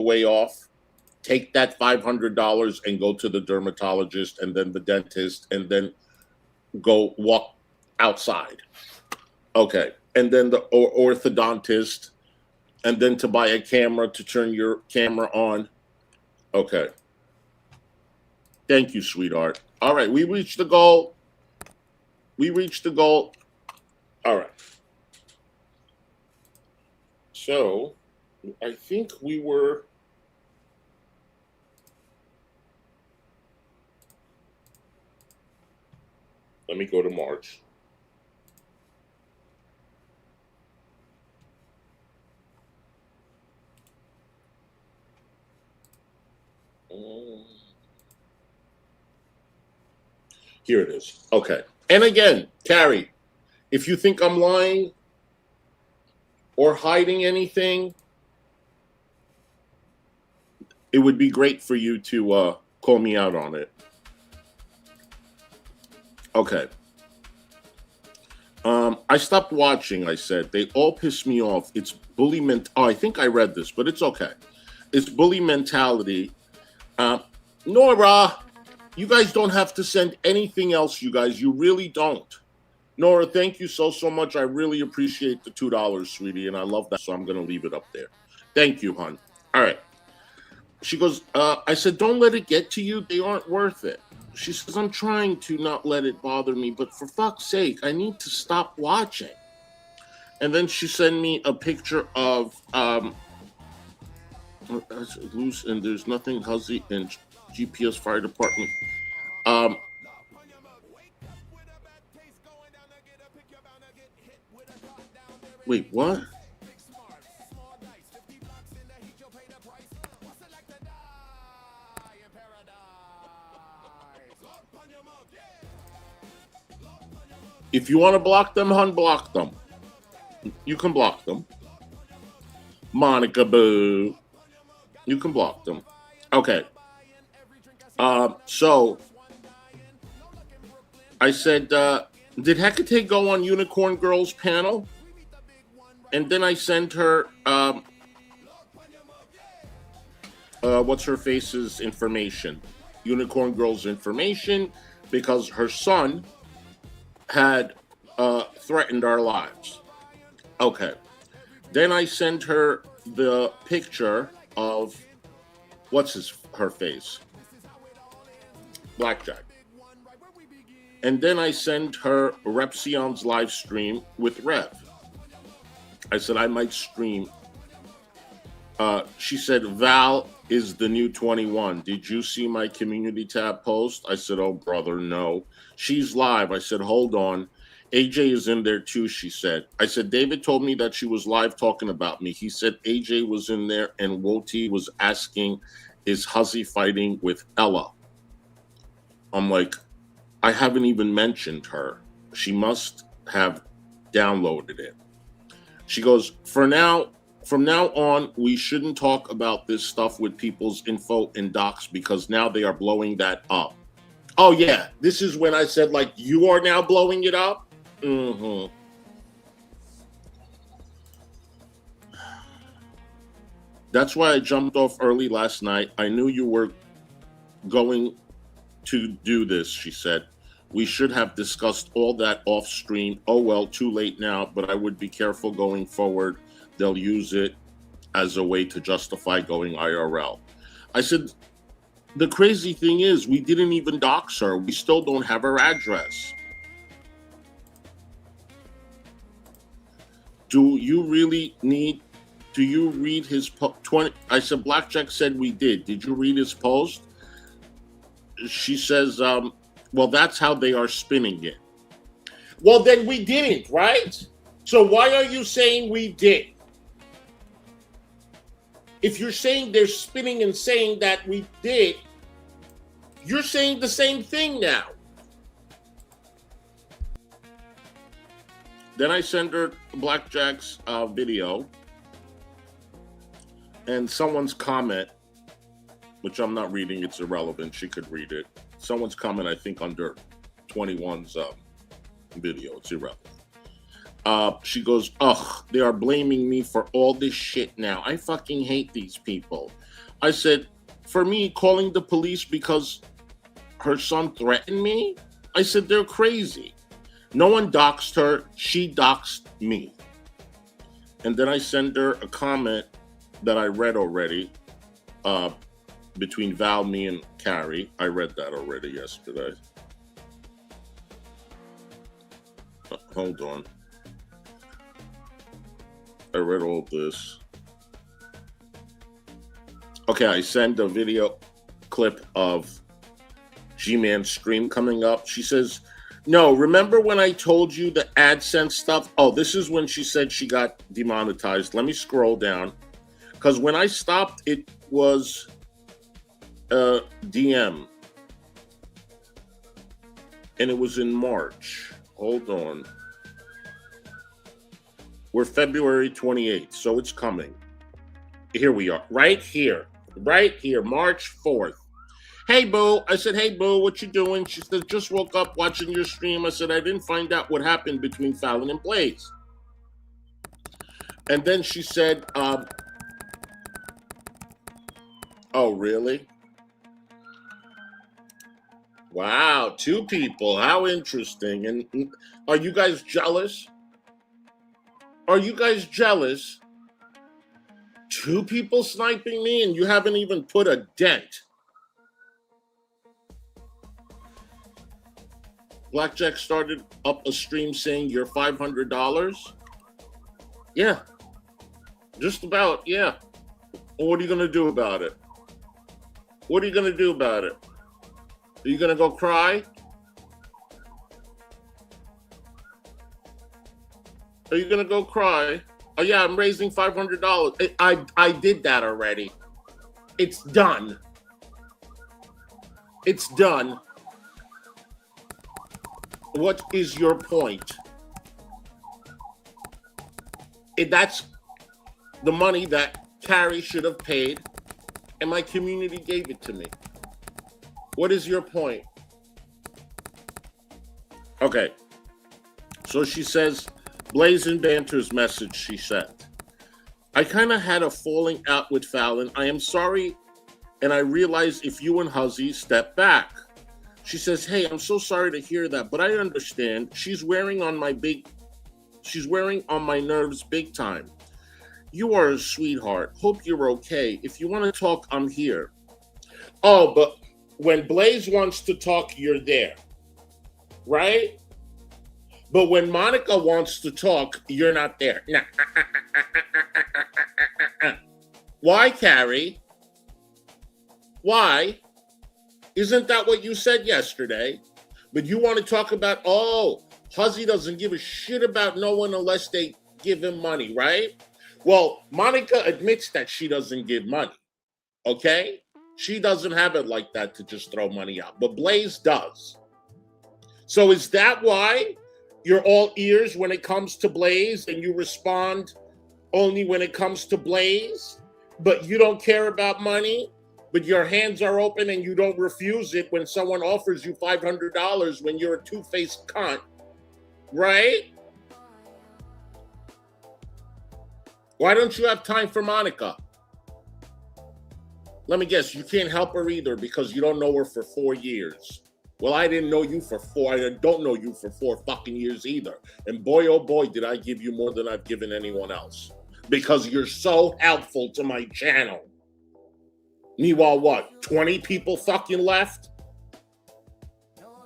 way off, take that $500 and go to the dermatologist and then the dentist and then go walk outside. Okay. And then the orthodontist and then to buy a camera to turn your camera on. Okay. Thank you, sweetheart. All right. We reached the goal. All right. So I think we were. Let me go to March. Here it is. Okay. And again, Carrie, if you think I'm lying or hiding anything, it would be great for you to call me out on it. Okay. I stopped watching, I said. They all piss me off. It's bully Oh, I think I read this, but it's okay. It's bully mentality. Nora, you guys don't have to send anything else, you guys. You really don't. Nora, thank you so much. I really appreciate the $2, sweetie, and I love that, so I'm going to leave it up there. Thank you, hon. All right. She goes, I said, don't let it get to you. They aren't worth it. She says, I'm trying to not let it bother me, but for fuck's sake, I need to stop watching. And then she sent me a picture of loose and there's nothing Huzzy and GPS fire department. Wait, what? If you want to block them, unblock them. You can block them. Monica Boo. You can block them. Okay. So I said, did Hecate go on Unicorn Girls panel? And then I sent her what's her face's information, Unicorn Girls information, because her son had threatened our lives. Okay. Then I sent her the picture of her face, Blackjack. And then I sent her Repsion's live stream with Rev. I said I might stream. She said Val is the new 21. Did you see my community tab post? I said, oh brother, no. She's live. I said, hold on. AJ is in there too, she said. I said, David told me that she was live talking about me. He said AJ was in there and Woti was asking, is Huzzy fighting with Ella? I'm like, I haven't even mentioned her. She must have downloaded it. She goes, from now on, we shouldn't talk about this stuff with people's info and docs because now they are blowing that up. Oh yeah, this is when I said, like, you are now blowing it up? Mm-hmm. That's why I jumped off early last night. I knew you were going to do this, she said. We should have discussed all that off stream. Oh well, too late now, but I would be careful going forward. They'll use it as a way to justify going IRL. I said, the crazy thing is we didn't even dox her. We still don't have her address. Do you read his 20? I said, Blackjack said we did. Did you read his post? She says, well, that's how they are spinning it. Well, then we didn't, right? So why are you saying we did? If you're saying they're spinning and saying that we did, you're saying the same thing now. Then I sent her Blackjack's video and someone's comment, which I'm not reading, it's irrelevant. She could read it. Someone's comment, I think, under 21's video. It's irrelevant. She goes, ugh, they are blaming me for all this shit now. I fucking hate these people. I said, for me, calling the police because her son threatened me? I said, they're crazy. No one doxed her. She doxed me. And then I sent her a comment that I read already between Val, me, and Carrie. I read that already yesterday. Hold on. I read all this. Okay, I sent a video clip of G-Man's stream coming up. She says, no, remember when I told you the AdSense stuff? Oh, this is when she said she got demonetized. Let me scroll down. Because when I stopped, it was a DM. And it was in March. Hold on. We're February 28th, so it's coming. Here we are. Right here, March 4th. Hey, boo. I said, hey, boo, what you doing? She said, just woke up watching your stream. I said, I didn't find out what happened between Fallon and Blaze. And then she said, oh, really? Wow, 2 people. How interesting. And are you guys jealous? Are you guys jealous? 2 people sniping me and you haven't even put a dent. Blackjack started up a stream saying you're $500. Yeah, just about, yeah. What are you going to do about it? What are you going to do about it? Are you going to go cry? Are you going to go cry? Oh, yeah, I'm raising $500. I did that already. It's done. It's done. What is your point? That's the money that Carrie should have paid, and my community gave it to me. What is your point? Okay. So she says, Blaze and Banter's message she sent. I kind of had a falling out with Fallon. I am sorry, and I realize if you and Huzzy step back. She says, hey, I'm so sorry to hear that, but I understand. She's wearing on my nerves big time. You are a sweetheart. Hope you're okay. If you want to talk, I'm here. Oh, but when Blaze wants to talk, you're there. Right? But when Monica wants to talk, you're not there. Why, Carrie? Why? Isn't that what you said yesterday? But you want to talk about, oh, Huzzy doesn't give a shit about no one unless they give him money, right? Well, Monica admits that she doesn't give money, okay? She doesn't have it like that to just throw money out, but Blaze does. So is that why you're all ears when it comes to Blaze and you respond only when it comes to Blaze, but you don't care about money? But your hands are open and you don't refuse it when someone offers you $500 when you're a two-faced cunt, right? Why don't you have time for Monica? Let me guess, you can't help her either because you don't know her for 4 years. Well, I didn't know you for 4. I don't know you for 4 fucking years either. And boy, oh boy, did I give you more than I've given anyone else. Because you're so helpful to my channel. Meanwhile, what? 20 people fucking left?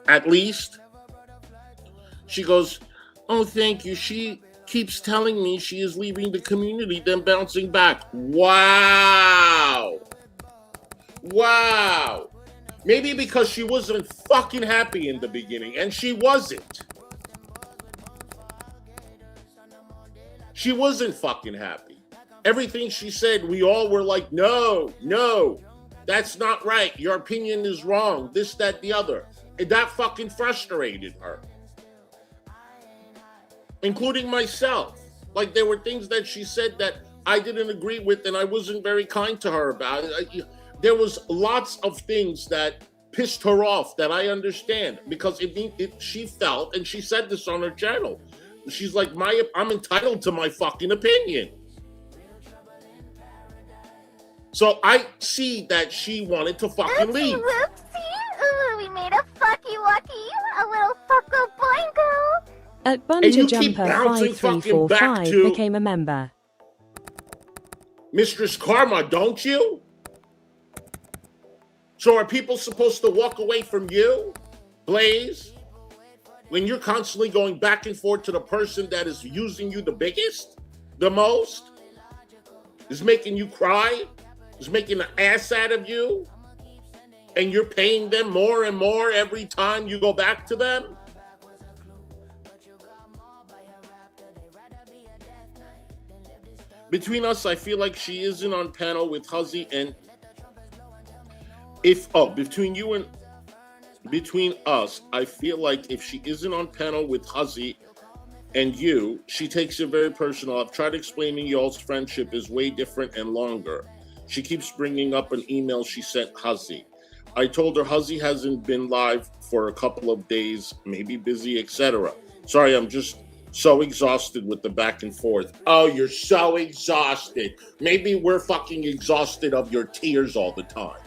At least? She goes, oh, thank you. She keeps telling me she is leaving the community, then bouncing back. Wow. Wow. Maybe because she wasn't fucking happy in the beginning, and she wasn't. She wasn't fucking happy. Everything she said, we all were like, no, that's not right. Your opinion is wrong. This, that, the other. And that fucking frustrated her. Including myself. Like, there were things that she said that I didn't agree with and I wasn't very kind to her about. There was lots of things that pissed her off that I understand. Because she felt, and she said this on her channel, she's like, I'm entitled to my fucking opinion. So I see that she wanted to fucking leave. Whoopsie. Ooh, we made a fucky wucky. A little fucko boingo. At And you Bunja keep Jumper bouncing fucking back 5345 to became a member. Mistress Karma, don't you? So are people supposed to walk away from you, Blaze, when you're constantly going back and forth to the person that is using you the biggest, the most, is making you cry, is making an ass out of you, and you're paying them more and more every time you go back to them? Between us, I feel like she isn't on panel with Huzzy, and between us, I feel like if she isn't on panel with Huzzy and you, she takes it very personal. I've tried explaining y'all's friendship is way different and longer. She keeps bringing up an email she sent Huzzy. I told her Huzzy hasn't been live for a couple of days, maybe busy, etc. Sorry, I'm just so exhausted with the back and forth. Oh, you're so exhausted. Maybe we're fucking exhausted of your tears all the time,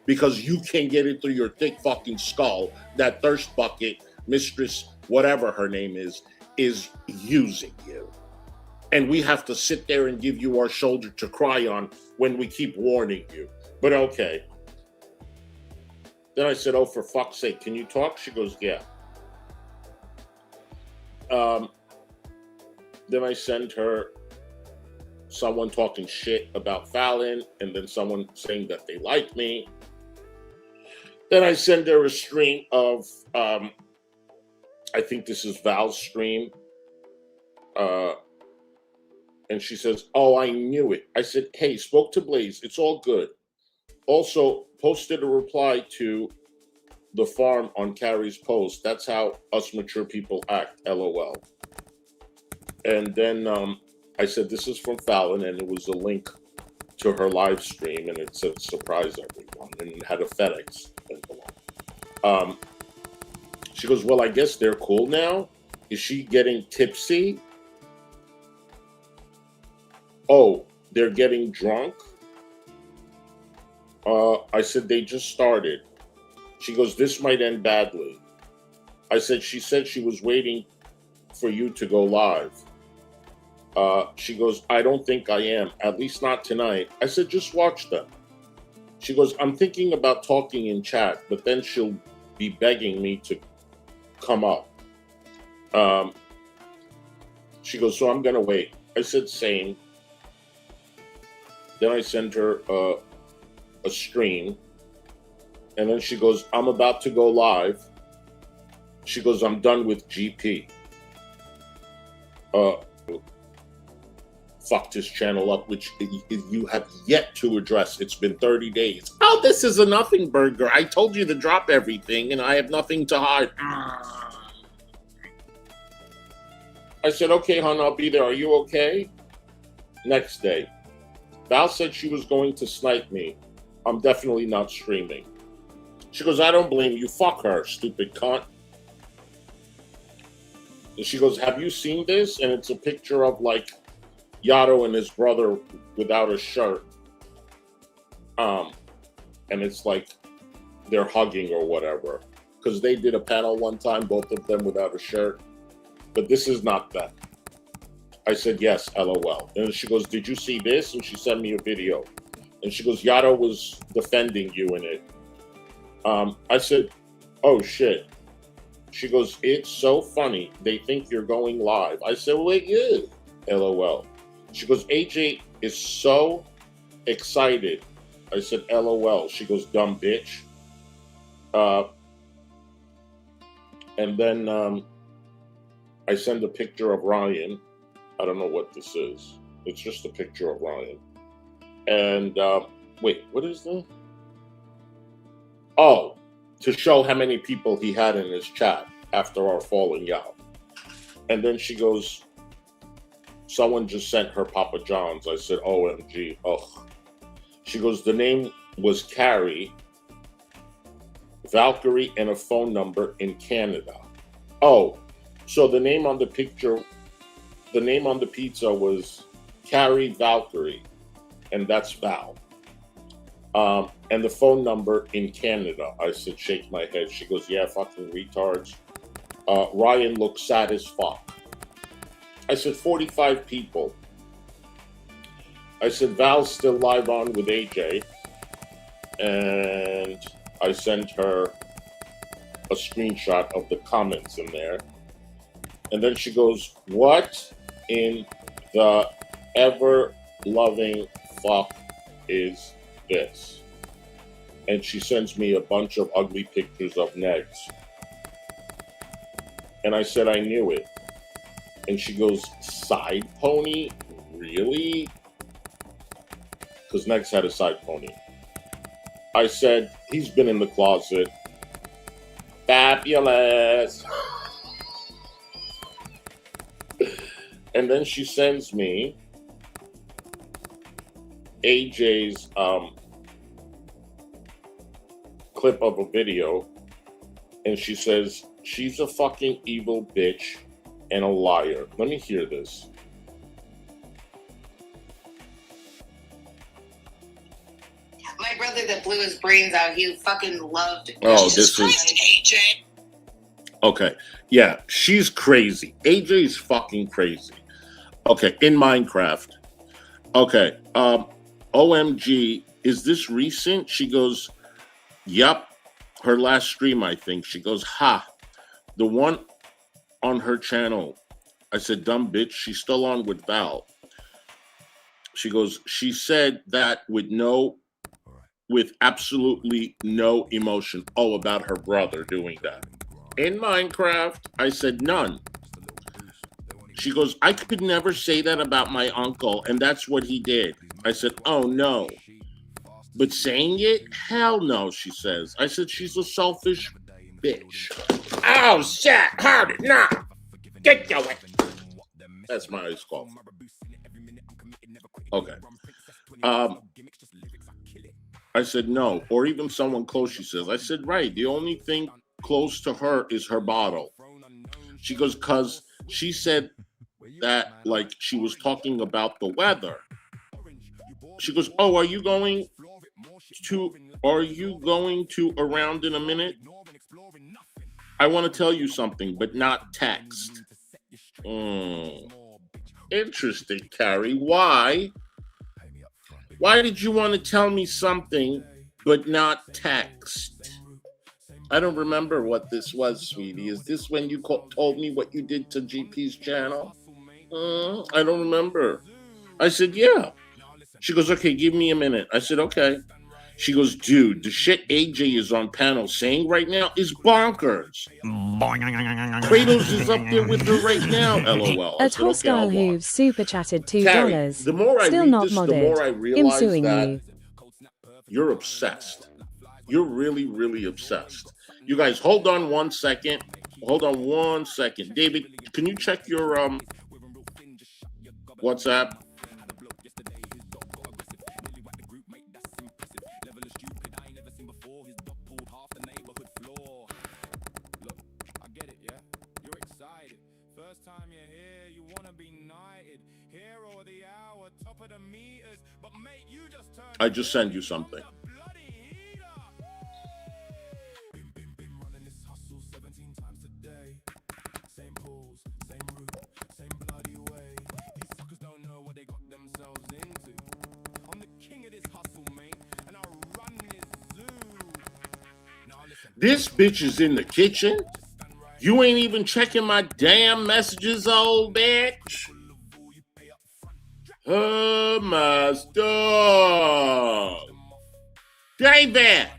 because you can't get it through your thick fucking skull that thirst bucket, Mistress, whatever her name is using you. And we have to sit there and give you our shoulder to cry on when we keep warning you. But okay. Then I said, oh, for fuck's sake, can you talk? She goes, yeah. Then I send her someone talking shit about Fallon, and then someone saying that they like me. Then I send her a stream of, I think this is Val's stream. And she says, oh, I knew it. I said, hey, spoke to Blaze. It's all good. Also, posted a reply to the farm on Carrie's post. That's how us mature people act, LOL. And then I said, this is from Fallon, and it was a link to her live stream, and it said, surprise everyone, and it had a FedEx envelope. She goes, well, I guess they're cool now. Is she getting tipsy? Oh, they're getting drunk? I said, they just started. She goes, this might end badly. I said, she said she was waiting for you to go live. She goes, I don't think I am, at least not tonight. I said, just watch them. She goes, I'm thinking about talking in chat, but then she'll be begging me to come up. She goes, so I'm going to wait. I said, same. Then I sent her a stream. And then she goes, I'm about to go live. She goes, I'm done with GP. Fucked his channel up, which you have yet to address. It's been 30 days. Oh, this is a nothing burger. I told you to drop everything, and I have nothing to hide. I said, okay, hon, I'll be there. Are you okay? Next day, Val said she was going to snipe me. I'm definitely not streaming. She goes, I don't blame you. Fuck her, stupid cunt. And she goes, have you seen this? And it's a picture of, like, Yato and his brother without a shirt. And it's like they're hugging or whatever. Because they did a panel one time, both of them without a shirt. But this is not that. I said, yes, LOL. And she goes, did you see this? And she sent me a video. And she goes, Yato was defending you in it. I said, oh, shit. She goes, it's so funny. They think you're going live. I said, well, it is. LOL. She goes, AJ is so excited. I said, LOL. She goes, dumb bitch. And then I send a picture of Ryan. I don't know what this is. It's just a picture of Ryan. And wait, what is that? Oh, to show how many people he had in his chat after our falling out. And then she goes, someone just sent her Papa John's. I said, OMG, ugh. She goes, the name was Carrie, Valkyrie, and a phone number in Canada. Oh, so the name on the picture, the name on the pizza was Carrie Valkyrie, and that's Val. And the phone number in Canada. I said, shake my head. She goes, yeah, fucking retards. Ryan looks sad as fuck. I said, 45 people. I said, Val's still live on with AJ. And I sent her a screenshot of the comments in there. And then she goes, what in the ever-loving fuck is this? And she sends me a bunch of ugly pictures of Negs. And I said, I knew it. And she goes, side pony? Really? Because Negs had a side pony. I said, he's been in the closet. Fabulous. And then she sends me AJ's clip of a video, and she says, she's a fucking evil bitch and a liar. Let me hear this. My brother that blew his brains out, he fucking loved. Oh, this is AJ. Okay. Yeah, she's crazy. AJ's fucking crazy. Okay, in Minecraft. Okay. OMG, is this recent? She goes, yup. Her last stream, I think. She goes, ha. The one on her channel. I said, dumb bitch. She's still on with Val. She goes, she said that with absolutely no emotion. Oh, about her brother doing that. In Minecraft, I said none. She goes, I could never say that about my uncle, and that's what he did. I said, oh no. But saying it? Hell no, she says. I said, she's a selfish bitch. Oh shit, hard it now. Get your way. That's my ice call. Okay. I said, no. Or even someone close, she says. I said, right. The only thing close to her is her bottle. She goes, cause she said that like she was talking about the weather. She goes, oh, are you going to around in a minute? I want to tell you something, but not text. Interesting, Carrie. Why? Why did you want to tell me something, but not text? I don't remember what this was, sweetie. Is this when you told me what you did to GP's channel? I don't remember. I said, yeah. She goes, okay, give me a minute. I said, okay. She goes, dude, the shit AJ is on panel saying right now is bonkers. Kratos is up there with her right now, LOL. At Hostile Hooves super chatted $2. Carrie, the more I Still read not this, modded. the more I Him realize suing that you. you're obsessed. You're really, really obsessed. You guys, hold on 1 second. Hold on 1 second. David, can you check your WhatsApp? I just sent you something. This bitch is in the kitchen. You ain't even checking my damn messages, old bitch. Oh my stuff. David.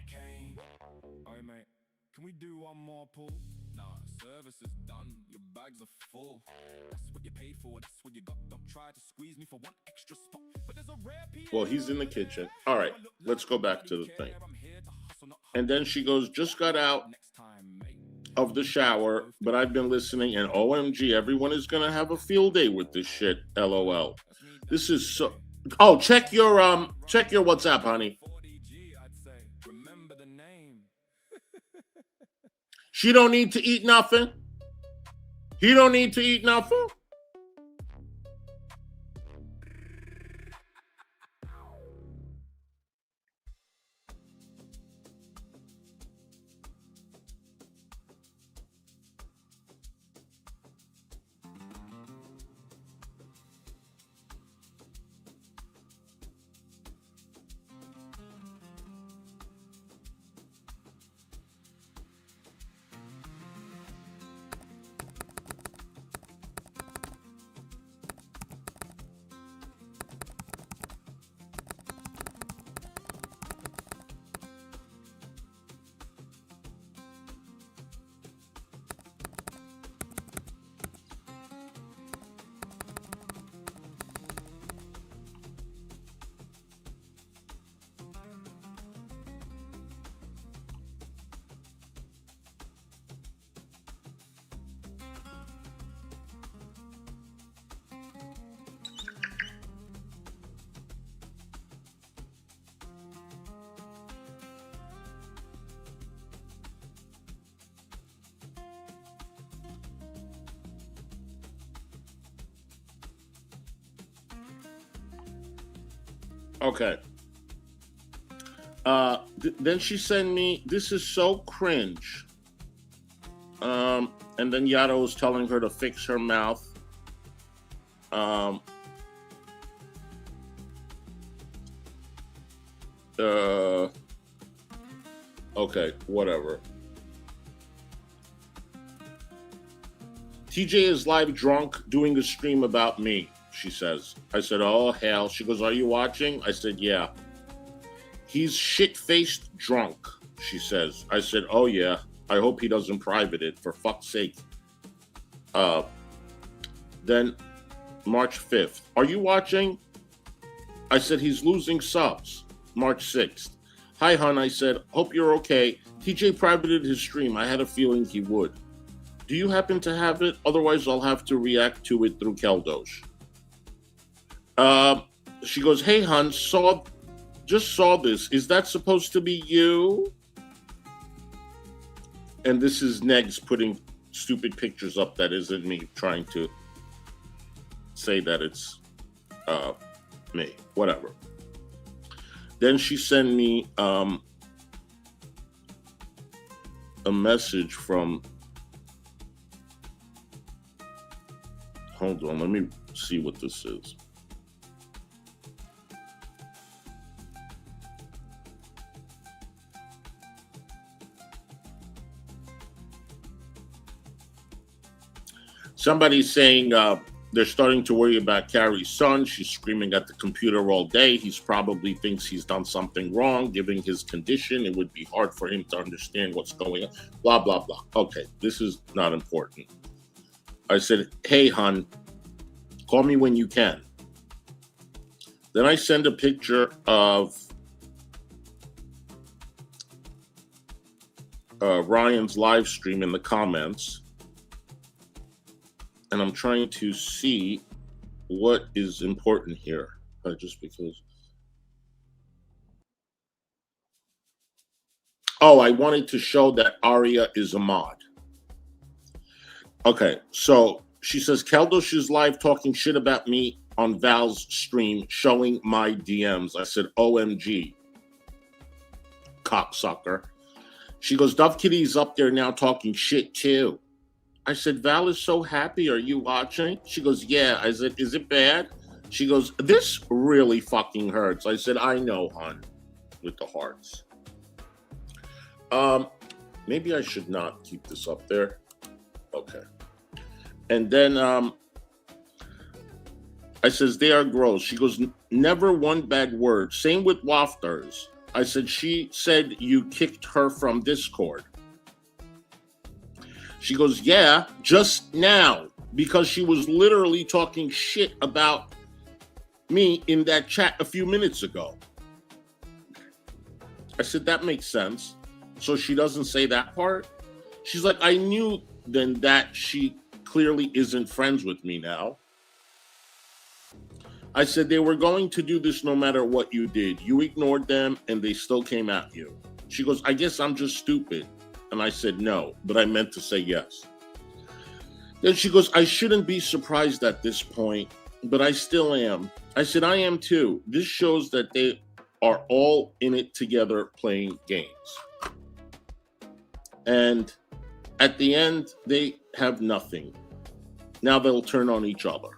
Can we do one more pull? Nah, service is done. Your bags are full. That's what you paid for. That's what you got. Don't try to squeeze me for one extra spot. But there's a rare piece. Well, he's in the kitchen. All right, let's go back to the thing. And then she goes, just got out of the shower, but I've been listening, and OMG, everyone is gonna have a field day with this shit. LOL. This is so. Oh, check your WhatsApp, honey. She don't need to eat nothing. He don't need to eat nothing. Okay. Then she sent me, this is so cringe. And then Yada was telling her to fix her mouth. Okay, whatever. TJ is live drunk doing a stream about me, she says. I said, oh, hell. She goes, are you watching? I said, yeah. He's shit-faced drunk, she says. I said, oh, yeah. I hope he doesn't private it, for fuck's sake. Then March 5th. Are you watching? I said, he's losing subs. March 6th. Hi, hon. I said, hope you're okay. TJ privated his stream. I had a feeling he would. Do you happen to have it? Otherwise, I'll have to react to it through Keldosh. She goes, hey, hon, just saw this. Is that supposed to be you? And this is Negs putting stupid pictures up that isn't me, trying to say that it's me. Whatever. Then she sent me a message from... Hold on, let me see what this is. Somebody's saying they're starting to worry about Carrie's son. She's screaming at the computer all day. He's probably thinks he's done something wrong. Given his condition, it would be hard for him to understand what's going on. Blah, blah, blah. Okay, this is not important. I said, hey, hon, call me when you can. Then I send a picture of Ryan's live stream in the comments. And I'm trying to see what is important here. Just because. Oh, I wanted to show that Aria is a mod. Okay, so she says, Keldosh is live talking shit about me on Val's stream, showing my DMs. I said, OMG, cocksucker. She goes, Dove Kitty's up there now talking shit too. I said, Val is so happy. Are you watching? She goes, yeah. I said, is it bad? She goes, this really fucking hurts. I said, I know, hon, with the hearts. Maybe I should not keep this up there. Okay. And then I says, they are gross. She goes, never one bad word. Same with Wafters. I said, she said you kicked her from Discord. She goes, yeah, just now, because she was literally talking shit about me in that chat a few minutes ago. I said, that makes sense. So she doesn't say that part? She's like, I knew then that she clearly isn't friends with me now. I said, they were going to do this no matter what you did. You ignored them and they still came at you. She goes, I guess I'm just stupid. And I said, no, but I meant to say yes. Then she goes, I shouldn't be surprised at this point, but I still am. I said, I am too. This shows that they are all in it together playing games. And at the end, they have nothing. Now they'll turn on each other.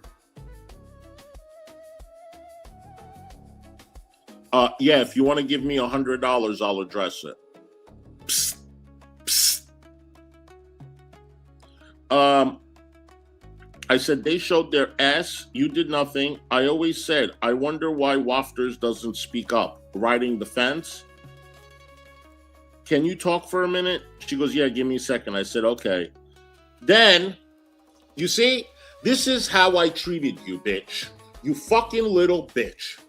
Yeah, if you want to give me $100, I'll address it. Psst. Psst. I said, they showed their ass. You did nothing. I always said, I wonder why Wafters doesn't speak up. Riding the fence? Can you talk for a minute? She goes, yeah, give me a second. I said, okay. Then, you see, this is how I treated you, bitch. You fucking little bitch.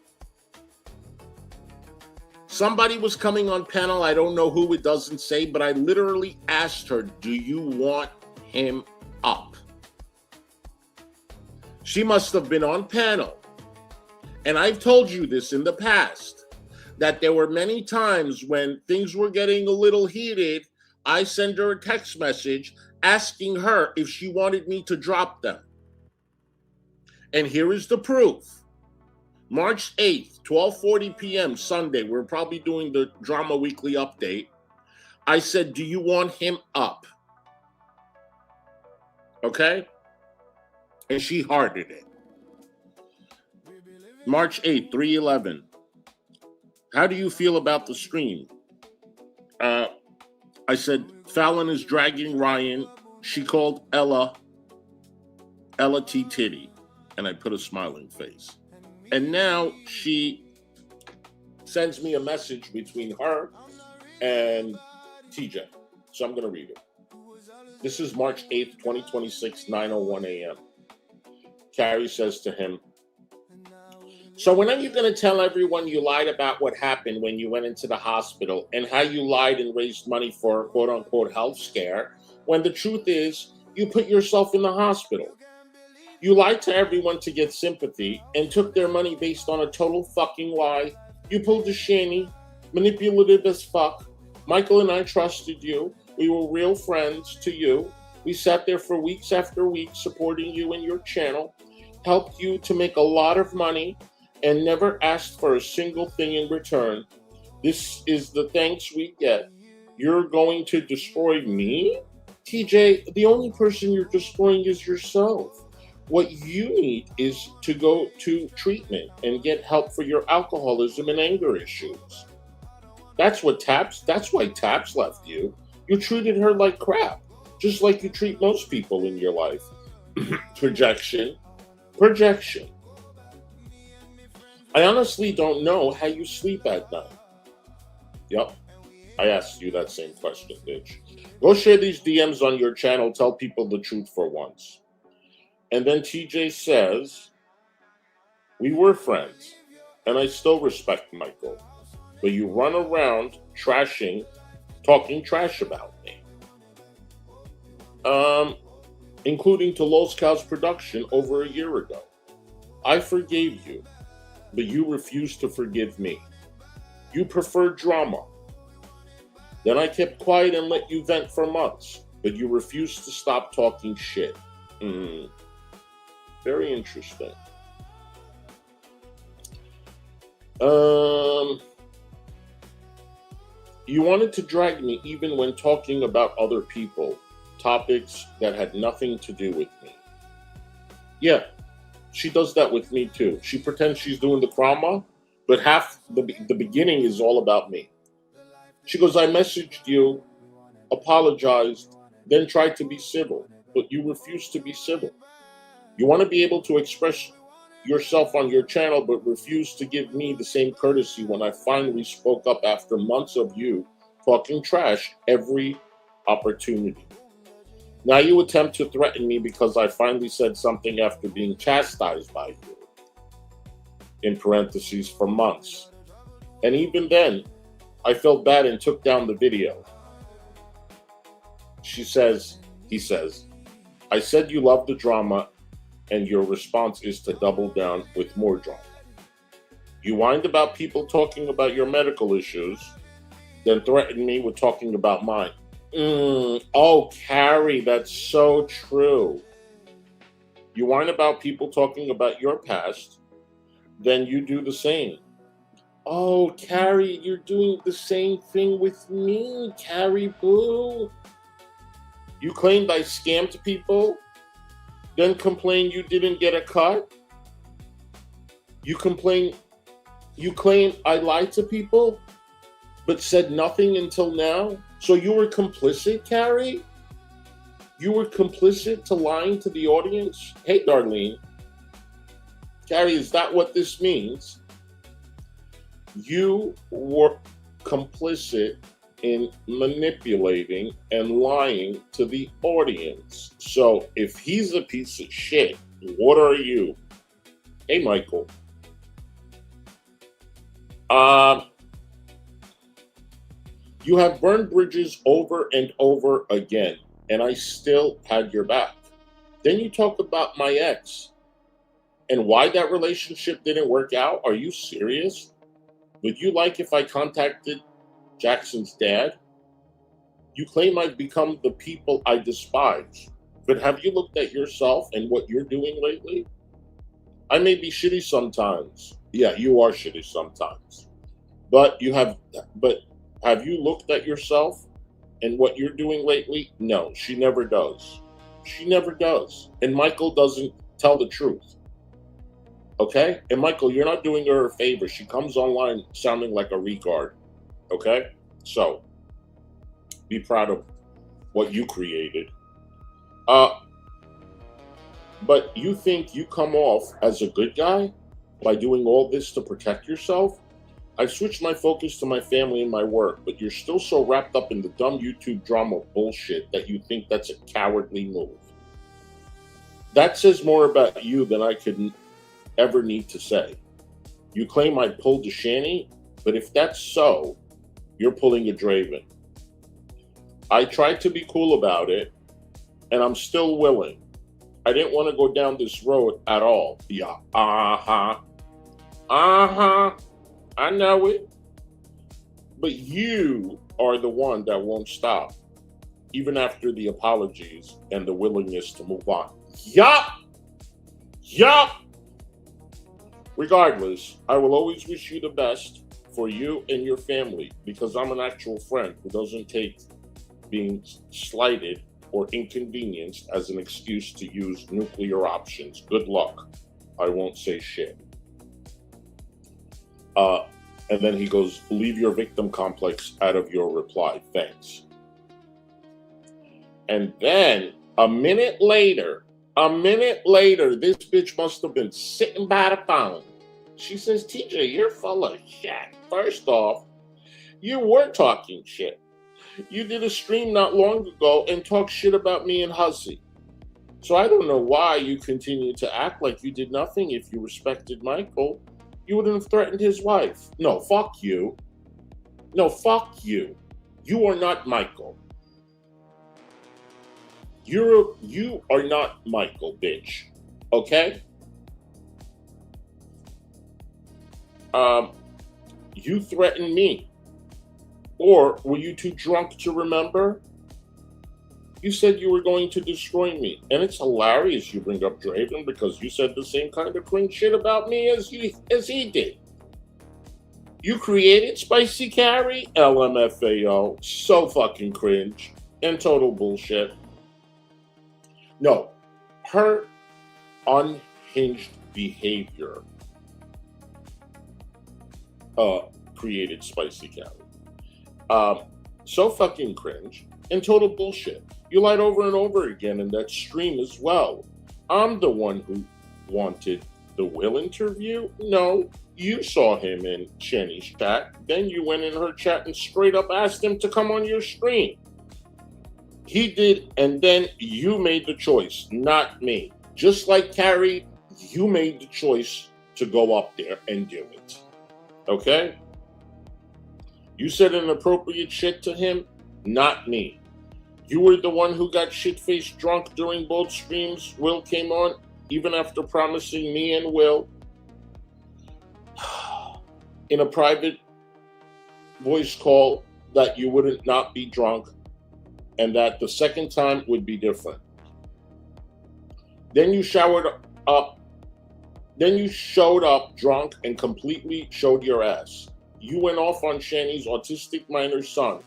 Somebody was coming on panel. I don't know who, it doesn't say, but I literally asked her, do you want him up? She must have been on panel. And I've told you this in the past, that there were many times when things were getting a little heated, I send her a text message asking her if she wanted me to drop them. And here is the proof. March 8th, 12:40 p.m. Sunday. We're probably doing the Drama Weekly update. I said, do you want him up? Okay? And she hearted it. March 8th, 3:11. How do you feel about the stream? I said, Fallon is dragging Ryan. She called Ella T. Titty. And I put a smiling face. And now she sends me a message between her and TJ. So I'm going to read it. This is March 8th, 2026, 9:01 a.m. Carrie says to him, so when are you going to tell everyone you lied about what happened when you went into the hospital and how you lied and raised money for a quote-unquote health scare when the truth is you put yourself in the hospital? You lied to everyone to get sympathy and took their money based on a total fucking lie. You pulled a shanny, manipulative as fuck. Michael and I trusted you. We were real friends to you. We sat there for weeks after weeks supporting you and your channel, helped you to make a lot of money, and never asked for a single thing in return. This is the thanks we get. You're going to destroy me? TJ, the only person you're destroying is yourself. What you need is to go to treatment and get help for your alcoholism and anger issues. That's why Taps left you. You treated her like crap, just like you treat most people in your life. Projection. I honestly don't know how you sleep at night. Yep, I asked you that same question, bitch. Go share these DMs on your channel. Tell people the truth for once. And then TJ says, we were friends, and I still respect Michael, but you run around talking trash about me. Including to Los Cal's production over a year ago. I forgave you, but you refused to forgive me. You preferred drama. Then I kept quiet and let you vent for months, but you refused to stop talking shit. Very interesting. You wanted to drag me even when talking about other people, topics that had nothing to do with me. Yeah, she does that with me too. She pretends she's doing the drama, but half the beginning is all about me. She goes, I messaged you, apologized, then tried to be civil, but you refused to be civil. You want to be able to express yourself on your channel, but refuse to give me the same courtesy when I finally spoke up after months of you talking trash every opportunity. Now you attempt to threaten me because I finally said something after being chastised by you, in parentheses, for months. And even then, I felt bad and took down the video. He says, I said you love the drama, and your response is to double down with more drama. You whined about people talking about your medical issues, then threatened me with talking about mine. Oh, Carrie, that's so true. You whine about people talking about your past, then you do the same. Oh, Carrie, you're doing the same thing with me, Carrie Boo. You claimed I scammed people, then complain you didn't get a cut. You claim I lied to people, but said nothing until now. So you were complicit, Carrie? You were complicit to lying to the audience? Hey, Darlene. Carrie, is that what this means? You were complicit in manipulating and lying to the audience. So if he's a piece of shit, what are you? Hey, Michael. You have burned bridges over and over again, and I still had your back. Then you talk about my ex and why that relationship didn't work out. Are you serious? Would you like if I contacted Jackson's dad? You claim I've become the people I despise, but have you looked at yourself and what you're doing lately? I may be shitty sometimes, Yeah, you are shitty sometimes. But have you looked at yourself and what you're doing lately? No, she never does. She never does. And Michael doesn't tell the truth. Okay? And Michael, you're not doing her a favor. She comes online sounding like a retard. Okay? So, be proud of what you created. But you think you come off as a good guy by doing all this to protect yourself? I've switched my focus to my family and my work, but you're still so wrapped up in the dumb YouTube drama bullshit that you think that's a cowardly move. That says more about you than I could ever need to say. You claim I pulled a shanty, but if that's so, you're pulling a Draven. I tried to be cool about it, and I'm still willing. I didn't want to go down this road at all. Yeah, I know it. But you are the one that won't stop, even after the apologies and the willingness to move on. Yup! Regardless, I will always wish you the best for you and your family because I'm an actual friend who doesn't take being slighted or inconvenienced as an excuse to use nuclear options. Good luck. I won't say shit. And then he goes, leave your victim complex out of your reply. Thanks. And then a minute later, this bitch must have been sitting by the phone. She says, TJ, you're full of shit. First off, you were talking shit. You did a stream not long ago and talked shit about me and Hussy. So I don't know why you continue to act like you did nothing. If you respected Michael, you wouldn't have threatened his wife. No, fuck you. No, fuck you. You are not Michael. You are not Michael, bitch. Okay? You threatened me. Or were you too drunk to remember? You said you were going to destroy me. And it's hilarious you bring up Draven because you said the same kind of cringe shit about me as he did. You created Spicy Carrie? LMFAO. So fucking cringe. And total bullshit. No. Her unhinged behavior created Spicy Carrie. So fucking cringe and total bullshit. You lied over and over again in that stream as well. I'm the one who wanted the Will interview. No, you saw him in Shanny's chat. Then you went in her chat and straight up asked him to come on your stream. He did, and then you made the choice, not me. Just like Carrie, you made the choice to go up there and do it. Okay? You said inappropriate shit to him, not me. You were the one who got shit-faced drunk during both streams Will came on, even after promising me and Will in a private voice call that you wouldn't not be drunk and that the second time would be different. Then you showed up drunk and completely showed your ass. You went off on Shanny's autistic minor son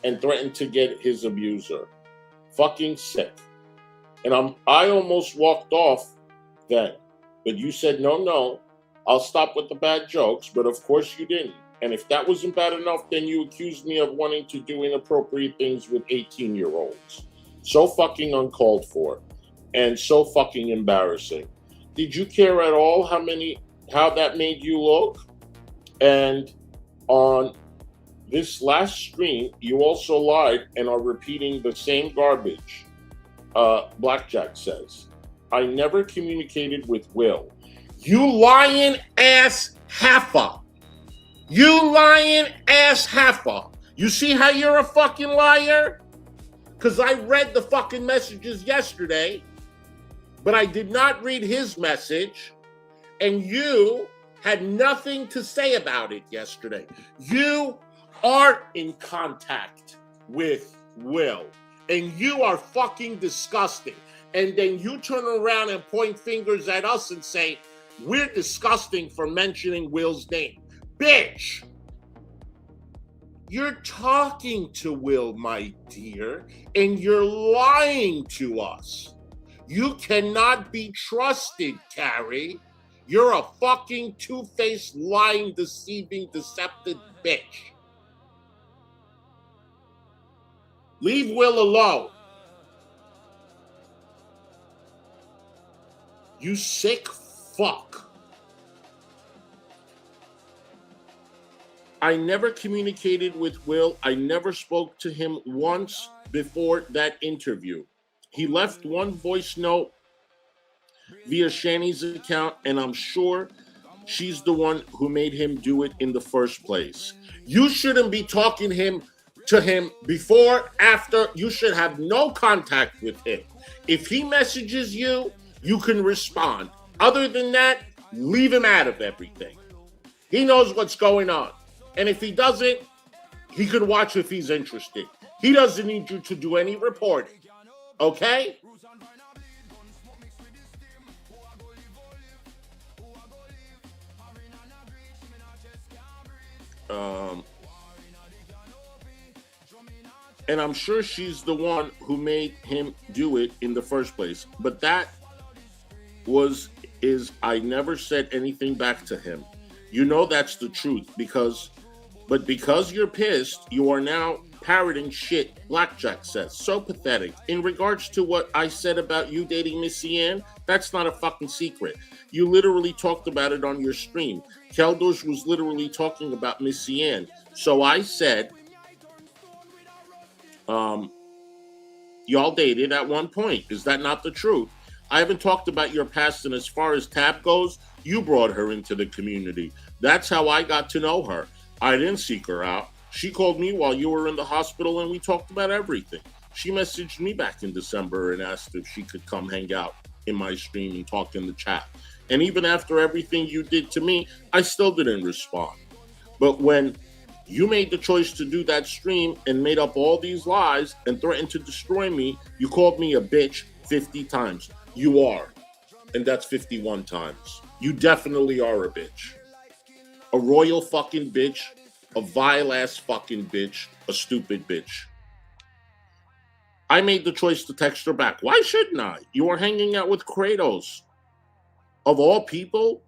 and threatened to get his abuser. Fucking sick. And I almost walked off then. But you said, no, I'll stop with the bad jokes. But of course you didn't. And if that wasn't bad enough, then you accused me of wanting to do inappropriate things with 18-year-olds. So fucking uncalled for. And so fucking embarrassing. Did you care at all how that made you look? And on this last stream, you also lied and are repeating the same garbage. Blackjack says, I never communicated with Will. You lying ass heifer. You lying ass heifer. You see how you're a fucking liar? Because I read the fucking messages yesterday, but I did not read his message, and you had nothing to say about it yesterday. You are in contact with Will, and you are fucking disgusting. And then you turn around and point fingers at us and say, We're disgusting for mentioning Will's name. Bitch! You're talking to Will, my dear, and you're lying to us. You cannot be trusted, Carrie. You're a fucking two-faced, lying, deceiving, deceptive bitch. Leave Will alone. You sick fuck. I never communicated with Will. I never spoke to him once before that interview. He left one voice note via Shani's account, and I'm sure she's the one who made him do it in the first place. You shouldn't be talking to him before, after. You should have no contact with him. If he messages you, you can respond. Other than that, leave him out of everything. He knows what's going on. And if he doesn't, he can watch if he's interested. He doesn't need you to do any reporting. Okay? And I'm sure she's the one who made him do it in the first place. But that is I never said anything back to him. You know that's the truth, because you're pissed, you are now parroting shit Blackjack says. So pathetic. In regards to what I said about you dating Missy Ann, that's not a fucking secret. You literally talked about it on your stream. Keldors was literally talking about Missy Ann. So I said, y'all dated at one point. Is that not the truth? I haven't talked about your past, and as far as Tab goes, you brought her into the community. That's how I got to know her. I didn't seek her out. She called me while you were in the hospital, and we talked about everything. She messaged me back in December and asked if she could come hang out in my stream and talk in the chat. And even after everything you did to me, I still didn't respond. But when you made the choice to do that stream and made up all these lies and threatened to destroy me, you called me a bitch 50 times. You are. And that's 51 times. You definitely are a bitch. A royal fucking bitch. A vile ass fucking bitch. A stupid bitch. I made the choice to text her back. Why shouldn't I? You are hanging out with Kratos. Of all people?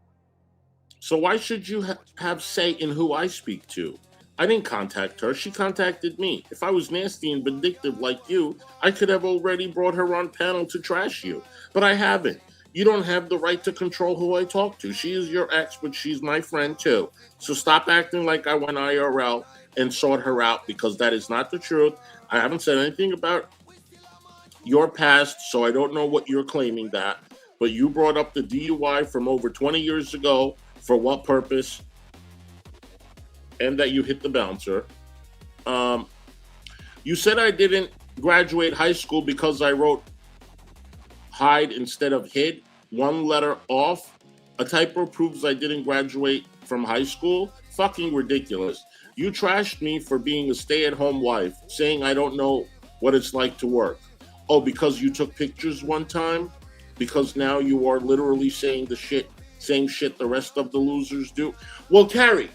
So why should you have say in who I speak to? I didn't contact her. She contacted me. If I was nasty and vindictive like you, I could have already brought her on panel to trash you. But I haven't. You don't have the right to control who I talk to. She is your ex, but she's my friend too. So stop acting like I went IRL and sought her out, because that is not the truth. I haven't said anything about your past, so I don't know what you're claiming that. But you brought up the DUI from over 20 years ago. For what purpose? And that you hit the bouncer. You said I didn't graduate high school because I wrote hide instead of hid. One letter off. A typo proves I didn't graduate from high school. Fucking ridiculous. You trashed me for being a stay-at-home wife, saying I don't know what it's like to work. Oh, because you took pictures one time? Because now you are literally saying the same shit the rest of the losers do? Well, Carrie,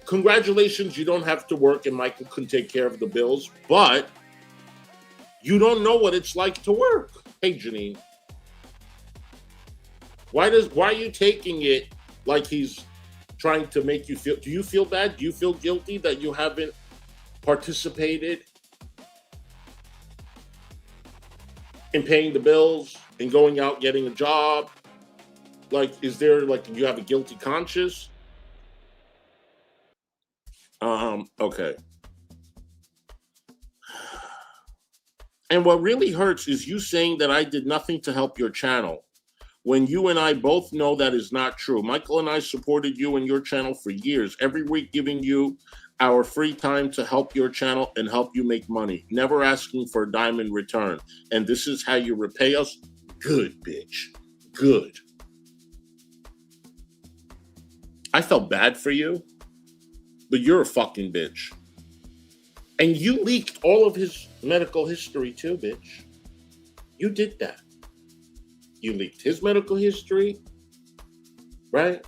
congratulations, you don't have to work and Michael can take care of the bills, but you don't know what it's like to work. Hey, Janine. Why are you taking it like he's trying to make you feel? Do you feel bad? Do you feel guilty that you haven't participated in paying the bills and going out getting a job? Like, is there, like, you have a guilty conscience? Okay. And what really hurts is you saying that I did nothing to help your channel, when you and I both know that is not true. Michael and I supported you and your channel for years, every week giving you our free time to help your channel and help you make money, never asking for a dime in return. And this is how you repay us? Good, bitch. Good. I felt bad for you, but you're a fucking bitch. And you leaked all of his medical history too, bitch. You did that. You leaked his medical history. right?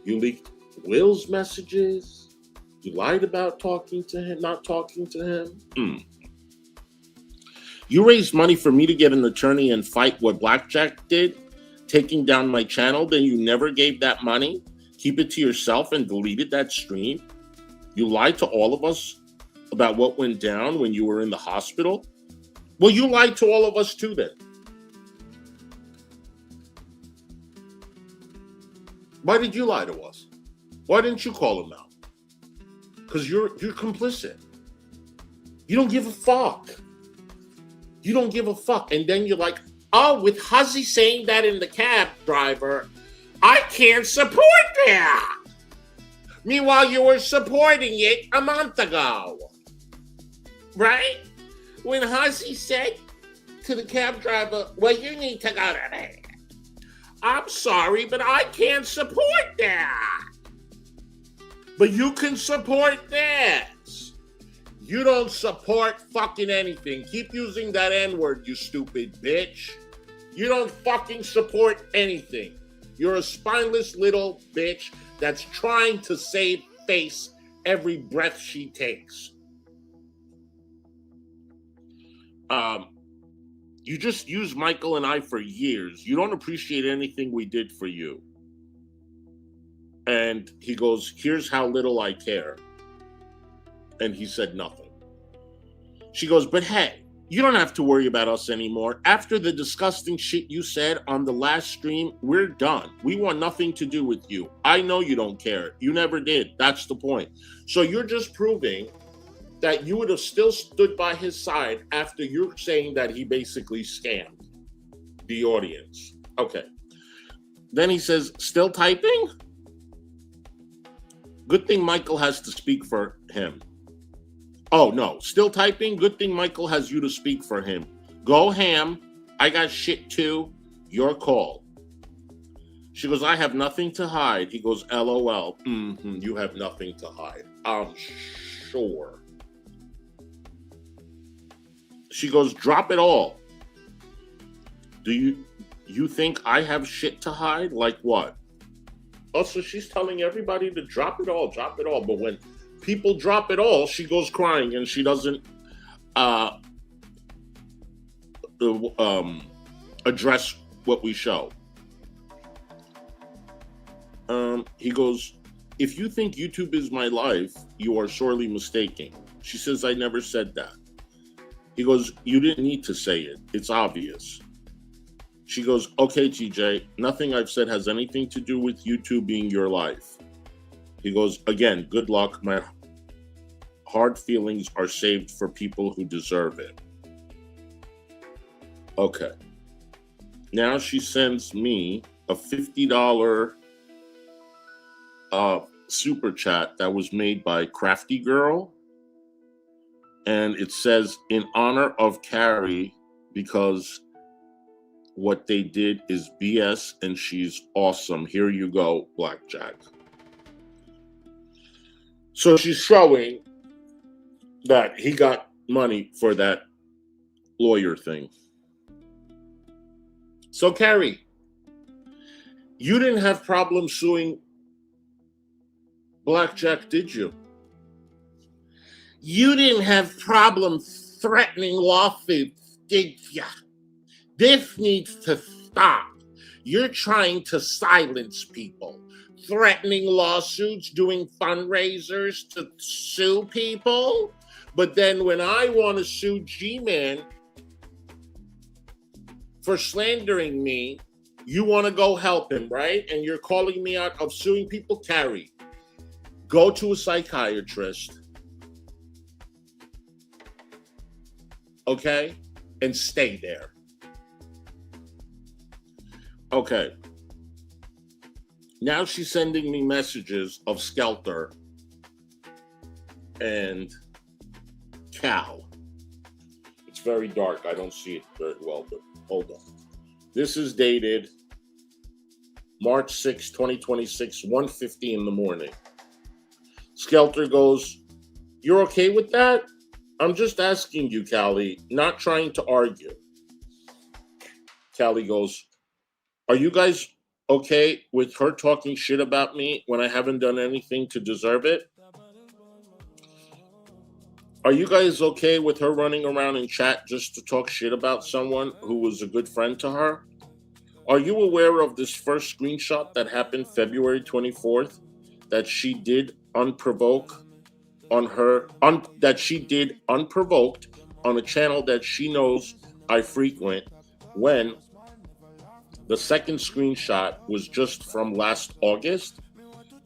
You leaked Will's messages. You lied about talking to him, not talking to him. You raised money for me to get an attorney and fight what Blackjack did, taking down my channel. Then you never gave that money. Keep it to yourself and deleted that stream. You lied to all of us about what went down when you were in the hospital. Well, you lied to all of us too then. Why did you lie to us? Why didn't you call him out? Because you're complicit. You don't give a fuck. You don't give a fuck. And then you're like, oh, with Huzzy saying that in the cab driver, I can't support that. Meanwhile, you were supporting it a month ago. Right? When Huzzy said to the cab driver, well, you need to go to bed. I'm sorry, but I can't support that. But you can support this. You don't support fucking anything. Keep using that N-word, you stupid bitch. You don't fucking support anything. You're a spineless little bitch that's trying to save face every breath she takes. You just used Michael and I for years. You don't appreciate anything we did for you. And he goes, here's how little I care. And he said nothing. She goes, but hey, you don't have to worry about us anymore. After the disgusting shit you said on the last stream, we're done. We want nothing to do with you. I know you don't care. You never did. That's the point. So you're just proving that you would have still stood by his side after you're saying that he basically scammed the audience. Okay. Then he says, still typing? Good thing Michael has to speak for him. Oh, no. Still typing? Good thing Michael has you to speak for him. Go ham. I got shit too. Your call. She goes, I have nothing to hide. He goes, LOL. You have nothing to hide. I'm sure. She goes, drop it all. Do you think I have shit to hide? Like what? Oh, so she's telling everybody to drop it all. But when people drop it all, she goes crying and she doesn't address what we show. He goes, if you think YouTube is my life, you are sorely mistaken. She says, I never said that. He goes, you didn't need to say it. It's obvious. She goes, okay, TJ, nothing I've said has anything to do with YouTube being your life. He goes, again, good luck. My hard feelings are saved for people who deserve it. Okay. Now she sends me a $50 super chat that was made by Crafty Girl. And it says, in honor of Carrie, because what they did is BS and she's awesome. Here you go, Blackjack. So she's showing that he got money for that lawyer thing. So Carrie, you didn't have problems suing Blackjack, did you? You didn't have problems threatening lawsuits, did ya? This needs to stop. You're trying to silence people. Threatening lawsuits, doing fundraisers to sue people. But then when I want to sue G-Man for slandering me, you want to go help him, right? And you're calling me out of suing people? Carrie, go to a psychiatrist. Okay? And stay there. Okay. Now she's sending me messages of Skelter and Cal. It's very dark. I don't see it very well, but hold on. This is dated March 6, 2026, 1:50 in the morning. Skelter goes, you're okay with that? I'm just asking you, Callie, not trying to argue. Callie goes, are you guys okay with her talking shit about me when I haven't done anything to deserve it? Are you guys okay with her running around in chat just to talk shit about someone who was a good friend to her? Are you aware of this first screenshot that happened February 24th that she did unprovoked on unprovoked on a channel that she knows I frequent, when the second screenshot was just from last August?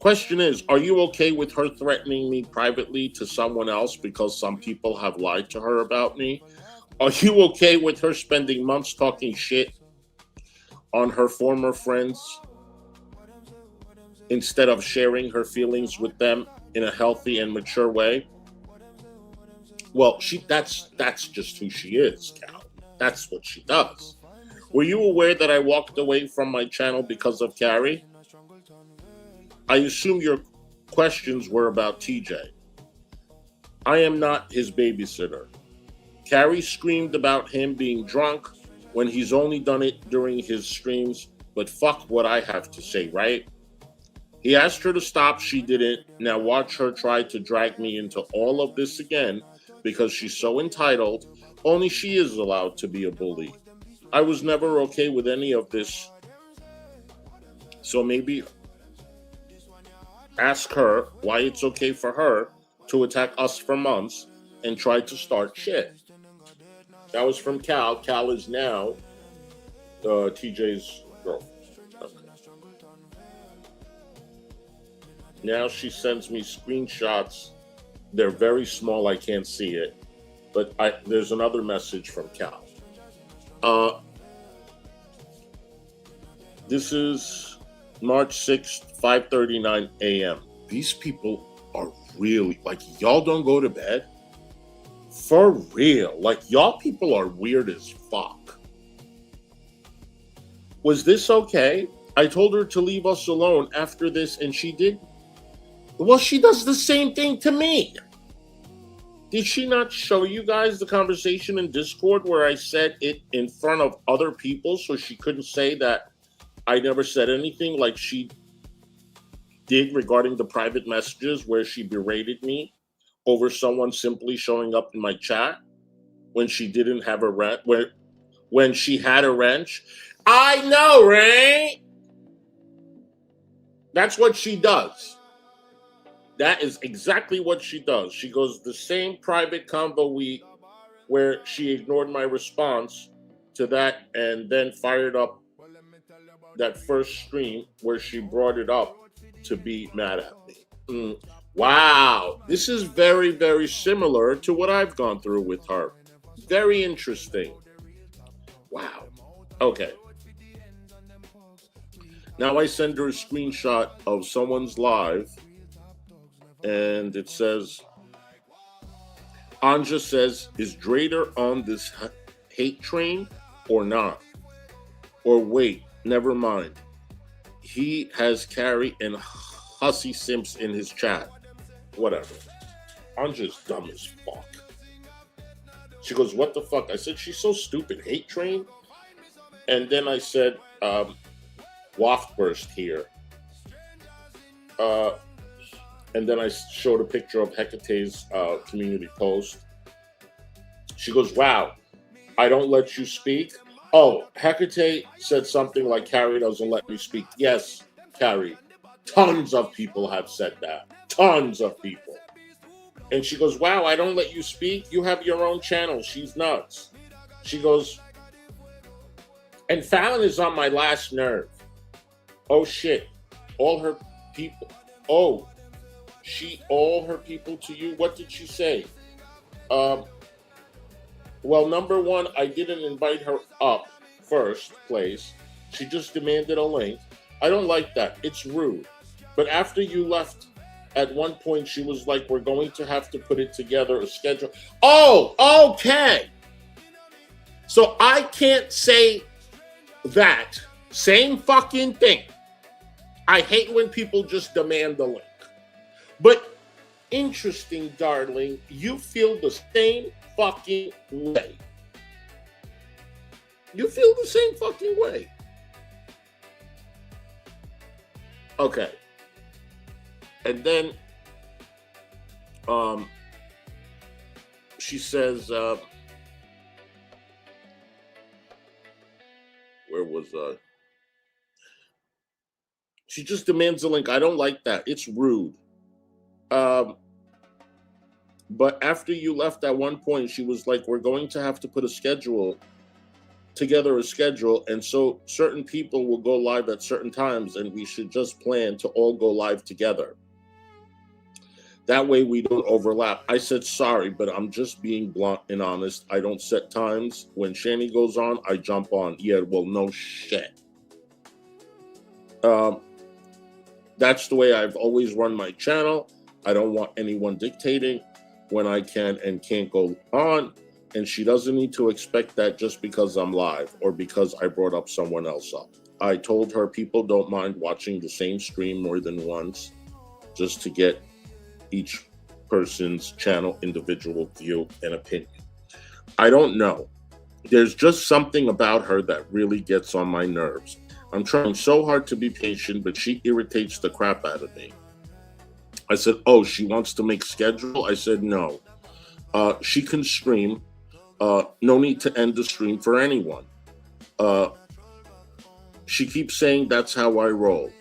Question is, are you okay with her threatening me privately to someone else because some people have lied to her about me? Are you okay with her spending months talking shit on her former friends instead of sharing her feelings with them in a healthy and mature way? Well, that's just who she is, Cal. That's what she does. Were you aware that I walked away from my channel because of Carrie? I assume your questions were about TJ. I am not his babysitter. Carrie screamed about him being drunk when he's only done it during his streams, but fuck what I have to say, right? He asked her to stop, she didn't. Now watch her try to drag me into all of this again because she's so entitled. Only she is allowed to be a bully. I was never okay with any of this. So maybe ask her why it's okay for her to attack us for months and try to start shit. That was from Cal. Cal is now TJ's girlfriend. Okay. Now she sends me screenshots. They're very small. I can't see it. But there's another message from Cal. This is March 6th, 5:39 a.m. These people are really, like, y'all don't go to bed? For real. Like, y'all people are weird as fuck. Was this okay? I told her to leave us alone after this and she did. Well, she does the same thing to me. Did she not show you guys the conversation in Discord where I said it in front of other people so she couldn't say that I never said anything like she did regarding the private messages where she berated me over someone simply showing up in my chat when she didn't have a wrench, when she had a wrench? I know, right? That's what she does. That is exactly what she does. She goes the same private convo where she ignored my response to that and then fired up that first stream where she brought it up to be mad at me. Wow. This is very, very similar to what I've gone through with her. Very interesting. Wow. Okay. Now I send her a screenshot of someone's live. And it says, Anja says, is Drader on this hate train or not? Or wait, never mind. He has Carrie and Hussy Simps in his chat. Whatever. Anja's dumb as fuck. She goes, what the fuck? I said, she's so stupid. Hate train? And then I said, waft burst here. And then I showed a picture of Hecate's community post. She goes, wow, I don't let you speak? Oh, Hecate said something like, Carrie doesn't let me speak. Yes, Carrie. Tons of people have said that. Tons of people. And she goes, wow, I don't let you speak? You have your own channel. She's nuts. She goes, and Fallon is on my last nerve. Oh, shit. All her people. Oh, all her people to you? What did she say? Well, number one, I didn't invite her up first place. She just demanded a link. I don't like that. It's rude. But after you left, at one point, she was like, we're going to have to put it together, a schedule. Oh, okay. So I can't say that. Same fucking thing. I hate when people just demand the link. But interesting, darling, you feel the same fucking way. You feel the same fucking way. Okay. And then she says, where was she just demands a link. I don't like that. It's rude. But after you left at one point, she was like, we're going to have to put a schedule together, and so certain people will go live at certain times, and we should just plan to all go live together. That way we don't overlap. I said, sorry, but I'm just being blunt and honest. I don't set times. When Shani goes on, I jump on. Yeah, well, no shit. That's the way I've always run my channel. I don't want anyone dictating when I can and can't go on. And she doesn't need to expect that just because I'm live or because I brought up someone else up. I told her people don't mind watching the same stream more than once just to get each person's channel individual view and opinion. I don't know. There's just something about her that really gets on my nerves. I'm trying so hard to be patient, but she irritates the crap out of me. I said, oh, she wants to make schedule? I said, no. She can stream. No need to end the stream for anyone. She keeps saying that's how I roll.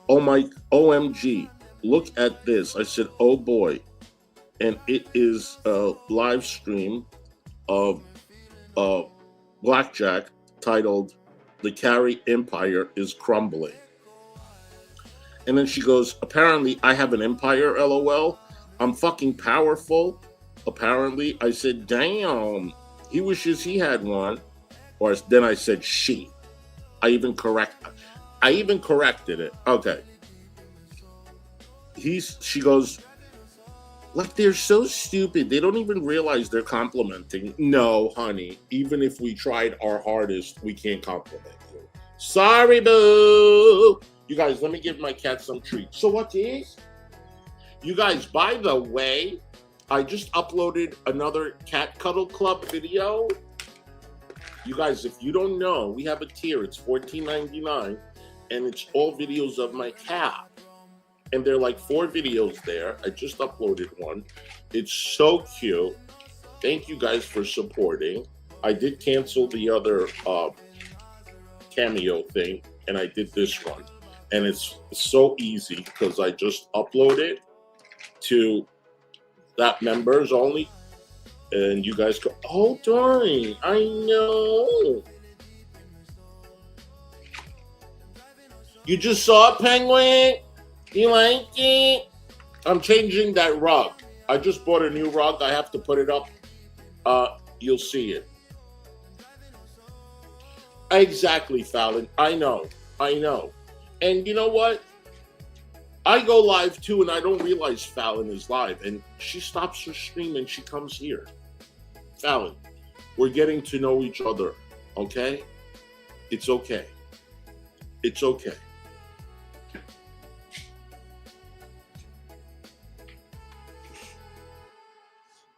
Oh my, OMG, look at this. I said, oh boy. And it is a live stream of Blackjack titled The Carry Empire is Crumbling. And then she goes, apparently I have an empire, LOL. I'm fucking powerful. Apparently. I said, damn, he wishes he had one. Or then I said, she. I even corrected it. Okay. She goes, like, they're so stupid. They don't even realize they're complimenting. No, honey. Even if we tried our hardest, we can't compliment you. Sorry, boo. You guys, let me give my cat some treats. So what is? You guys, by the way, I just uploaded another Cat Cuddle Club video. You guys, if you don't know, we have a tier. It's $14.99, and it's all videos of my cat. And there are like 4 videos there. I just uploaded one. It's so cute. Thank you guys for supporting. I did cancel the other cameo thing, and I did this one. And it's so easy because I just upload it to that members only. And you guys go, oh, darn, I know. You just saw a penguin? You like it? I'm changing that rug. I just bought a new rug. I have to put it up. You'll see it. Exactly, Fallon. I know. And you know what? I go live too, and I don't realize Fallon is live. And she stops her stream and she comes here. Fallon, we're getting to know each other, okay? It's okay. It's okay.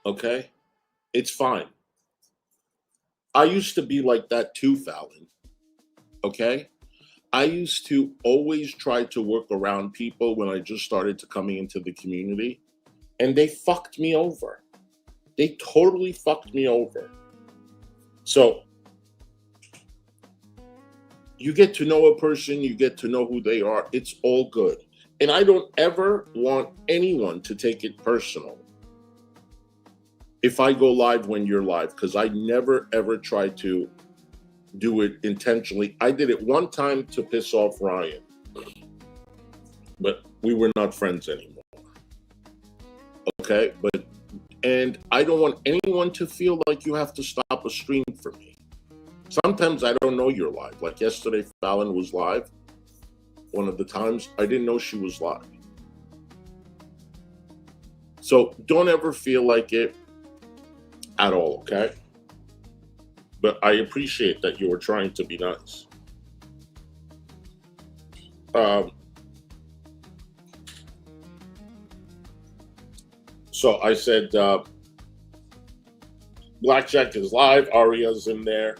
Okay? It's fine. I used to be like that too, Fallon. Okay? I used to always try to work around people when I just started to coming into the community, and they fucked me over. They totally fucked me over. So you get to know a person, you get to know who they are. It's all good. And I don't ever want anyone to take it personal if I go live when you're live, because I never, ever try to do it intentionally. I did it one time to piss off Ryan, but we were not friends anymore. Okay? And I don't want anyone to feel like you have to stop a stream for me. Sometimes I don't know you're live. Like yesterday, Fallon was live. One of the times, I didn't know she was live. So don't ever feel like it at all, okay? But I appreciate that you were trying to be nice. So I said, Blackjack is live, Aria's in there.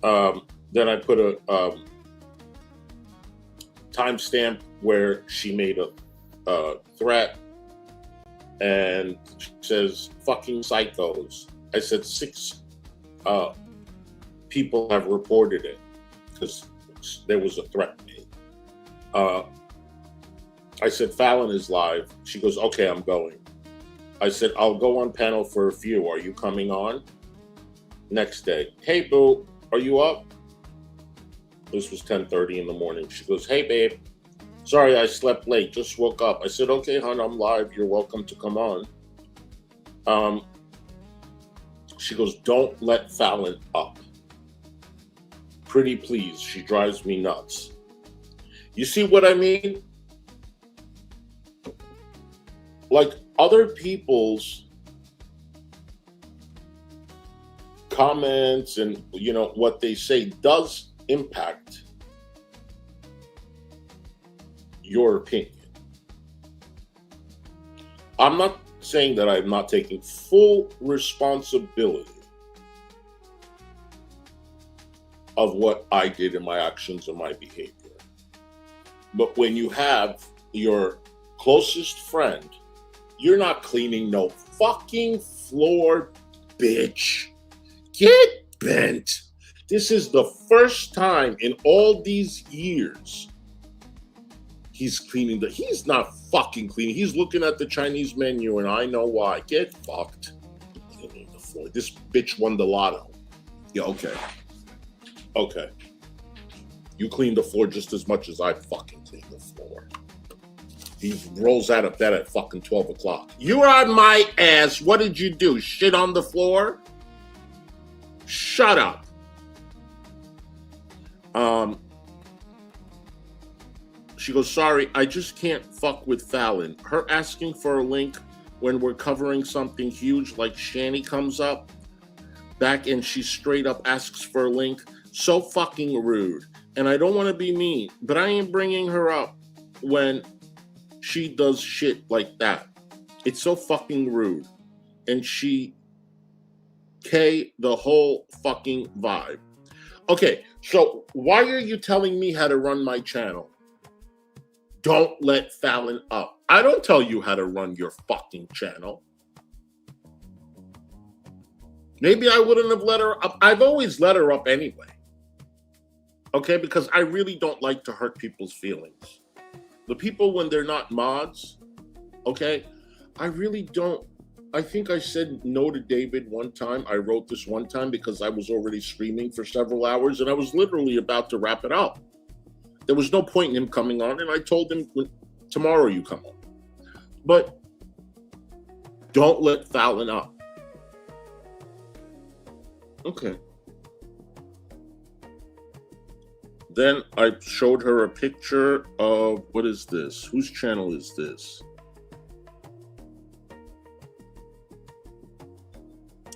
Then I put timestamp where she made a threat, and she says, fucking psychos. I said 6 people have reported it because there was a threat made. I said, Fallon is live. She goes, okay, I'm going. I said, I'll go on panel for a few. Are you coming on? Next day, hey, boo, are you up? This was 10:30 in the morning. She goes, hey, babe, sorry I slept late. Just woke up. I said, okay, hon, I'm live. You're welcome to come on. She goes, don't let Fallon up. Pretty please. She drives me nuts. You see what I mean? Like, other people's comments and, you know, what they say does impact your opinion. I'm not saying that I'm not taking full responsibility of what I did in my actions and my behavior. But when you have your closest friend, you're not cleaning no fucking floor, bitch. Get bent. This is the first time in all these years he's cleaning he's not fucking cleaning. He's looking at the Chinese menu, and I know why. Get fucked. Cleaning the floor. This bitch won the lotto. Yeah, okay. Okay. You clean the floor just as much as I fucking clean the floor. He rolls out of bed at fucking 12 o'clock. You're on my ass. What did you do? Shit on the floor? Shut up. She goes, sorry, I just can't fuck with Fallon. Her asking for a link when we're covering something huge like Shani comes up back and she straight up asks for a link. So fucking rude. And I don't want to be mean, but I ain't bringing her up when she does shit like that. It's so fucking rude. And she K the whole fucking vibe. Okay, so why are you telling me how to run my channel? Don't let Fallon up. I don't tell you how to run your fucking channel. Maybe I wouldn't have let her up. I've always let her up anyway. Okay, because I really don't like to hurt people's feelings. The people when they're not mods, okay, I really don't. I think I said no to David one time. I wrote this one time because I was already streaming for several hours and I was literally about to wrap it up. There was no point in him coming on, and I told him, tomorrow you come on. But don't let Fallon up. Okay. Then I showed her a picture of, what is this? Whose channel is this?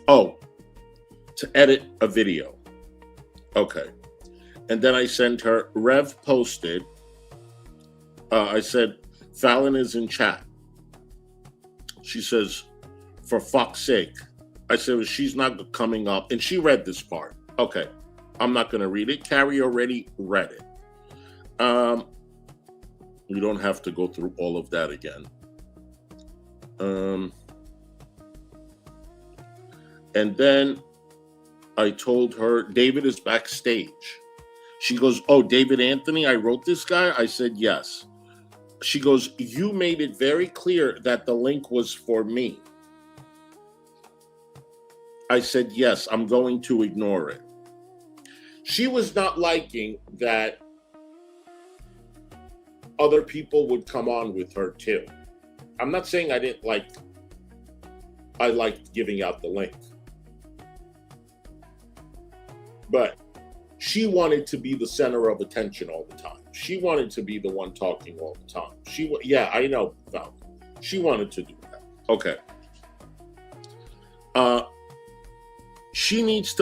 Oh, to edit a video. Okay. And then I sent her, Rev posted, I said, Fallon is in chat. She says, for fuck's sake. I said, well, she's not coming up. And she read this part. Okay. I'm not going to read it. Carrie already read it. We don't have to go through all of that again. And then I told her, David is backstage. She goes, oh, David Anthony, I wrote this guy? I said, yes. She goes, you made it very clear that the link was for me. I said, yes, I'm going to ignore it. She was not liking that other people would come on with her too. I'm not saying I didn't like, I liked giving out the link. But she wanted to be the center of attention all the time. She wanted to be the one talking all the time. Yeah, I know, Val. She wanted to do that. Okay. She needs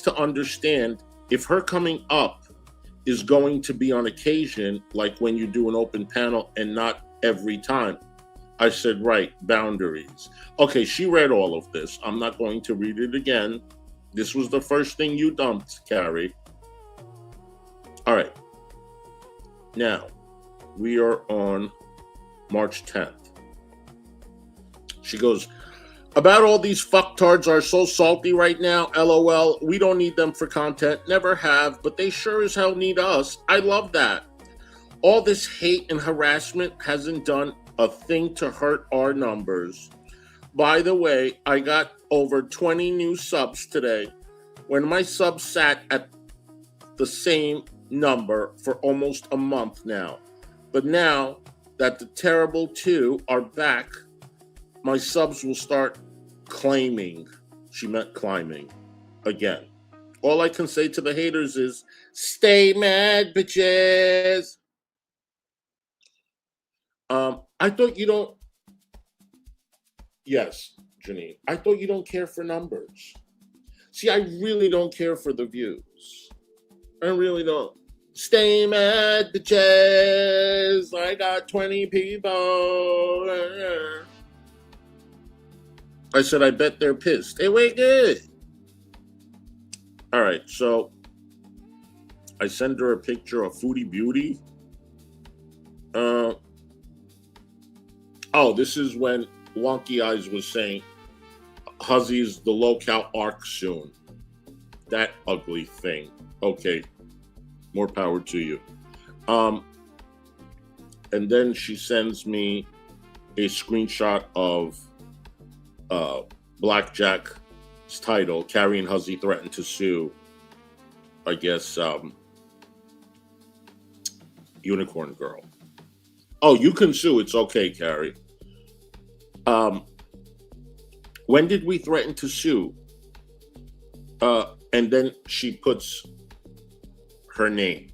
to understand if her coming up is going to be on occasion, like when you do an open panel and not every time. I said, right, boundaries. Okay, she read all of this. I'm not going to read it again. This was the first thing you dumped, Carrie. All right. Now, we are on March 10th. She goes, about all these fucktards are so salty right now, LOL. We don't need them for content, never have, but they sure as hell need us. I love that. All this hate and harassment hasn't done a thing to hurt our numbers. By the way, I got over 20 new subs today when my subs sat at the same number for almost a month now. But now that the terrible two are back, my subs will start claiming, she meant climbing, again. All I can say to the haters is, stay mad, bitches. I thought you don't, yes, Janine, I thought you don't care for numbers. See, I really don't care for the views. I really don't. Stay mad, bitches. I got 20 people. I said, I bet they're pissed. Hey, wait, good. All right, so I send her a picture of Foodie Beauty. This is when Wonky Eyes was saying, Huzzy's the low-cal arc soon. That ugly thing. Okay, more power to you. And then she sends me a screenshot of Blackjack's title, Carrie and Huzzy threatened to sue, I guess, Unicorn Girl. Oh, you can sue. It's okay, Carrie. When did we threaten to sue? And then she puts her name.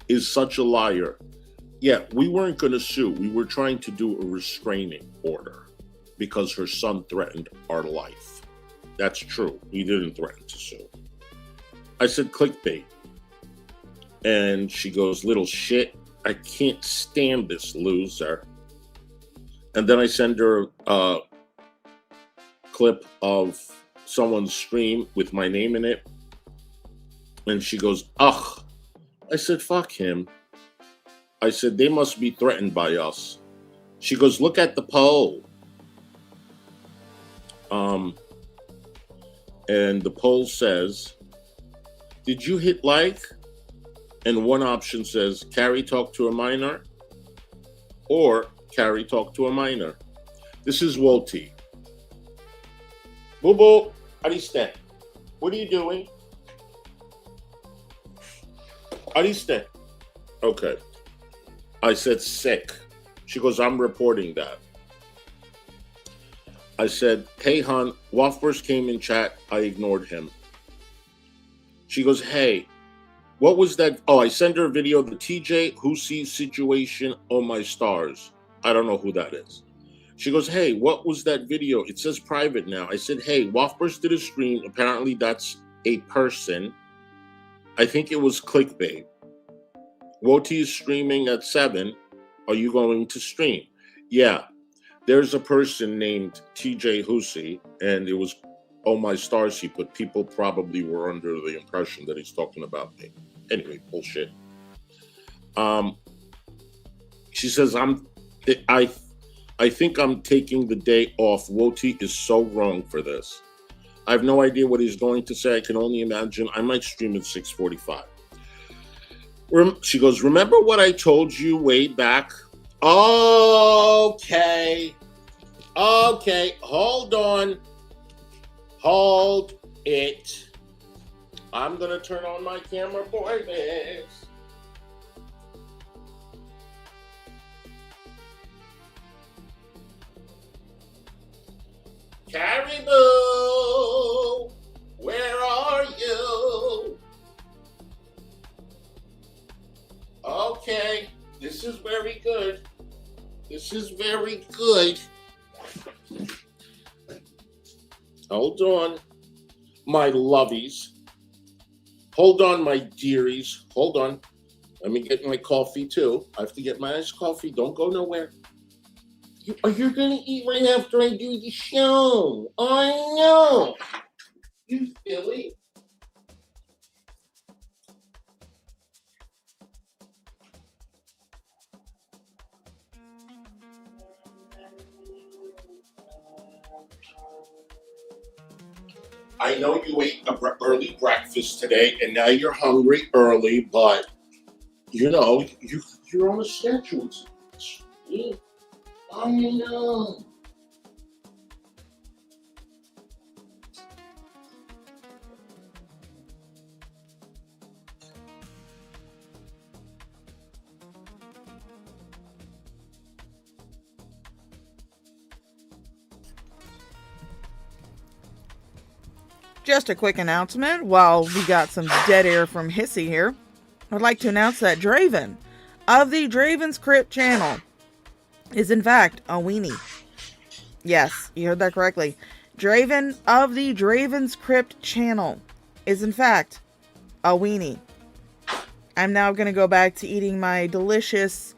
Is such a liar. Yeah, we weren't going to sue. We were trying to do a restraining order because her son threatened our life. That's true. We didn't threaten to sue. I said clickbait. And she goes, little shit. I can't stand this loser. And then I send her a clip of someone's stream with my name in it. And she goes, ugh. I said, fuck him. I said, they must be threatened by us. She goes, look at the poll. And the poll says, did you hit like? And one option says, Carrie talked to a minor, or Carrie talked to a minor. This is Wolty. Boo boo, how do you stand? What are you doing? How do you stand? Okay. I said sick. She goes, I'm reporting that. I said, hey, hon, Waffers came in chat. I ignored him. She goes, hey, what was that? Oh, I sent her a video of the TJ Hisssssssy situation. Oh, my stars. I don't know who that is. She goes, hey, what was that video? It says private now. I said, hey, Waffers did a stream. Apparently that's a person. I think it was clickbait. Woti is streaming at 7. Are you going to stream? Yeah. There's a person named TJ Hisssssssy, and it was, oh my stars, he put. People probably were under the impression that he's talking about me. Anyway, bullshit. She says, I think I'm taking the day off. Woti is so wrong for this. I have no idea what he's going to say. I can only imagine. I might stream at 6:45. She goes, remember what I told you way back? Okay. Hold on. Hold it. I'm going to turn on my camera for this. Caribou, where are you? Okay, this is very good. This is very good. Hold on, my lovies. Hold on, my dearies. Hold on. Let me get my coffee, too. I have to get my iced coffee. Don't go nowhere. You're going to eat right after I do the show. I know. You silly. I know you ate a early breakfast today, and now you're hungry early, but you know you're on a schedule. I know. Just a quick announcement while we got some dead air from Hissy here. I'd like to announce that Draven of the Draven's Crypt channel is in fact a weenie. Yes, you heard that correctly. Draven of the Draven's Crypt channel is in fact a weenie. I'm now going to go back to eating my delicious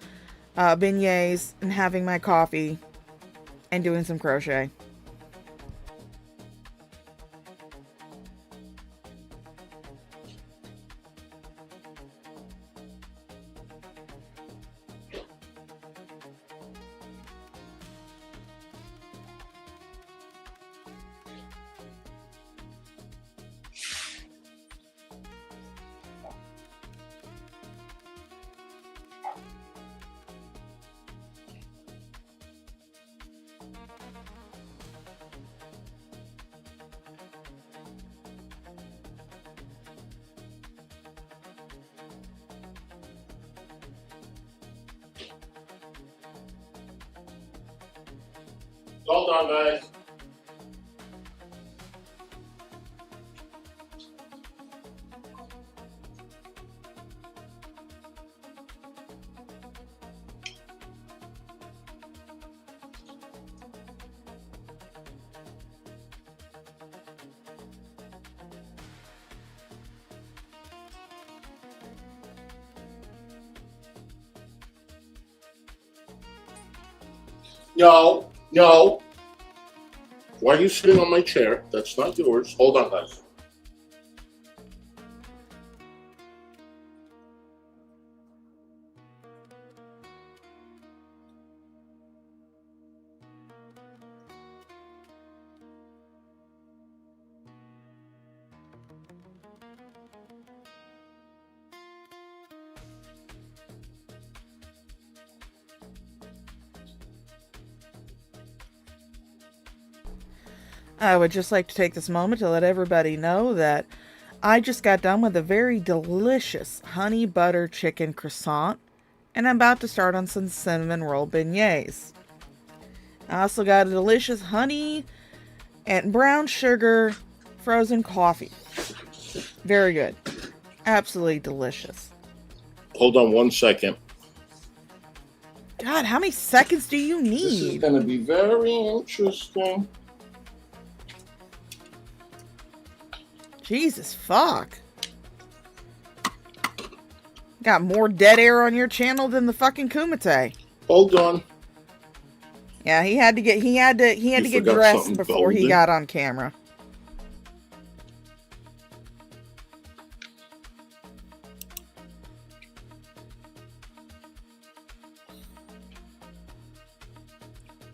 beignets and having my coffee and doing some crochet. Hold on, guys. No, no. Why are you sitting on my chair? That's not yours. Hold on, guys. I would just like to take this moment to let everybody know that I just got done with a very delicious honey butter chicken croissant, and I'm about to start on some cinnamon roll beignets. I also got a delicious honey and brown sugar frozen coffee. Very good. Absolutely delicious. Hold on 1 second. God, how many seconds do you need? This is going to be very interesting. Jesus fuck. Got more dead air on your channel than the fucking Kumite. Hold on. Yeah, he had to get dressed before he got on camera.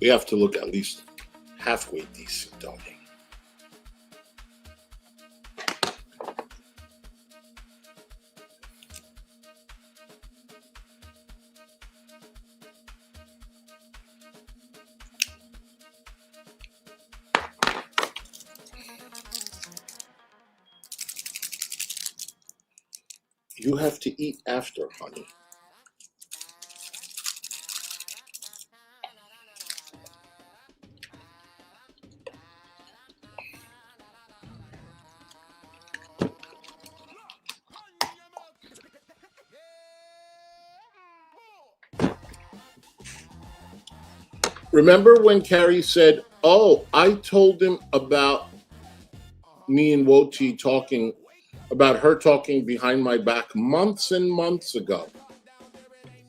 We have to look at least halfway decent, don't we? You have to eat after, honey. Remember when Carrie said, oh, I told him about me and Woti talking, about her talking behind my back months and months ago.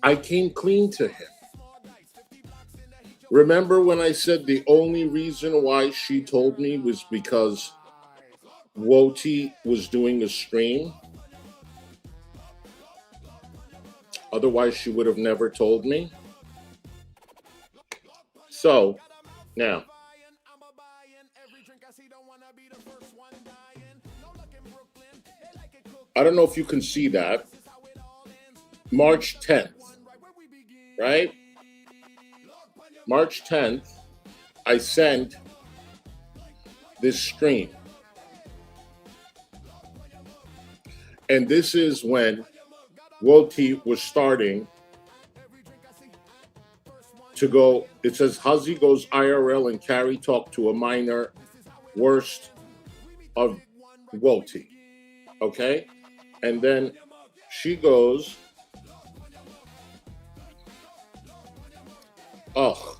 I came clean to him. Remember when I said the only reason why she told me was because Woti was doing a stream? Otherwise, she would have never told me. So, now, I don't know if you can see that. March 10th, right? March 10th, I sent this stream. And this is when Woti was starting to go. It says Huzzy goes IRL and Carrie talked to a minor, worst of Woti. Okay? And then she goes, ugh.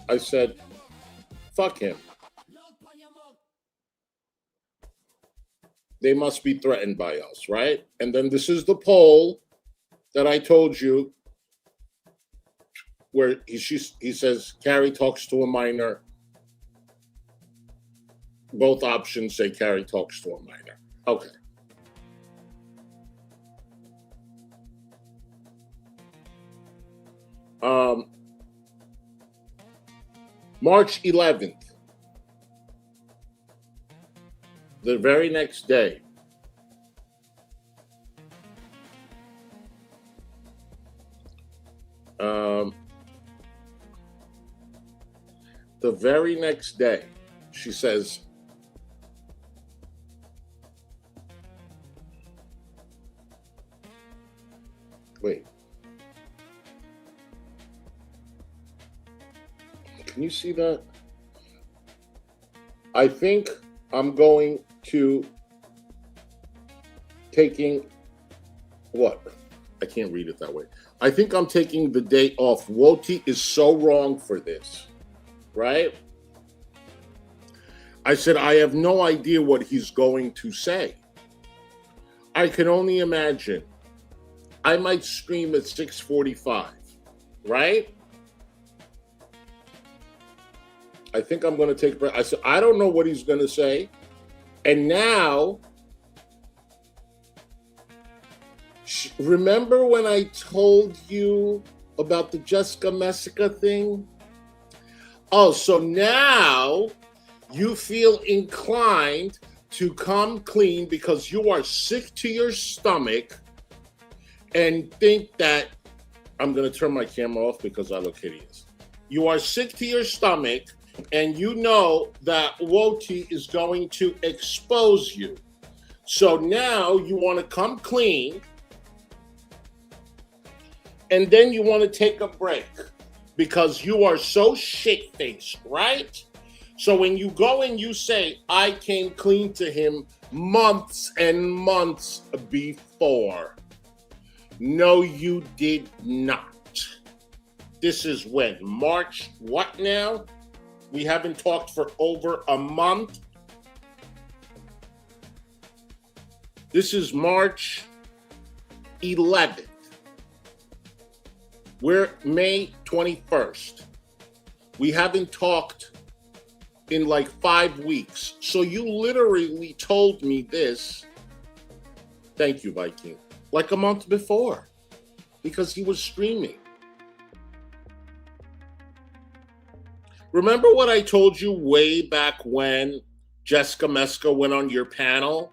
I said, fuck him. They must be threatened by us, right? And then this is the poll that I told you where he says, Carrie talks to a minor. Both options say Carrie talks to a minor. Okay. March 11th, the very next day, she says, wait. Can you see that? I think I'm going to taking what? I can't read it that way. I think I'm taking the day off. Woti is so wrong for this, right? I said, I have no idea what he's going to say. I can only imagine. I might stream at 6:45, right? I think I'm going to take a break. I said, I don't know what he's going to say. And now, remember when I told you about the Jessica Messica thing? Oh, so now you feel inclined to come clean because you are sick to your stomach and think that, I'm going to turn my camera off because I look hideous. You are sick to your stomach and you know that Woti is going to expose you. So now you want to come clean and then you want to take a break because you are so shit-faced, right? So when you go and you say, I came clean to him months and months before. No, you did not. This is when? March what now? We haven't talked for over a month. This is March 11th. We're May 21st. We haven't talked in like 5 weeks. So you literally told me this. Thank you, Viking. Like a month before. Because he was streaming. Remember what I told you way back when Jessica Messica went on your panel?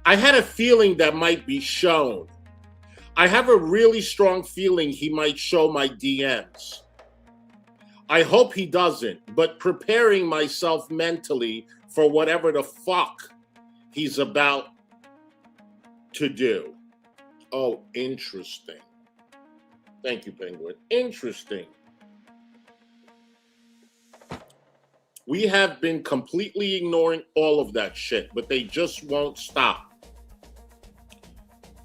I had a feeling that might be shown. I have a really strong feeling he might show my DMs. I hope he doesn't, but preparing myself mentally for whatever the fuck he's about to do. Oh, interesting. Thank you, Penguin. Interesting. We have been completely ignoring all of that shit, but they just won't stop.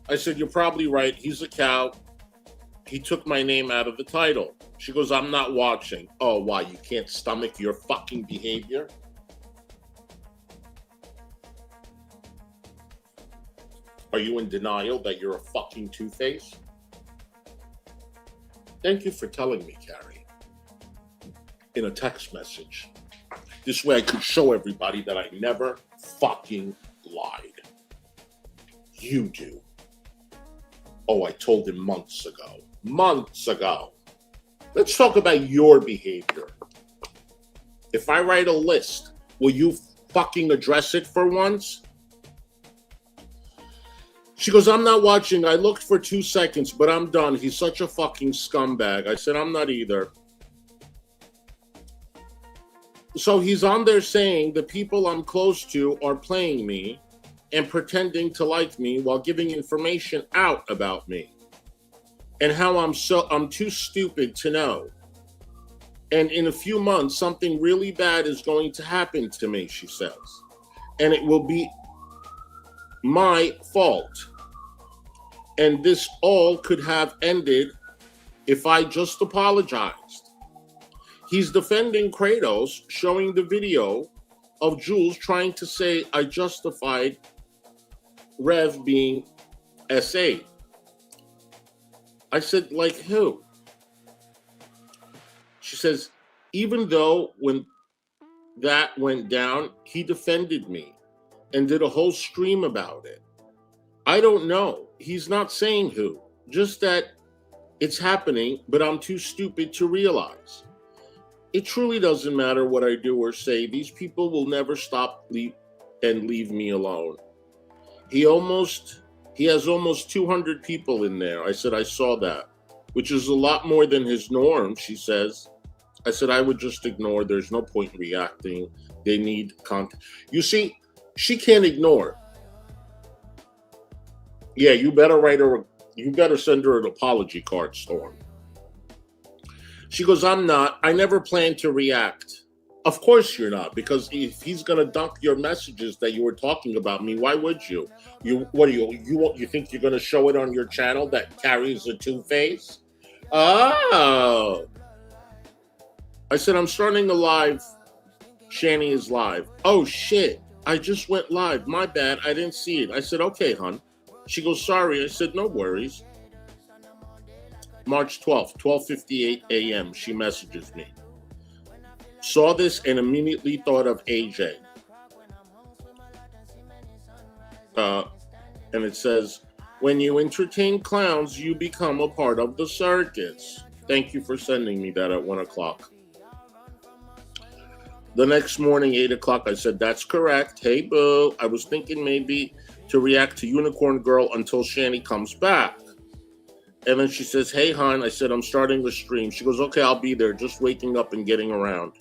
I said, you're probably right. He's a cow. He took my name out of the title. She goes, I'm not watching. Oh, why? You can't stomach your fucking behavior? Are you in denial that you're a fucking two-face? Thank you for telling me, Carrie. In a text message. This way I could show everybody that I never fucking lied. You do. Oh, I told him months ago. Months ago. Let's talk about your behavior. If I write a list, will you fucking address it for once? She goes, I'm not watching. I looked for 2 seconds, but I'm done. He's such a fucking scumbag. I said, I'm not either. So he's on there saying the people I'm close to are playing me and pretending to like me while giving information out about me and how I'm too stupid to know. And in a few months, something really bad is going to happen to me, she says. And it will be my fault. And this all could have ended if I just apologized. He's defending Kratos, showing the video of Jules trying to say I justified Rev being SA. I said, like who? She says, even though when that went down, he defended me and did a whole stream about it. I don't know. He's not saying who, just that it's happening, but I'm too stupid to realize. It truly doesn't matter what I do or say. These people will never stop and leave me alone. He has almost 200 people in there. I said, I saw that, which is a lot more than his norm, she says. I said, I would just ignore. There's no point in reacting. They need content. You see, she can't ignore. Yeah, you better send her an apology card, Storm. She goes, I'm not. I never plan to react. Of course you're not, because if he's going to dump your messages that you were talking about me, why would you? You think you're going to show it on your channel that carries a two-face? Oh. I said, I'm starting a live. Shani is live. Oh, shit. I just went live. My bad. I didn't see it. I said, okay, hon. She goes, sorry. I said, no worries. March 12th, 12:58 a.m. She messages me. Saw this and immediately thought of AJ. And it says, when you entertain clowns, you become a part of the circus. Thank you for sending me that at 1 o'clock. The next morning, 8 o'clock, I said, that's correct. Hey, boo. I was thinking maybe to react to Unicorn Girl until Shani comes back. And then she says, hey, hon. I said, I'm starting the stream. She goes, okay, I'll be there. Just waking up and getting around.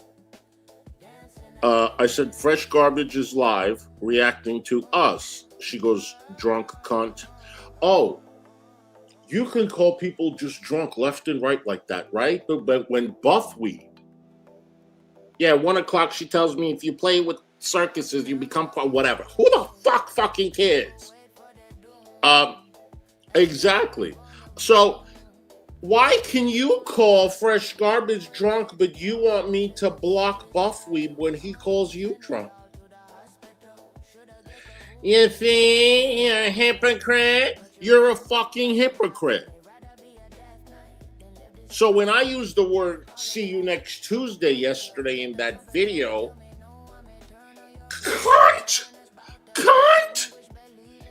I said, Fresh Garbage is live, reacting to us. She goes, drunk cunt. Oh, you can call people just drunk left and right like that, right? But when buffweed. Yeah, 1 o'clock, she tells me if you play with circuses, you become whatever. Who the fuck fucking cares? Exactly. So why can you call Fresh Garbage drunk, but you want me to block Buffweed when he calls you drunk? You see, you're a hypocrite. You're a fucking hypocrite. So when I used the word see you next Tuesday yesterday in that video, cunt! Cunt!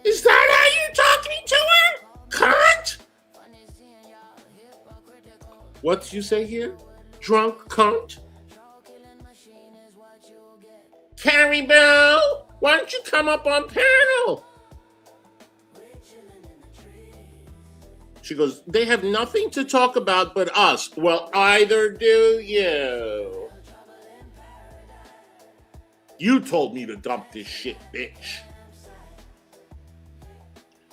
Is that how you're talking to her? Cunt! What did you say here? Drunk cunt? Caribou, why don't you come up on panel? She goes, they have nothing to talk about but us. Well, either do you. You told me to dump this shit, bitch.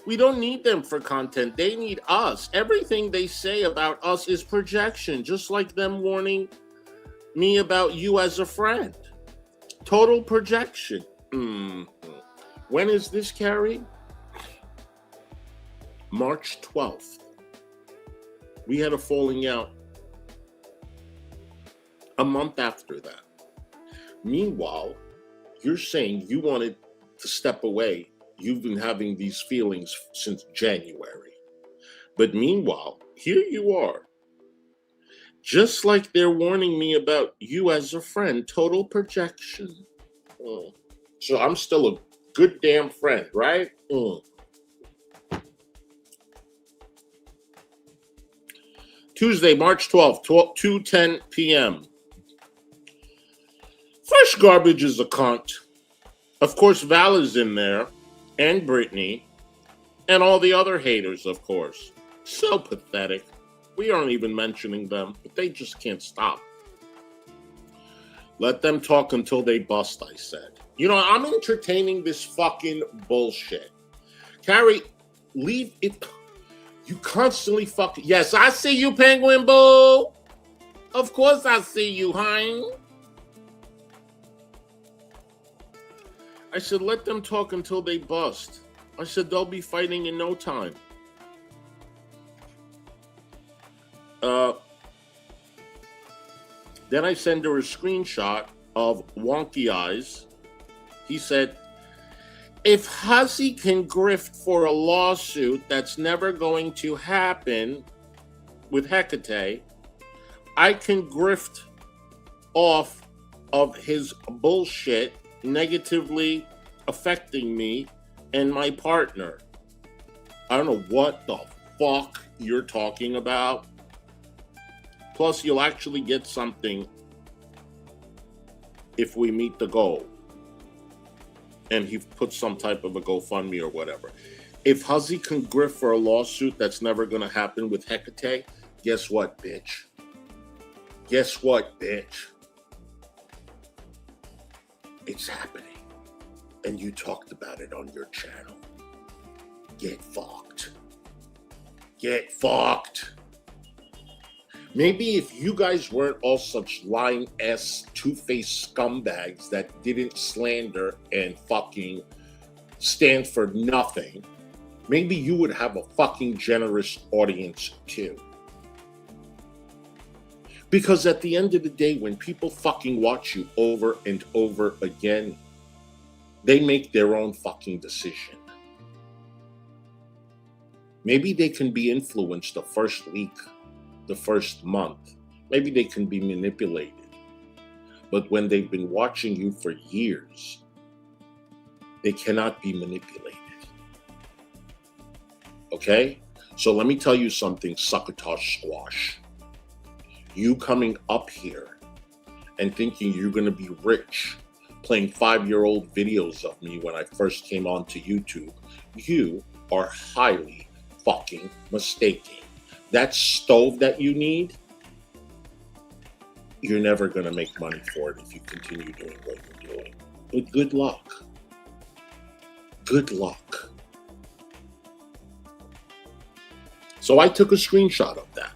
We don't need them for content. They need us. Everything they say about us is projection, just like them warning me about you as a friend. Total projection. When is this, Carrie? March 12th. We had a falling out a month after that. Meanwhile, you're saying you wanted to step away. You've been having these feelings since January. But meanwhile, here you are. Just like they're warning me about you as a friend, total projection. So I'm still a good damn friend, right? Tuesday, March 12th, 2:10 p.m. Fresh Garbage is a cunt. Of course, Val is in there, and Brittany. And all the other haters, of course. So pathetic. We aren't even mentioning them, but they just can't stop. Let them talk until they bust, I said. You know, I'm entertaining this fucking bullshit. Carrie, leave it. You constantly fucking... Yes, I see you, Penguin Boo. Of course I see you, Hein. I said, let them talk until they bust. I said, they'll be fighting in no time. Then I send her a screenshot of Wonky Eyes. He said, if Hussy can grift for a lawsuit that's never going to happen with Hecate, I can grift off of his bullshit negatively affecting me and my partner. I don't know what the fuck you're talking about. Plus, you'll actually get something if we meet the goal. And he put some type of a GoFundMe or whatever. If Hussy can grift for a lawsuit that's never going to happen with Hecate, guess what, bitch? Guess what, bitch? It's happening. And you talked about it on your channel. Get fucked. Get fucked. Maybe if you guys weren't all such lying-ass, two-faced scumbags that didn't slander and fucking stand for nothing, maybe you would have a fucking generous audience too. Because at the end of the day, when people fucking watch you over and over again, they make their own fucking decision. Maybe they can be influenced the first week, the first month. Maybe they can be manipulated. But when they've been watching you for years, they cannot be manipulated. Okay? So let me tell you something, succotash squash. You coming up here and thinking you're going to be rich, playing 5-year-old videos of me when I first came onto YouTube, you are highly fucking mistaken. That stove that you need, you're never going to make money for it if you continue doing what you're doing. But good luck. Good luck. So I took a screenshot of that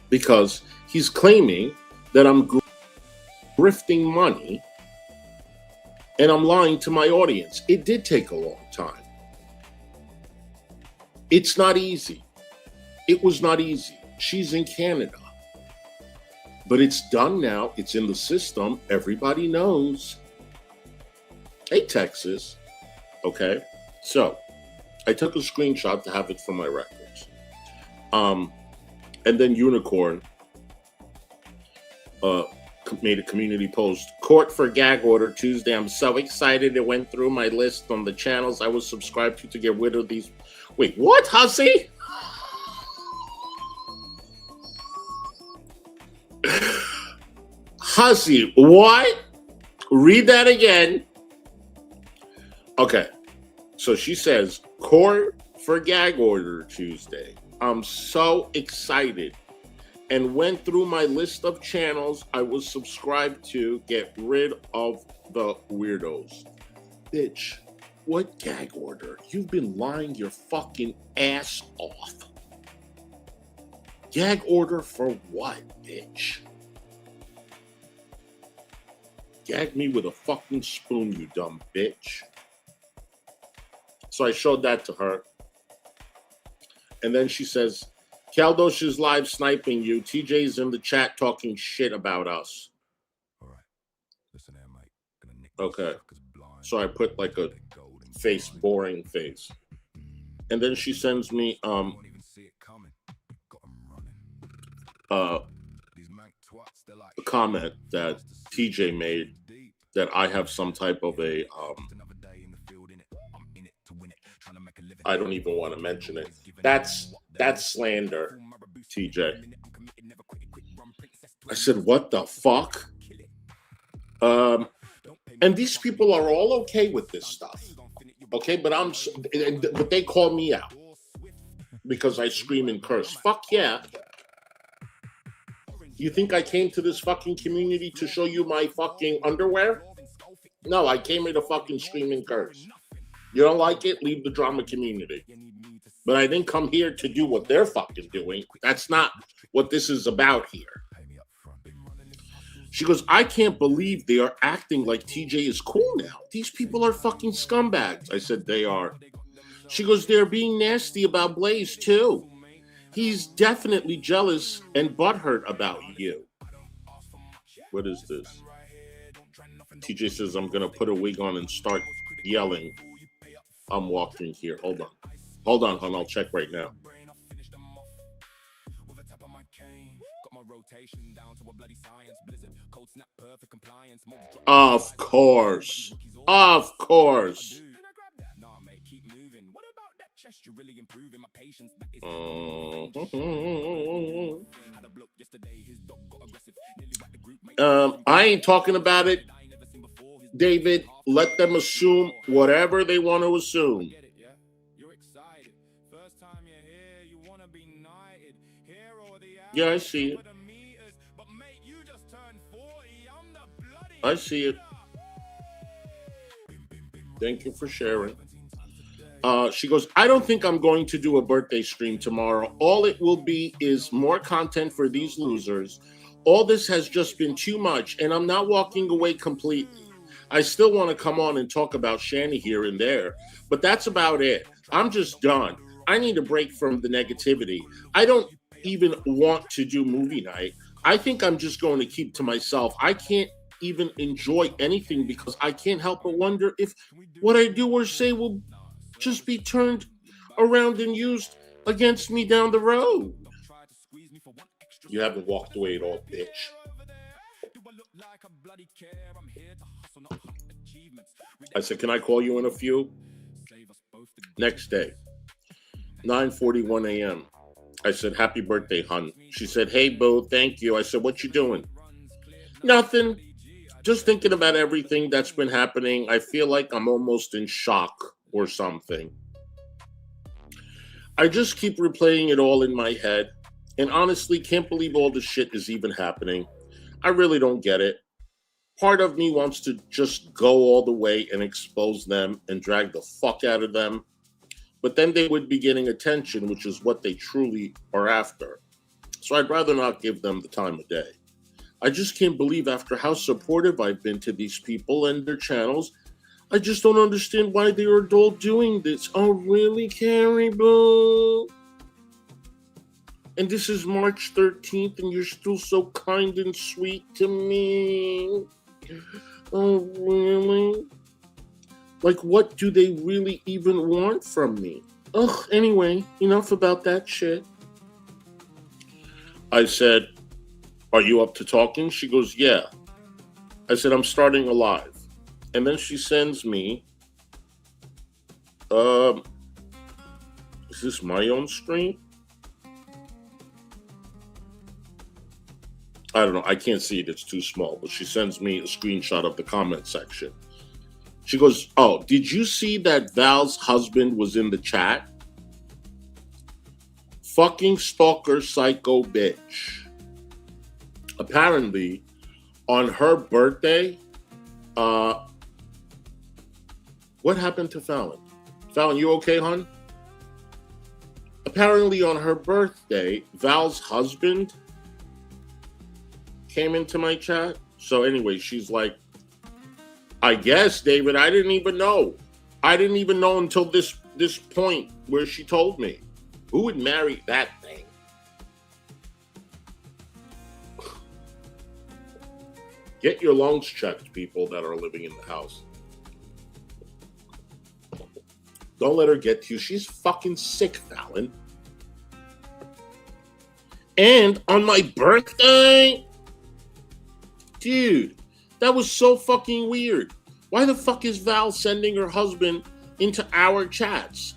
because he's claiming that I'm grifting money and I'm lying to my audience. It did take a long time. It's not easy. It was not easy. She's in Canada. But it's done now. It's in the system. Everybody knows. Hey, Texas. Okay. So I took a screenshot to have it for my records. And then Unicorn made a community post. Court for gag order Tuesday. I'm so excited. It went through my list on the channels I was subscribed to get rid of these. Wait, what, Hussy? Hussy, what? Read that again. Okay. So she says, court for gag order Tuesday. I'm so excited. And went through my list of channels I was subscribed to get rid of the weirdos. Bitch, what gag order? You've been lying your fucking ass off. Gag order for what, bitch? Gag me with a fucking spoon, you dumb bitch. So I showed that to her. And then she says, Kaldosh is live sniping you. TJ's in the chat talking shit about us. All right. Listen there, mate. Gonna nick Okay. these suckers blind. So I put like a face, boring face. And then she sends me Won't even see it coming. Got 'em running. These mank twats, they're like a comment that TJ made that I have some type of a another day in the field, innit? I'm in it to win it. Trying to make a living. I don't even want to mention it. That's slander, TJ. I said, what the fuck? And these people are all okay with this stuff. Okay, but they call me out because I scream and curse. Fuck yeah. You think I came to this fucking community to show you my fucking underwear? No, I came here to fucking scream and curse. You don't like it? Leave the drama community. But I didn't come here to do what they're fucking doing. That's not what this is about here. She goes, I can't believe they are acting like TJ is cool now. These people are fucking scumbags. I said, they are. She goes, they're being nasty about Blaze too. He's definitely jealous and butthurt about you. What is this? TJ says, I'm going to put a wig on and start yelling. I'm walking here. Hold on. Hold on, hon. I'll check right now. Of course. Of course. I ain't talking about it, David. Let them assume whatever they want to assume. Yeah, I see it. I see it. Thank you for sharing. She goes, I don't think I'm going to do a birthday stream tomorrow. All it will be is more content for these losers. All this has just been too much, and I'm not walking away completely. I still want to come on and talk about Shani here and there, but that's about it. I'm just done. I need a break from the negativity. I don't even want to do movie night. I think I'm just going to keep to myself. I can't even enjoy anything because I can't help but wonder if what I do or say will just be turned around and used against me down the road. You haven't walked away at all, bitch. I said, can I call you in a few? Next day, 9:41 a.m. I said, happy birthday, hun. She said, hey, boo, thank you. I said, what you doing? Nothing. Just thinking about everything that's been happening. I feel like I'm almost in shock or something. I just keep replaying it all in my head. And honestly, can't believe all this shit is even happening. I really don't get it. Part of me wants to just go all the way and expose them and drag the fuck out of them. But then they would be getting attention, which is what they truly are after. So I'd rather not give them the time of day. I just can't believe after how supportive I've been to these people and their channels, I just don't understand why they are all doing this. Oh, really, Carrie Boo? And this is March 13th, and you're still so kind and sweet to me. Oh, really? Like, what do they really even want from me? Ugh, anyway, enough about that shit. I said, are you up to talking? She goes, yeah. I said, I'm starting a live. And then she sends me, is this my own stream? I don't know. I can't see it. It's too small. But she sends me a screenshot of the comment section. She goes, oh, did you see that Val's husband was in the chat? Fucking stalker psycho bitch. Apparently, on her birthday, what happened to Fallon? Fallon, you okay, hon? Apparently, on her birthday, Val's husband came into my chat. So anyway, she's like, I guess, David, I didn't even know. I didn't even know until this point where she told me. Who would marry that thing? Get your lungs checked, people that are living in the house. Don't let her get to you. She's fucking sick, Fallon. And on my birthday? Dude, that was so fucking weird. Why the fuck is Val sending her husband into our chats?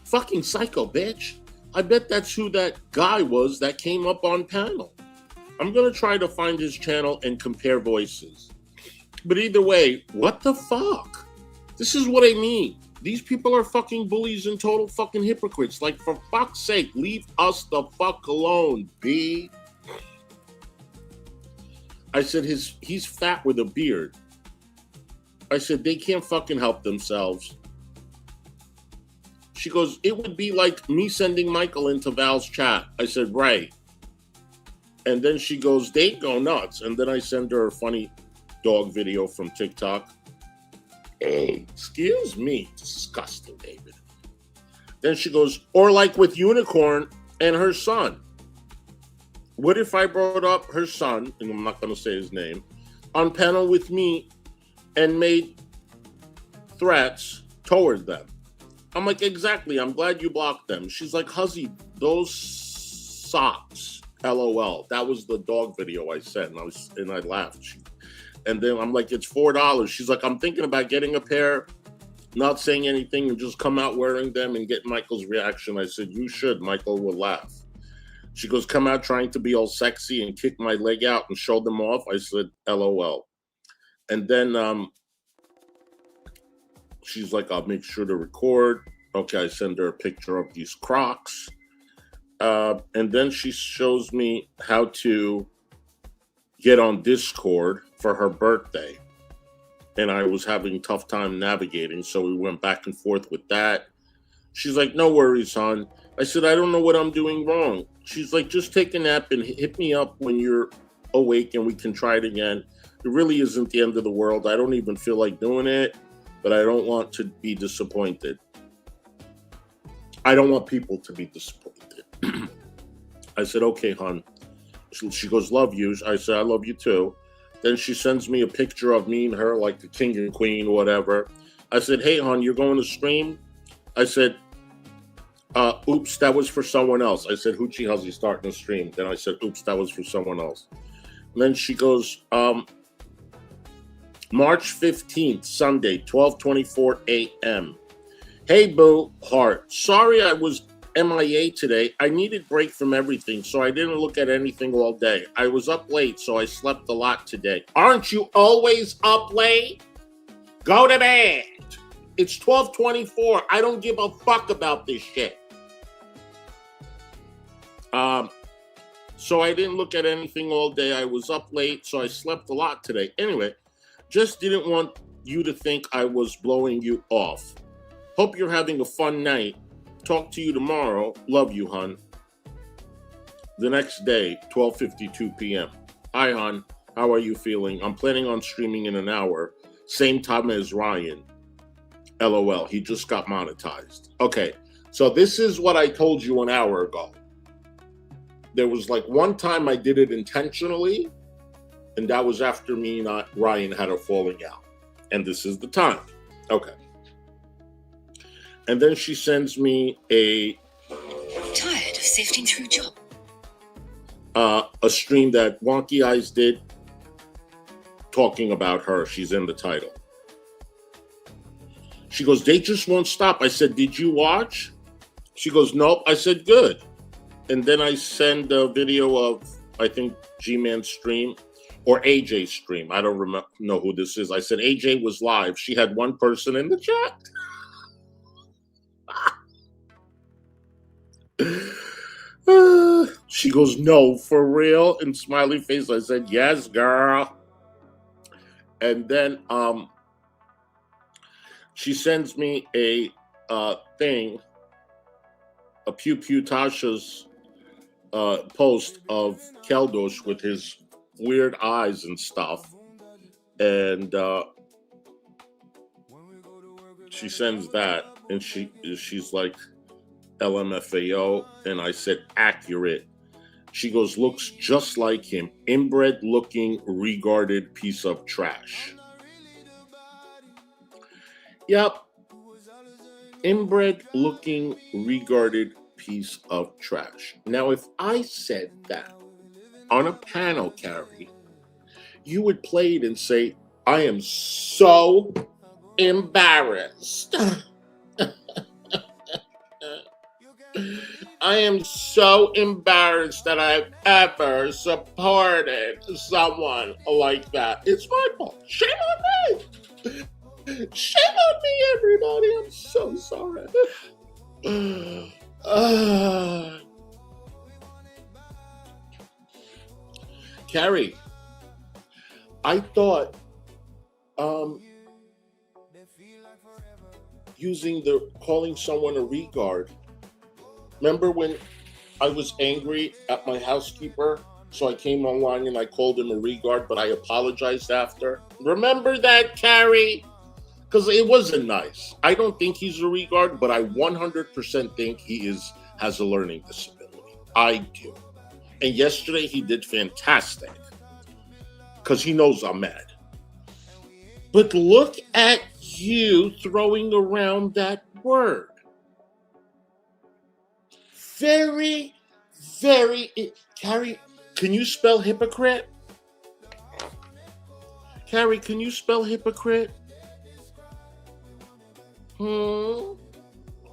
Fucking psycho, bitch. I bet that's who that guy was that came up on panel. I'm going to try to find his channel and compare voices. But either way, what the fuck? This is what I mean. These people are fucking bullies and total fucking hypocrites. Like, for fuck's sake, leave us the fuck alone, B. I said, he's fat with a beard. I said, they can't fucking help themselves. She goes, it would be like me sending Michael into Val's chat. I said, right. And then she goes, they go nuts. And then I send her a funny dog video from TikTok. Hey, excuse me. Disgusting, David. Then she goes, or like with Unicorn and her son. What if I brought up her son, and I'm not going to say his name, on panel with me and made threats toward them? I'm like, exactly. I'm glad you blocked them. She's like, Huzzy, those socks, LOL. That was the dog video I sent, and I laughed. And then I'm like, it's $4. She's like, I'm thinking about getting a pair, not saying anything, and just come out wearing them and get Michael's reaction. I said, you should. Michael will laugh. She goes, come out trying to be all sexy and kick my leg out and show them off. I said, LOL. And then she's like, I'll make sure to record. Okay, I send her a picture of these Crocs. And then she shows me how to get on Discord for her birthday. And I was having a tough time navigating, so we went back and forth with that. She's like, no worries, hon. I said, I don't know what I'm doing wrong. She's like, just take a nap and hit me up when you're awake and we can try it again. It really isn't the end of the world. I don't even feel like doing it, but I don't want to be disappointed. I don't want people to be disappointed. I said, okay, hon. She goes, love you. I said, I love you too. Then she sends me a picture of me and her, like the king and queen, whatever. I said, hey, hon, you're going to stream? I said, oops, that was for someone else. I said, Hoochie Huzzy starting to stream. Then I said, oops, that was for someone else. And then she goes, March 15th, Sunday, 12:24 a.m. Hey, boo, heart. Sorry I was MIA today. I needed break from everything, so I didn't look at anything all day. I was up late, so I slept a lot today. Aren't you always up late? Go to bed. It's 12:24. I don't give a fuck about this shit. So I didn't look at anything all day. I was up late, so I slept a lot today. Anyway, just didn't want you to think I was blowing you off. Hope you're having a fun night. Talk to you tomorrow. Love you, hon. The next day, 12:52 p.m. Hi, hon. How are you feeling? I'm planning on streaming in an hour. Same time as Ryan. LOL. He just got monetized. Okay. So this is what I told you an hour ago. There was like one time I did it intentionally, and that was after me and Ryan had a falling out. And this is the time. Okay. And then she sends me Tired of sifting through job. A stream that Wonky Eyes did talking about her. She's in the title. She goes, they just won't stop. I said, did you watch? She goes, nope. I said, good. And then I send a video of, I think, G-Man's stream or AJ's stream. I don't know who this is. I said, AJ was live. She had one person in the chat. She goes, no, for real? And smiley face. I said, yes, girl. And then she sends me a thing, a Pew Pew Tasha's post of Keldosh with his weird eyes and stuff. And she sends that, and she's like, LMFAO, and I said, accurate. She goes, looks just like him. Inbred looking, regarded piece of trash. Yep. Inbred looking, regarded piece of trash. Now, if I said that on a panel, Carrie, you would play it and say, I am so embarrassed. I am so embarrassed that I've ever supported someone like that. It's my fault. Shame on me. Shame on me, everybody. I'm so sorry. Carrie, I thought calling someone a regard. Remember when I was angry at my housekeeper? So I came online and I called him a regard, but I apologized after. Remember that, Carrie? Because it wasn't nice. I don't think he's a regard, but I 100% think he has a learning disability. I do. And yesterday he did fantastic. Because he knows I'm mad. But look at you throwing around that word. Very, very... Carrie, can you spell hypocrite? Carrie, can you spell hypocrite? Do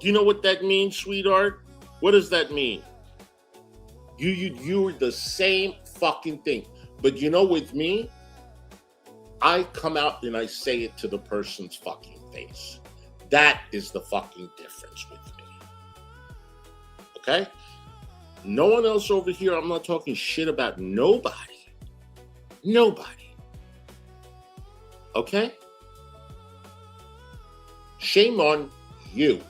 you know what that means, sweetheart? What does that mean? You're the same fucking thing. But you know, with me, I come out and I say it to the person's fucking face. That is the fucking difference with me. Okay? No one else over here. I'm not talking shit about nobody. Nobody. Okay? Shame on you.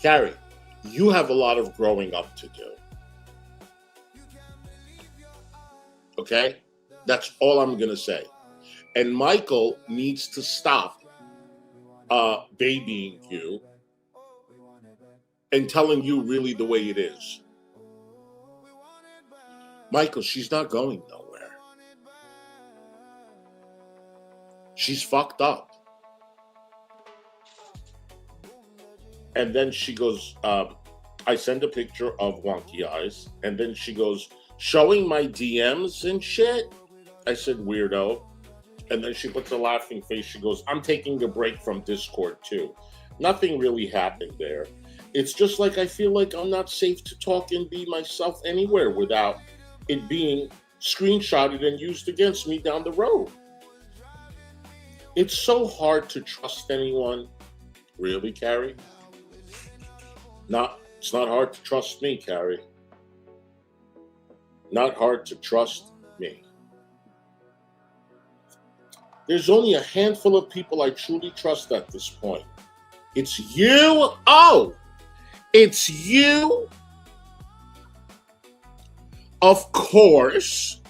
Carrie, you have a lot of growing up to do. Okay? That's all I'm going to say. And Michael needs to stop babying you and telling you really the way it is. Michael, she's not going nowhere. She's fucked up. And then she goes, I send a picture of wonky eyes. And then she goes, showing my DMs and shit. I said, weirdo. And then she puts a laughing face. She goes, I'm taking a break from Discord too. Nothing really happened there. It's just like I feel like I'm not safe to talk and be myself anywhere without it being screenshotted and used against me down the road. It's so hard to trust anyone. Really, Carrie? It's not hard to trust me, Carrie. Not hard to trust me. There's only a handful of people I truly trust at this point. It's you. Oh, it's you. Of course,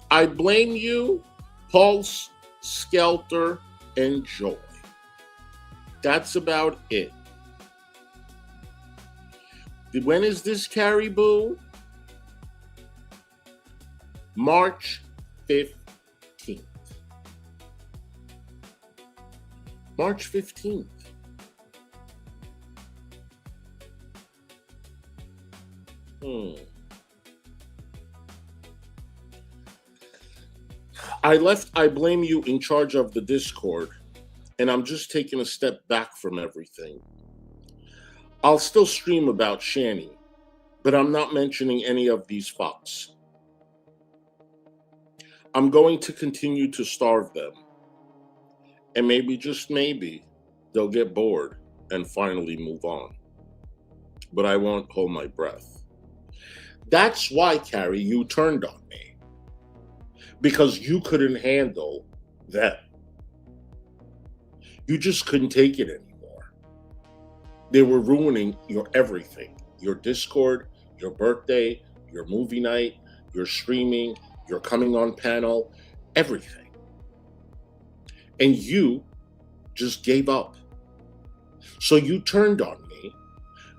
I blame you, Pulse, Skelter, and Joy. That's about it. When is this, Carrie Boo? March 15th. March 15th. I left I Blame You in charge of the Discord, and I'm just taking a step back from everything. I'll still stream about Shani, but I'm not mentioning any of these fucks. I'm going to continue to starve them. And maybe, just maybe, they'll get bored and finally move on. But I won't hold my breath. That's why, Carrie, you turned on me. Because you couldn't handle them. You just couldn't take it anymore. They were ruining your everything. Your Discord, your birthday, your movie night, your streaming, your coming on panel, everything. And you just gave up. So you turned on me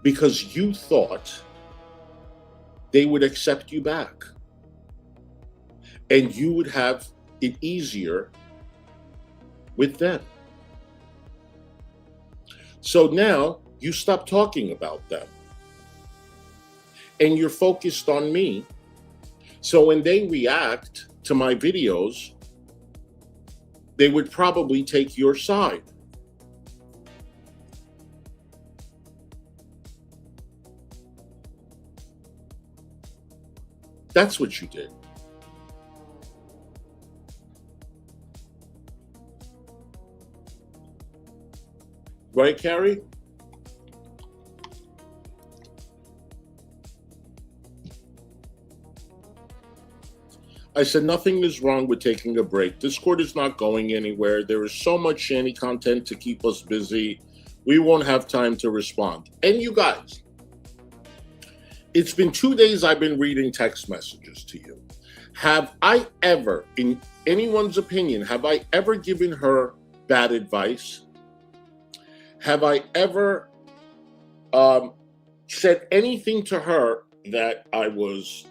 because you thought they would accept you back. And you would have it easier with them. So now you stop talking about them. And you're focused on me. So when they react to my videos, they would probably take your side. That's what you did. Right, Carrie? I said nothing is wrong with taking a break. Discord is not going anywhere. There is so much shanty content to keep us busy. We won't have time to respond. And you guys, it's been 2 days I've been reading text messages to you. Have I ever, in anyone's opinion, have I ever given her bad advice? Have I ever said anything to her that I was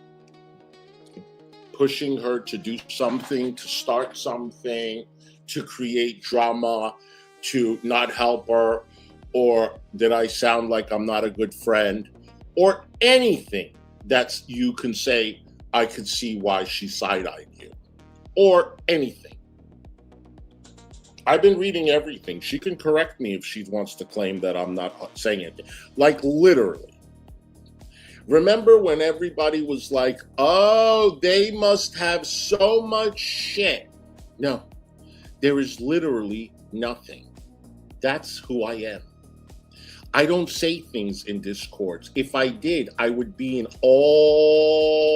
pushing her to do something, to start something, to create drama, to not help her, or did I sound like I'm not a good friend, or anything that you can say, I could see why she side-eyed you, or anything. I've been reading everything. She can correct me if she wants to claim that I'm not saying anything. Like, literally. Remember when everybody was like, oh, they must have so much shit. No, there is literally nothing. That's who I am. I don't say things in Discords. If I did, I would be in all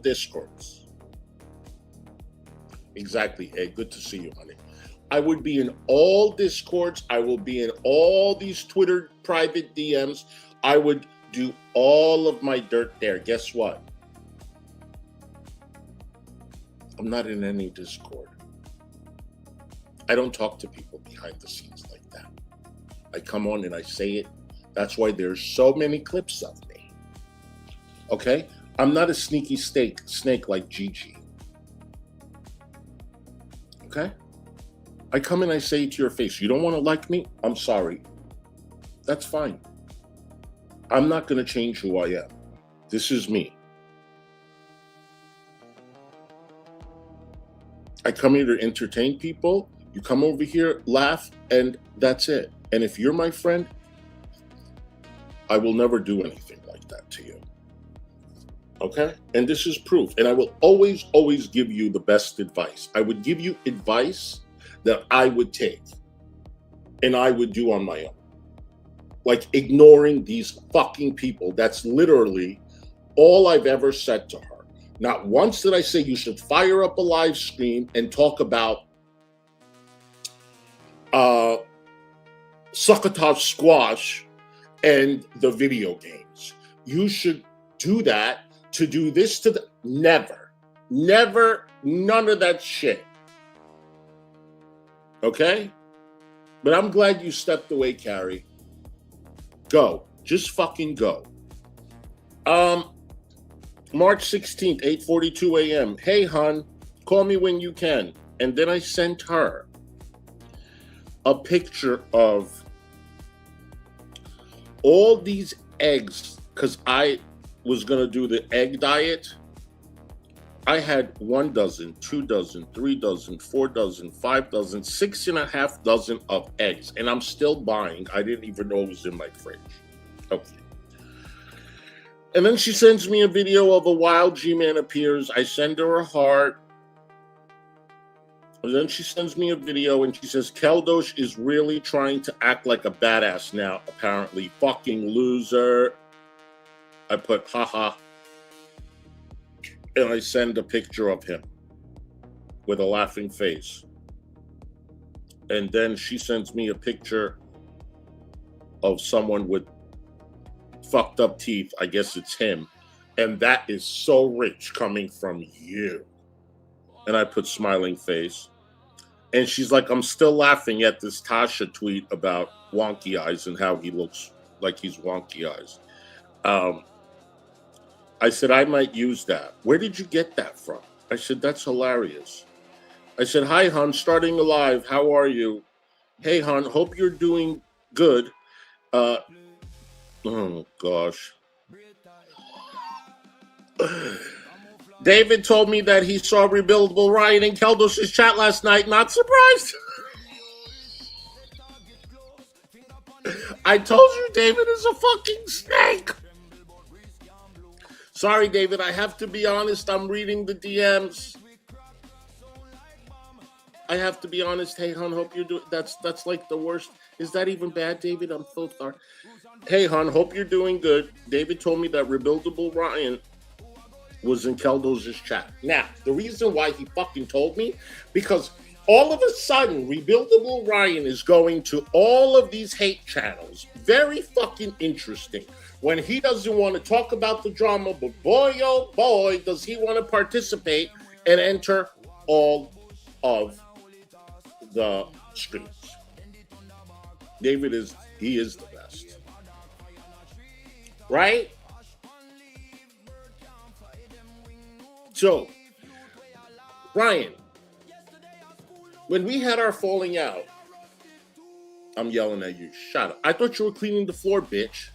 Discords. Exactly, Ed. Good to see you, honey. I would be in all Discords. I will be in all these Twitter private DMs. I would do all of my dirt there. Guess what? I'm not in any Discord. I don't talk to people behind the scenes like that. I come on and I say it. That's why there's so many clips of me. Okay? I'm not a sneaky snake like Gigi. Okay? I come and I say it to your face, you don't want to like me? I'm sorry. That's fine. I'm not going to change who I am. This is me. I come here to entertain people. You come over here, laugh, and that's it. And if you're my friend, I will never do anything like that to you. Okay? And this is proof. And I will always, always give you the best advice. I would give you advice that I would take and I would do on my own. Like ignoring these fucking people. That's literally all I've ever said to her. Not once did I say you should fire up a live stream and talk about Succotash Squash and the video games. You should do that to do this to the... Never. Never. None of that shit. Okay? But I'm glad you stepped away, Carrie. Go. Just fucking go. March 16th, 8:42 a.m. Hey, hon, call me when you can. And then I sent her a picture of all these eggs because I was going to do the egg diet. I had 1 dozen, 2 dozen, 3 dozen, 4 dozen, 5 dozen, 6.5 dozen of eggs. And I'm still buying. I didn't even know it was in my fridge. Okay. And then she sends me a video of a wild G-Man appears. I send her a heart. And then she sends me a video and she says, Keldosh is really trying to act like a badass now, apparently. Fucking loser. I put, haha. And I send a picture of him with a laughing face. And then she sends me a picture of someone with fucked up teeth. I guess it's him. And that is so rich coming from you. And I put smiling face. And she's like, I'm still laughing at this Tasha tweet about wonky eyes and how he looks like he's wonky eyes. I said, I might use that. Where did you get that from? I said, that's hilarious. I said, hi, hon, starting alive. How are you? Hey, hon, hope you're doing good. Oh, gosh. David told me that he saw Rebuildable Ryan in Keldosh's chat last night. Not surprised. I told you David is a fucking snake. Sorry, David. I have to be honest. I'm reading the DMs. I have to be honest. Hey, hon, hope you're doing. That's like the worst. Is that even bad, David? I'm so sorry. Hey, hon, hope you're doing good. David told me that Rebuildable Ryan was in Keldoz's chat. Now, the reason why he fucking told me, because all of a sudden, Rebuildable Ryan is going to all of these hate channels. Very fucking interesting. When he doesn't want to talk about the drama, but boy, oh boy, does he want to participate and enter all of the streams. David is the best. Right? So, Ryan, when we had our falling out, I'm yelling at you. Shut up. I thought you were cleaning the floor, bitch.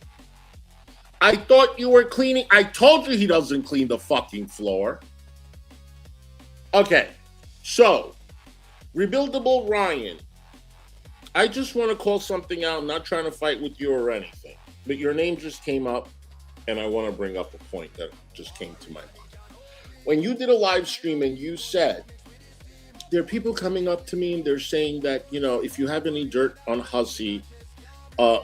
I thought you were cleaning. I told you he doesn't clean the fucking floor. Okay, so, Rebuildable Ryan. I just want to call something out. I'm not trying to fight with you or anything. But your name just came up, and I want to bring up a point that just came to my mind. When you did a live stream and you said, there are people coming up to me and they're saying that, you know, if you have any dirt on Hussy,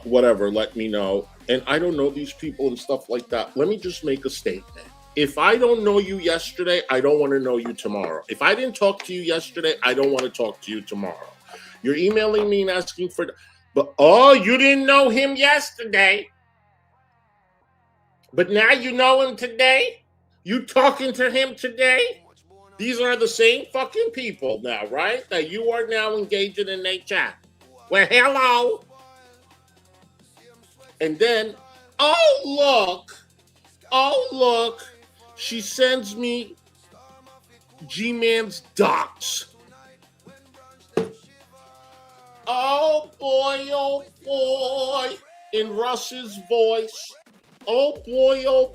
whatever, let me know. And I don't know these people and stuff like that. Let me just make a statement. If I don't know you yesterday, I don't want to know you tomorrow. If I didn't talk to you yesterday, I don't want to talk to you tomorrow. You're emailing me and asking for, but oh, you didn't know him yesterday, but now you know him today? You talking to him today? These are the same fucking people now, right? That you are now engaging in their chat. Well, hello. And then, oh, look. She sends me G-Man's docs. Oh, boy. In Russ's voice. Oh,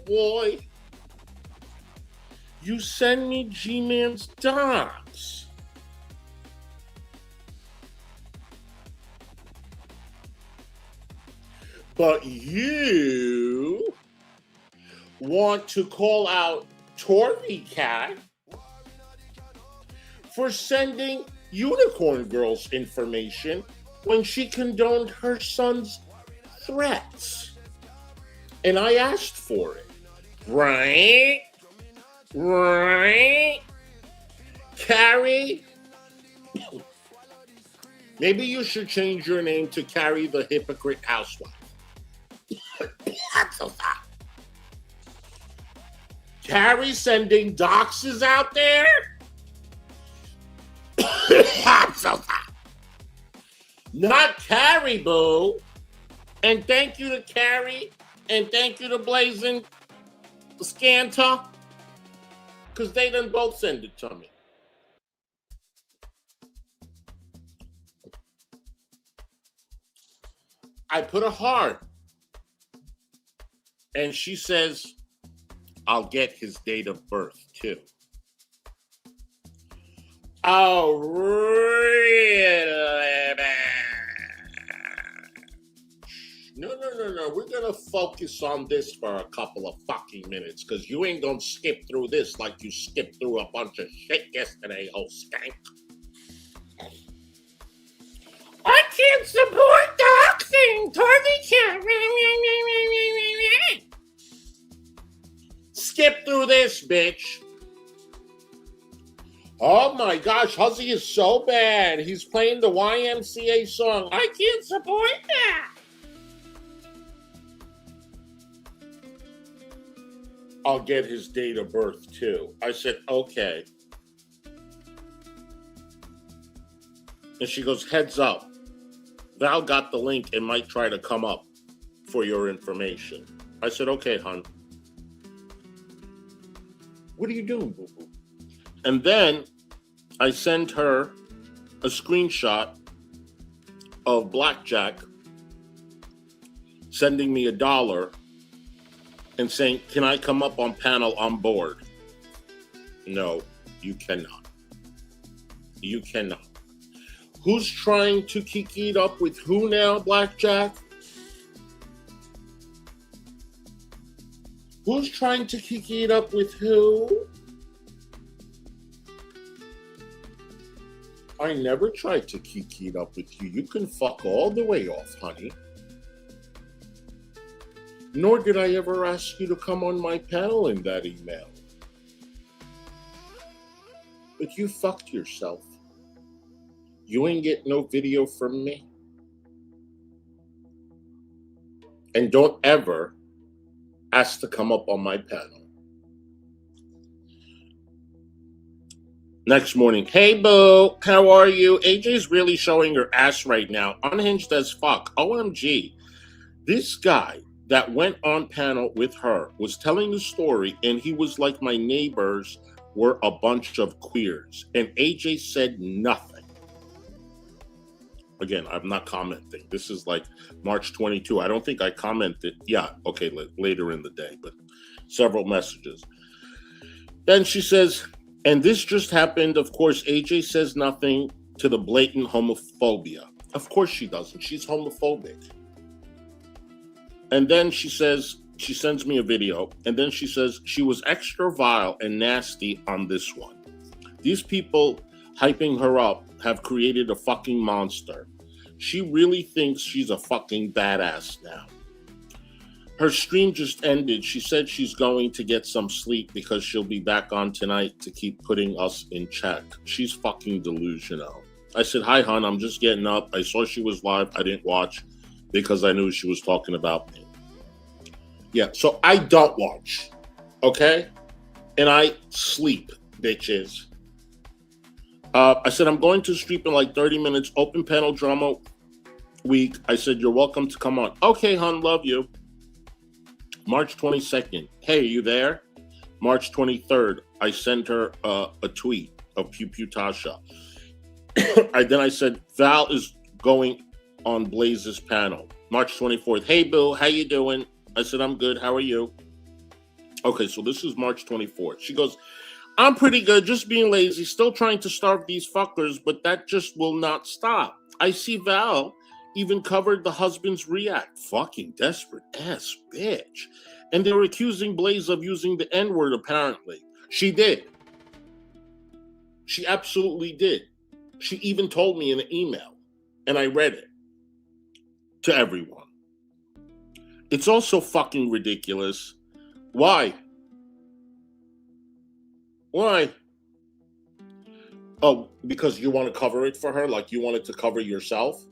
boy. You send me G-Man's docs. But you want to call out Torvy Cat for sending Unicorn Girl's information when she condoned her son's threats. And I asked for it. Right? Carrie? Maybe you should change your name to Carrie the Hypocrite Housewife. That's so sad. Carrie sending doxes out there? I'm so sad. Not Carrie, boo. And thank you to Carrie, and thank you to Blazing Scanta, because they done both send it to me. I put a heart. And she says, I'll get his date of birth, too. Oh, really? No. We're going to focus on this for a couple of fucking minutes, because you ain't going to skip through this like you skipped through a bunch of shit yesterday, oh skank. I can't support doxing. Torvy can't. Skip through this, bitch. Oh my gosh, Hussy is so bad. He's playing the YMCA song. I can't support that. I'll get his date of birth too. I said, okay. And she goes, heads up. Val got the link and might try to come up for your information. I said, okay, hon. What are you doing, boo-boo? And then I sent her a screenshot of Blackjack sending me $1 and saying, can I come up on panel on board? No, you cannot. You cannot. Who's trying to kiki it up with who now, Blackjack? Who's trying to kiki it up with who? I never tried to kiki it up with you. You can fuck all the way off, honey. Nor did I ever ask you to come on my panel in that email. But you fucked yourself. You ain't get no video from me. And don't ever ask to come up on my panel. Next morning, hey boo, how are you? AJ's really showing her ass right now. Unhinged as fuck. OMG. This guy that went on panel with her was telling the story, and he was like, my neighbors were a bunch of queers. And AJ said nothing. Again, I'm not commenting. This is like March 22. I don't think I commented. Yeah, okay, later in the day, but several messages. Then she says, and this just happened. Of course, AJ says nothing to the blatant homophobia. Of course she doesn't. She's homophobic. And then she says, she sends me a video, and then she says she was extra vile and nasty on this one. These people hyping her up have created a fucking monster. She really thinks she's a fucking badass now. Her stream just ended. She said she's going to get some sleep because she'll be back on tonight to keep putting us in check. She's fucking delusional. I said, hi, hon, I'm just getting up. I saw she was live. I didn't watch because I knew she was talking about me. Yeah, so I don't watch, okay? And I sleep, bitches. I said, I'm going to stream in like 30 minutes, open panel drama week. I said, you're welcome to come on. Okay, hon, love you. March 22nd, hey, you there? March 23rd, I sent her a tweet of Pew Pew Tasha. Then I said, Val is going on Blaze's panel. March 24th, hey, Bill, how you doing? I said, I'm good, how are you? Okay, so this is March 24th. She goes, I'm pretty good, just being lazy, still trying to starve these fuckers, but that just will not stop. I see Val even covered the husband's react. Fucking desperate ass bitch. And they were accusing Blaze of using the N-word, apparently. She did. She absolutely did. She even told me in an email, and I read it to everyone. It's also fucking ridiculous. Why? Why? Oh, because you want to cover it for her, like you wanted to cover yourself?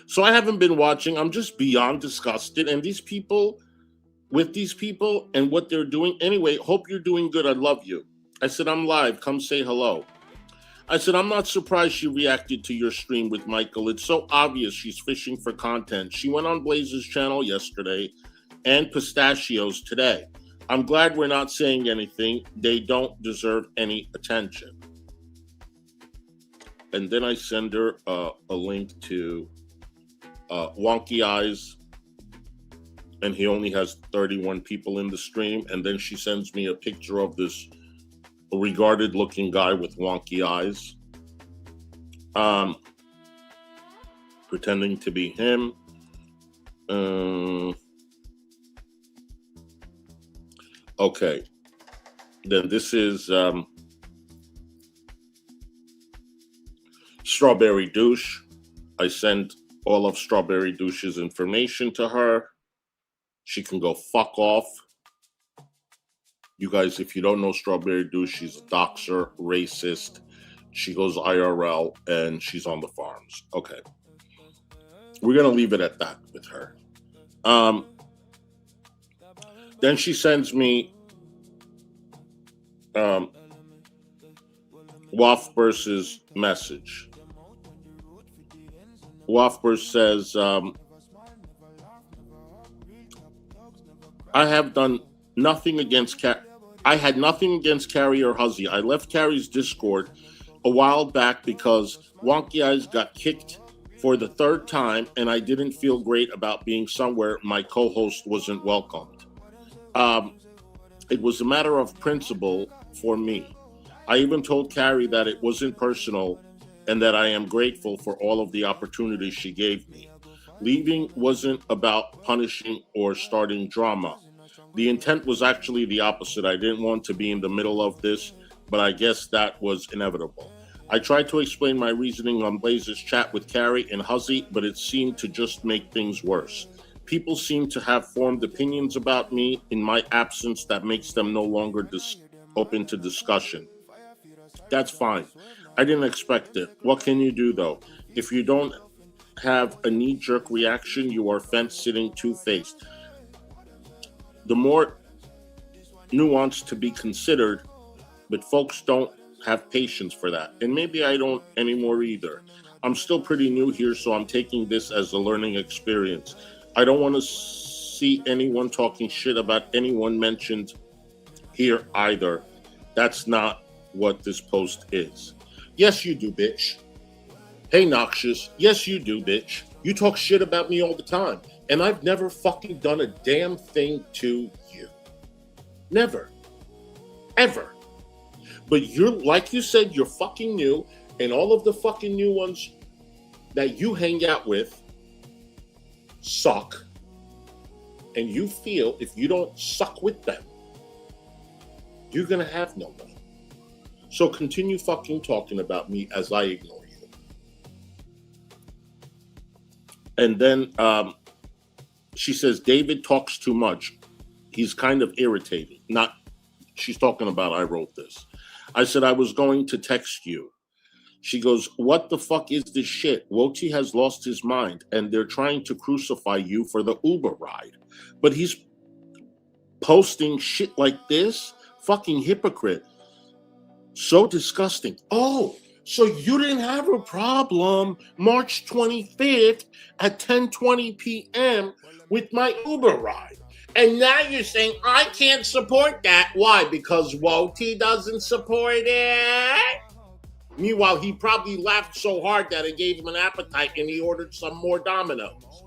So I haven't been watching. I'm just beyond disgusted. And these people, with these people and what they're doing. Anyway, hope you're doing good. I love you. I said, I'm live. Come say hello. I said, I'm not surprised she reacted to your stream with Michael. It's so obvious she's fishing for content. She went on Blaze's channel yesterday and Pistachios today. I'm glad we're not saying anything. They don't deserve any attention. And then I send her a link to Wonky Eyes, and he only has 31 people in the stream. And then she sends me a picture of this regarded looking guy with wonky eyes, pretending to be him. Okay, then this is Strawberry Douche. I sent all of Strawberry Douche's information to her. She can go fuck off. You guys, if you don't know Strawberry Douche, she's a doxer, racist. She goes IRL, and she's on the farms. Okay. We're going to leave it at that with her. Then she sends me Wafburst's message. Wafburst says, I have done nothing against I had nothing against Carrie or Huzzy. I left Carrie's Discord a while back because Wonky Eyes got kicked for the third time, and I didn't feel great about being somewhere my co-host wasn't welcomed. It was a matter of principle for me. I even told Carrie that it wasn't personal and that I am grateful for all of the opportunities she gave me. Leaving wasn't about punishing or starting drama. The intent was actually the opposite. I didn't want to be in the middle of this, but I guess that was inevitable. I tried to explain my reasoning on Blazer's chat with Carrie and Huzzy, but it seemed to just make things worse. People seem to have formed opinions about me in my absence that makes them no longer open to discussion. That's fine. I didn't expect it. What can you do, though? If you don't have a knee-jerk reaction, you are fence-sitting two-faced. The more nuance to be considered, but folks don't have patience for that. And maybe I don't anymore either. I'm still pretty new here, so I'm taking this as a learning experience. I don't want to see anyone talking shit about anyone mentioned here either. That's not what this post is. Yes, you do, bitch. Hey, Noxious. Yes, you do, bitch. You talk shit about me all the time, and I've never fucking done a damn thing to you. Never. Ever. But you're, like you said, you're fucking new, and all of the fucking new ones that you hang out with suck, and you feel if you don't suck with them, you're gonna have no one. So continue fucking talking about me as I ignore you. And then she says, David talks too much. He's kind of irritating. Not, she's talking about I wrote this. I said I was going to text you. She goes, what the fuck is this shit? Woti has lost his mind and they're trying to crucify you for the Uber ride. But he's posting shit like this? Fucking hypocrite. So disgusting. Oh, so you didn't have a problem March 25th at 10:20 p.m. with my Uber ride. And now you're saying I can't support that. Why? Because Woti doesn't support it? Meanwhile, he probably laughed so hard that it gave him an appetite and he ordered some more Domino's.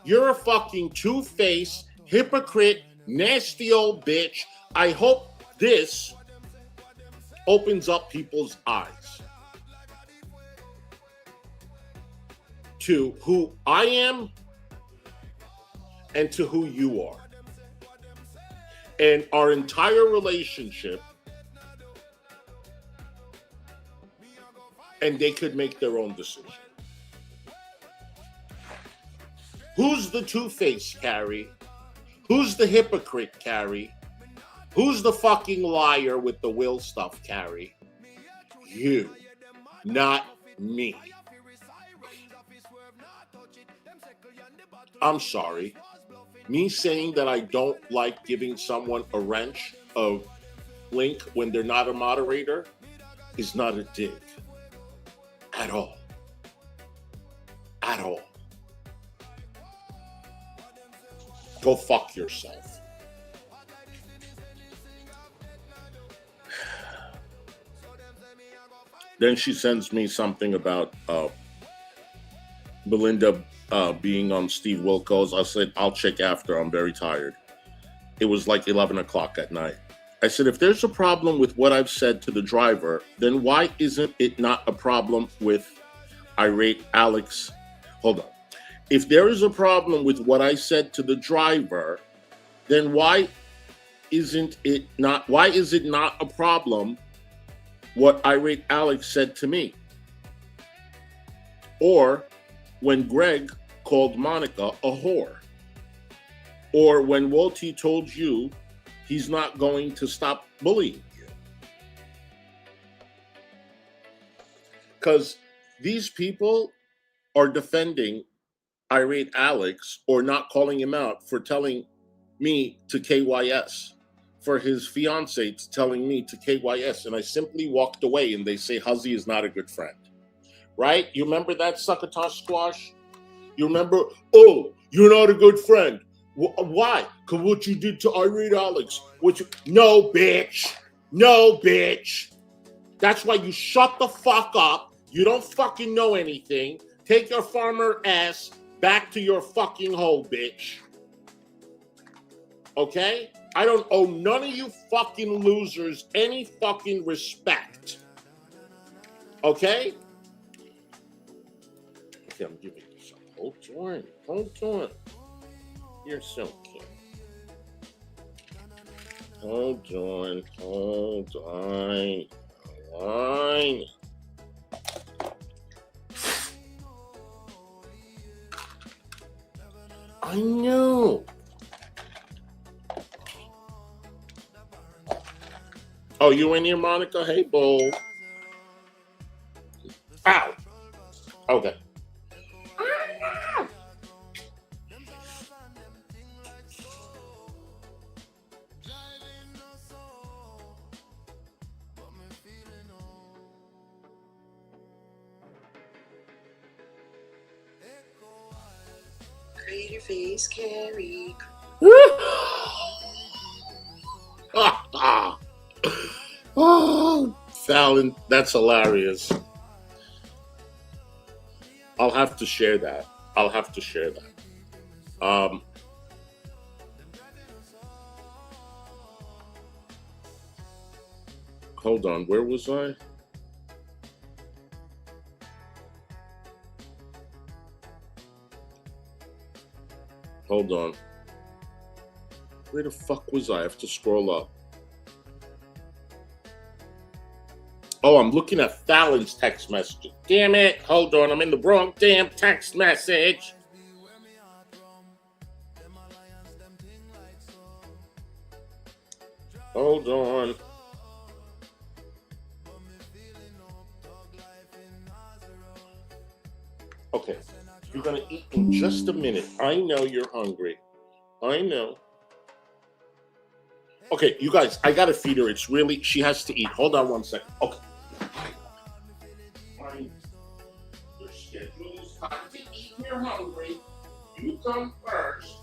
You're a fucking two-faced, hypocrite, nasty old bitch. I hope this opens up people's eyes to who I am and to who you are. And our entire relationship, and they could make their own decision. Who's the two-faced, Carrie? Who's the hypocrite, Carrie? Who's the fucking liar with the will stuff, Carrie? You, not me. I'm sorry. Me saying that I don't like giving someone a wrench of link when they're not a moderator is not a dig. At all. At all. Go fuck yourself. Then she sends me something about Belinda being on Steve Wilkos. I said, I'll check after. I'm very tired. It was like 11 o'clock at night. I said, if there's a problem with what I've said to the driver, then why isn't it not a problem with irate Alex? Hold on. If there is a problem with what I said to the driver, then why is it not a problem what irate Alex said to me? Or when Greg called Monica a whore. Or when Woti told you he's not going to stop bullying you. Because these people are defending irate Alex or not calling him out for telling me to KYS, for his fiance telling me to KYS, and I simply walked away and they say Huzzy is not a good friend. Right? You remember that, Succotash Squash? You remember, oh, you're not a good friend. Why? Because what you did to irate Alex. No, bitch. No, bitch. That's why you shut the fuck up. You don't fucking know anything. Take your farmer ass back to your fucking hole, bitch. Okay? I don't owe none of you fucking losers any fucking respect. Okay? Okay, I'm giving you some. Hold on. You're so cute. Hold on. Hold on. Line. I know. Oh, you in here, Monica? Hey, Bull. Ow. Okay. Create your face, Carrie. Oh, Fallon, that's hilarious. I'll have to share that. Hold on, where was I? Hold on. Where the fuck was I? I have to scroll up. Oh, I'm looking at Fallon's text message. Damn it. Hold on, I'm in the wrong damn text message. Hold on. Okay, you're gonna eat in just a minute. I know you're hungry. I know. Okay, you guys, I gotta feed her. It's really, she has to eat. Hold on one second. Okay. Fine. Your schedule is time to eat. You're hungry. You come first.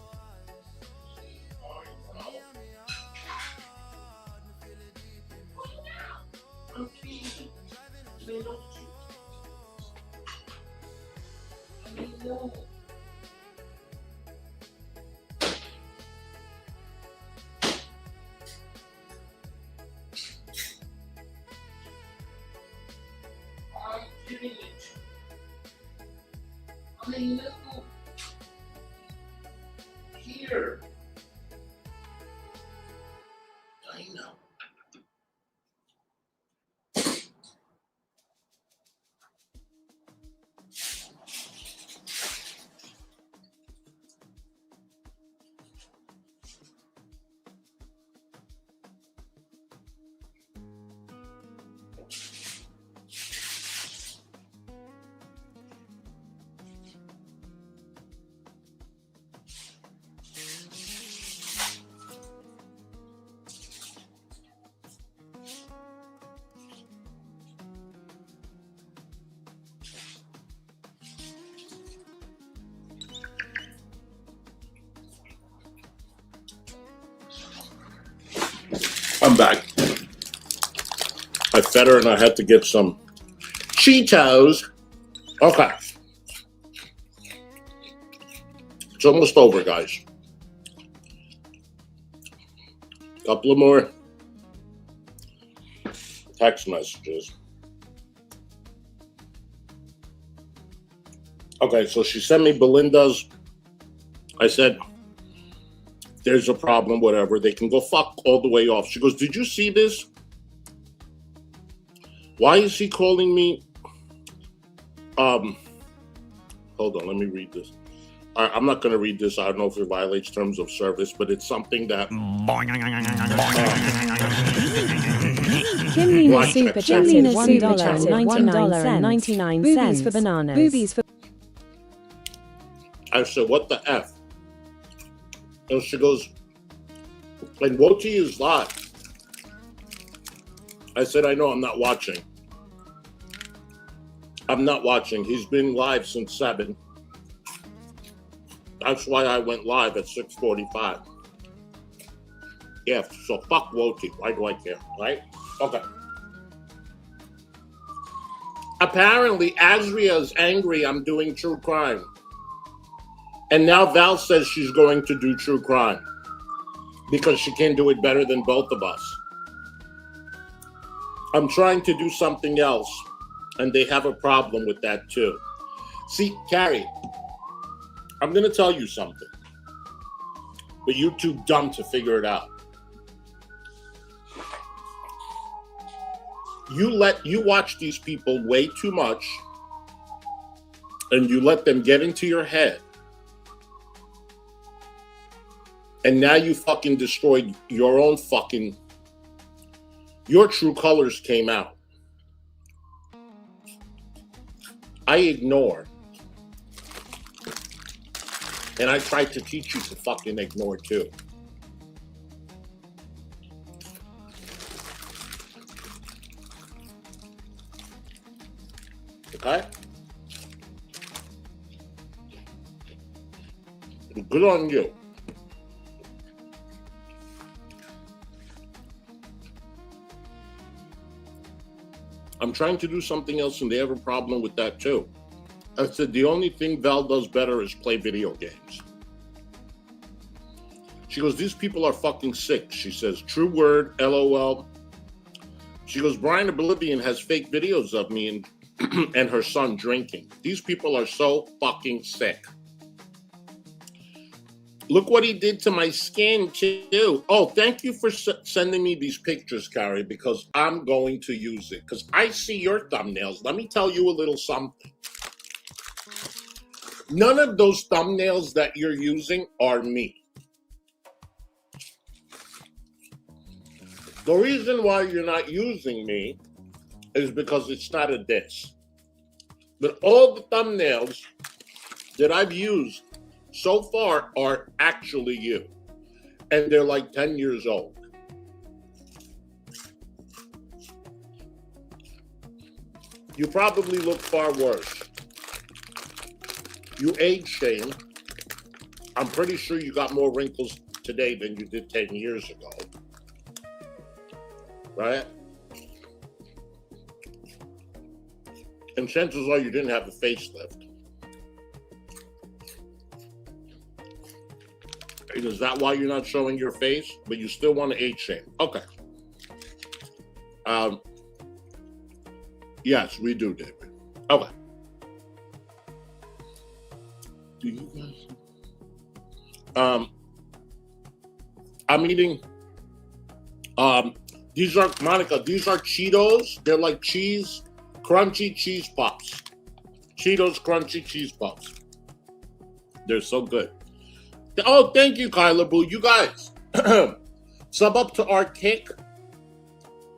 I'm feeding. They don't chew. I know. I'm getting it. I know. Here. I know. I'm back. I fed her and I had to get some Cheetos. Okay. It's almost over, guys. Couple of more text messages. Okay, so she sent me Belinda's. I said, there's a problem, whatever. They can go fuck all the way off. She goes, did you see this? Why is he calling me? Hold on, let me read this. I'm not going to read this. I don't know if it violates terms of service, but it's something that... Kimlina super chatted $1.99. Boobies for bananas. Boobies for... I said, what the F? And she goes, and Woti is live. I said, I know, I'm not watching. I'm not watching. He's been live since 7. That's why I went live at 6:45. Yeah, so fuck Woti. Why do I care, right? Okay. Apparently, Azria's angry I'm doing true crime. And now Val says she's going to do true crime because she can do it better than both of us. I'm trying to do something else, and they have a problem with that too. See, Carrie, I'm going to tell you something, but you're too dumb to figure it out. You watch these people way too much, and you let them get into your head, and now you fucking destroyed your own fucking. Your true colors came out. I ignore. And I tried to teach you to fucking ignore too. Okay? Good on you. I'm trying to do something else and they have a problem with that too. I said the only thing Val does better is play video games. She goes, these people are fucking sick. She says, true word, LOL. She goes, Brian Oblivion has fake videos of me and, and her son drinking. These people are so fucking sick. Look what he did to my skin too. Oh, thank you for sending me these pictures, Carrie, because I'm going to use it. Because I see your thumbnails. Let me tell you a little something. None of those thumbnails that you're using are me. The reason why you're not using me is because it's not a diss. But all the thumbnails that I've used so far are actually you. And they're like 10 years old. You probably look far worse. You age shame. I'm pretty sure you got more wrinkles today than you did 10 years ago. Right? And chances are you didn't have a facelift. Is that why you're not showing your face? But you still want to age shame? Okay. Yes, we do, David. Okay. Do you guys? I'm eating. These are Monica. These are Cheetos. They're like cheese, crunchy cheese puffs. Cheetos crunchy cheese puffs. They're so good. Oh, thank you, Kyla Boo. You guys, sub up to our Kick.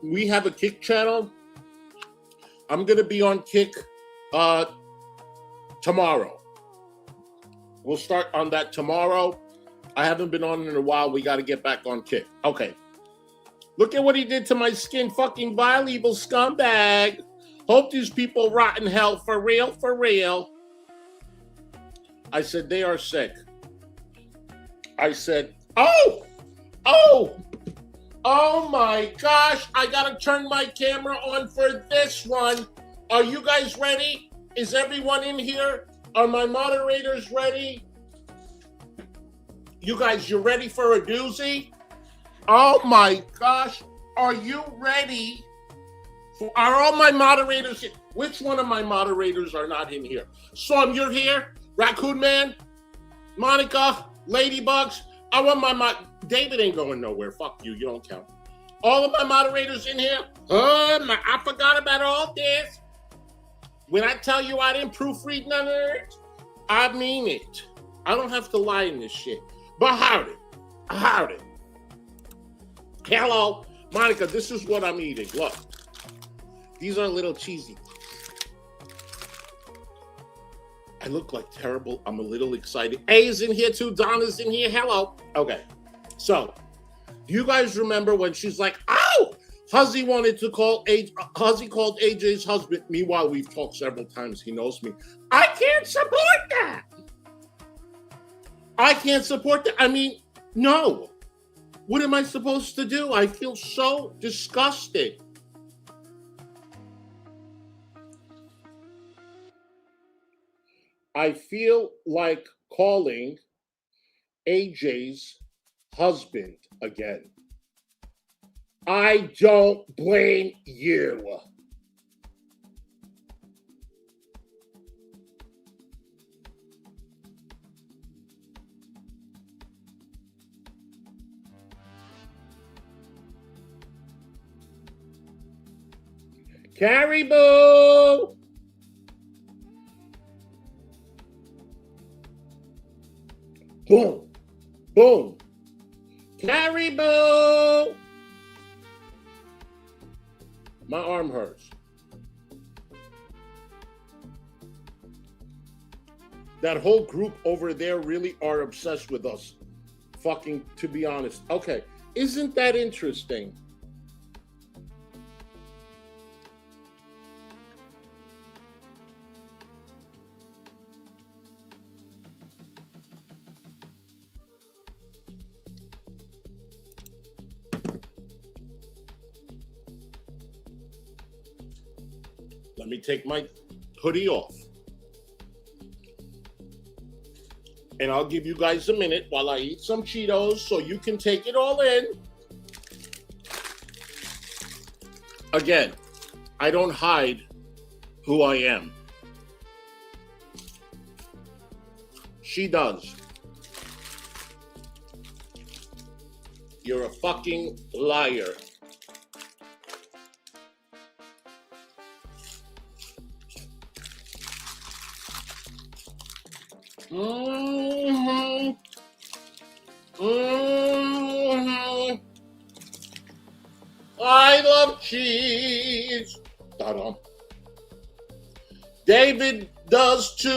We have a Kick channel. I'm gonna be on Kick tomorrow. We'll start on that tomorrow. I haven't been on in a while. We got to get back on Kick. Okay. Look at what he did to my skin. Fucking vile, evil scumbag. Hope these people rot in hell. For real, for real. I said, they are sick. I said, oh my gosh. I got to turn my camera on for this one. Are you guys ready? Is everyone in here? Are my moderators ready? You guys, you ready for a doozy? Oh my gosh, are you ready? Are all my moderators here? Which one of my moderators are not in here? Storm, you're here? Raccoon Man? Monica? Ladybugs? I want David ain't going nowhere. Fuck you, you don't count. All of my moderators in here? I forgot about all this. When I tell you I didn't proofread none of it, I mean it. I don't have to lie in this shit. But howdy. Hello, Monica, this is what I'm eating. Look, these are little cheesy. I look like terrible. I'm a little excited. A is in here too. Donna's in here. Hello. Okay, so do you guys remember when she's like, oh, Huzzy Huzzy called AJ's husband. Meanwhile, we've talked several times. He knows me. I can't support that. I can't support that. I mean, no. What am I supposed to do? I feel so disgusted. I feel like calling AJ's husband again. I don't blame you. Caribou! Boom! Boom! Caribou! My arm hurts. That whole group over there really are obsessed with us. Fucking, to be honest. Okay, isn't that interesting? Let me take my hoodie off. And I'll give you guys a minute while I eat some Cheetos so you can take it all in. Again, I don't hide who I am. She does. You're a fucking liar. Mm-hmm. Mm-hmm. I love cheese. Ta-da. David does too.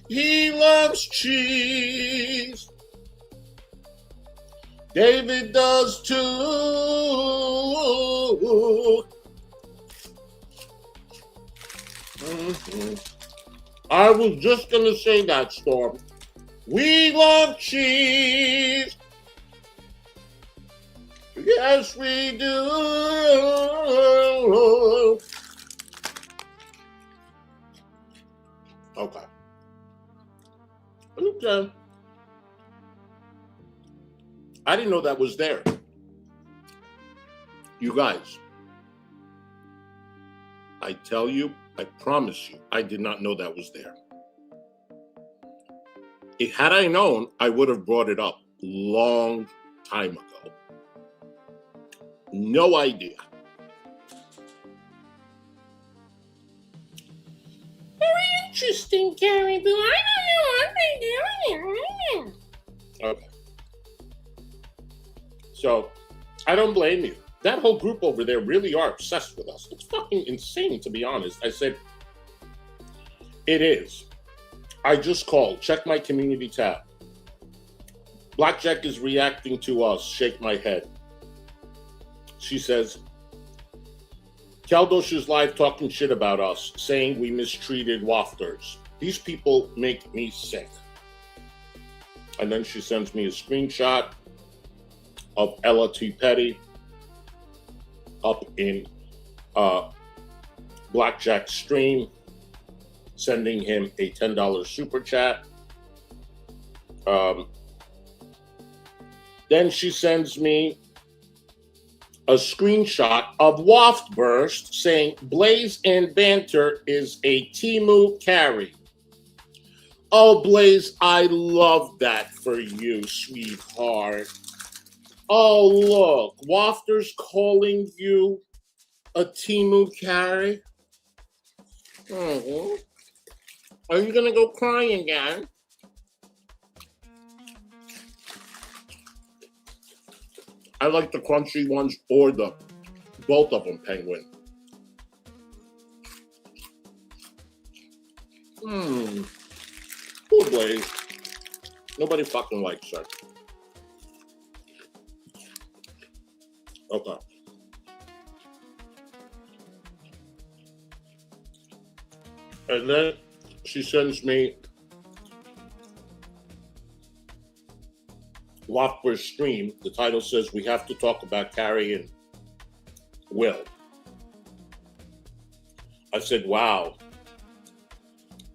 He loves cheese. David does too. Mm-hmm. I was just going to say that, Storm. We love cheese. Yes, we do. Okay. Okay. I didn't know that was there. You guys, I tell you, I promise you, I did not know that was there. Had I known, I would have brought it up long time ago. No idea. Very interesting, Caribou. I don't know what they're doing. Okay. So, I don't blame you. That whole group over there really are obsessed with us. It's fucking insane, to be honest. I said, it is. I just called. Check my community tab. Blackjack is reacting to us. Shake my head. She says, Keldosh is live talking shit about us, saying we mistreated wafters. These people make me sick. And then she sends me a screenshot of Ella T. Petty up in Blackjack's stream, sending him a $10 super chat. Then she sends me a screenshot of Waft Burst saying Blaze and Banter is a Temu carry. Oh, Blaze, I love that for you, sweetheart. Oh, look, Wafter's calling you a Temu carry. Mm-hmm. Are you going to go cry again? I like the crunchy ones or both of them, Penguin. Poor Blaze. Nobody fucking likes her. Okay. And then she sends me Whopper's stream. The title says we have to talk about Carrie and Will. I said, wow.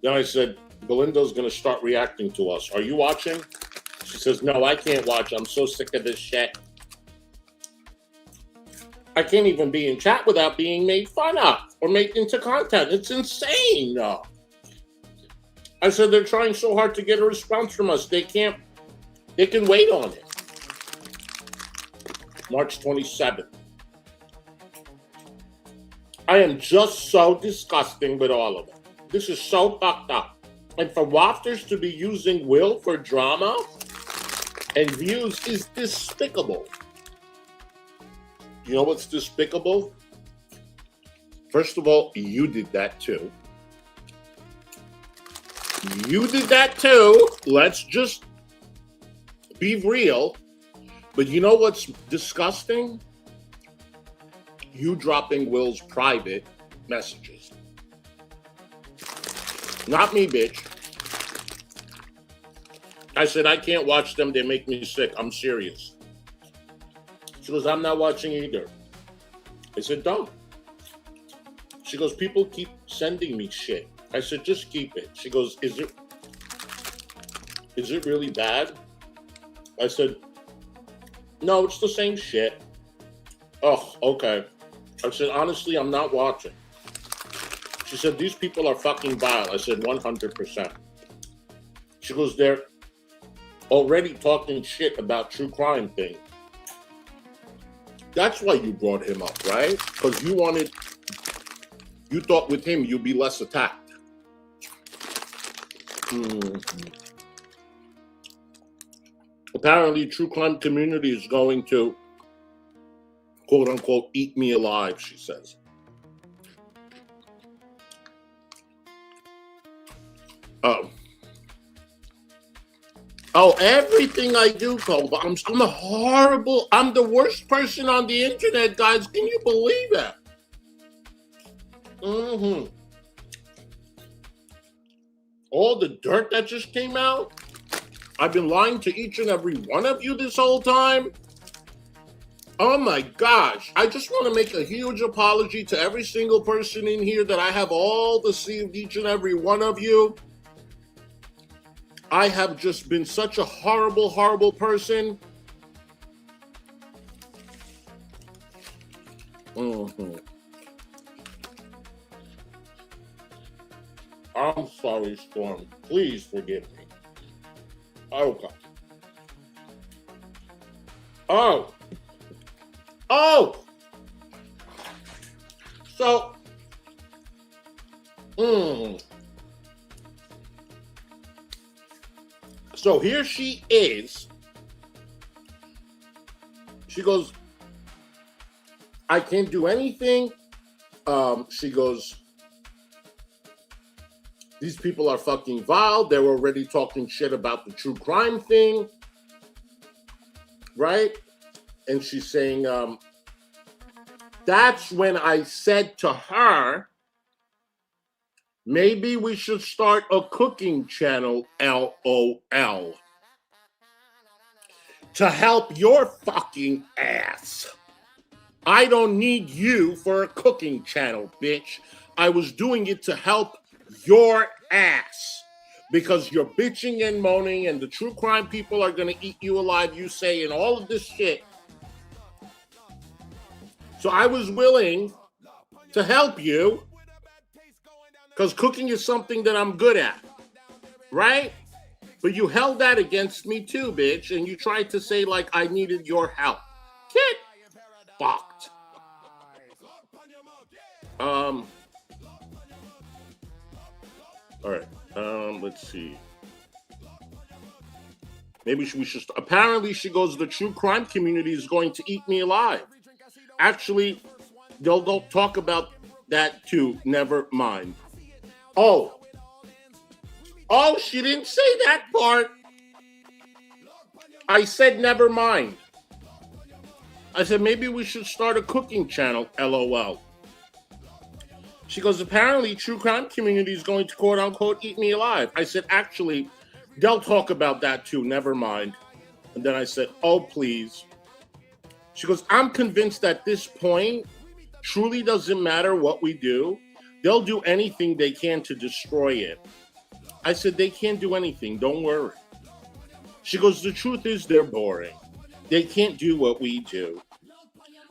Then I said, Belinda's going to start reacting to us. Are you watching? She says, no, I can't watch. I'm so sick of this shit. I can't even be in chat without being made fun of or made into content. It's insane. I said, they're trying so hard to get a response from us. They can wait on it. March 27th. I am just so disgusting with all of it. This is so fucked up. And for wafters to be using Will for drama and views is despicable. You know what's despicable? First of all, you did that too. You did that too. Let's just be real. But you know what's disgusting? You dropping Will's private messages. Not me, bitch. I said, I can't watch them. They make me sick. I'm serious. She goes, I'm not watching either. I said, don't. She goes, people keep sending me shit. I said, just keep it. She goes, is it really bad? I said, no, it's the same shit. Oh, okay. I said, honestly, I'm not watching. She said, these people are fucking vile. I said, 100%. She goes, they're already talking shit about true crime thing. That's why you brought him up, right? Because you thought with him you'd be less attacked. Apparently, true crime community is going to, quote unquote, eat me alive, she says. Oh, everything I do, Cole, I'm horrible. I'm the worst person on the internet, guys. Can you believe that? All the dirt that just came out. I've been lying to each and every one of you this whole time. Oh my gosh. I just want to make a huge apology to every single person in here that I have all deceived each and every one of you. I have just been such a horrible, horrible person. I'm sorry, Storm. Please forgive me. Oh, God. Oh! So, So here she is. She goes, I can't do anything. She goes, these people are fucking vile. They're already talking shit about the true crime thing. Right? And she's saying, that's when I said to her, maybe we should start a cooking channel, LOL, to help your fucking ass. I don't need you for a cooking channel, bitch. I was doing it to help your ass because you're bitching and moaning and the true crime people are going to eat you alive, you say, and all of this shit. So I was willing to help you because cooking is something that I'm good at, right? But you held that against me too, bitch, and you tried to say like I needed your help. Get fucked. All right. Let's see. Maybe we should. Apparently, she goes, the true crime community is going to eat me alive. Actually, they'll talk about that too. Never mind. Oh, she didn't say that part. I said never mind. I said maybe we should start a cooking channel, LOL. She goes, apparently true crime community is going to quote unquote eat me alive. I said, actually, they'll talk about that too, never mind. And then I said, oh, please. She goes, I'm convinced at this point, truly doesn't matter what we do. They'll do anything they can to destroy it. I said, they can't do anything, don't worry. She goes, the truth is they're boring. They can't do what we do.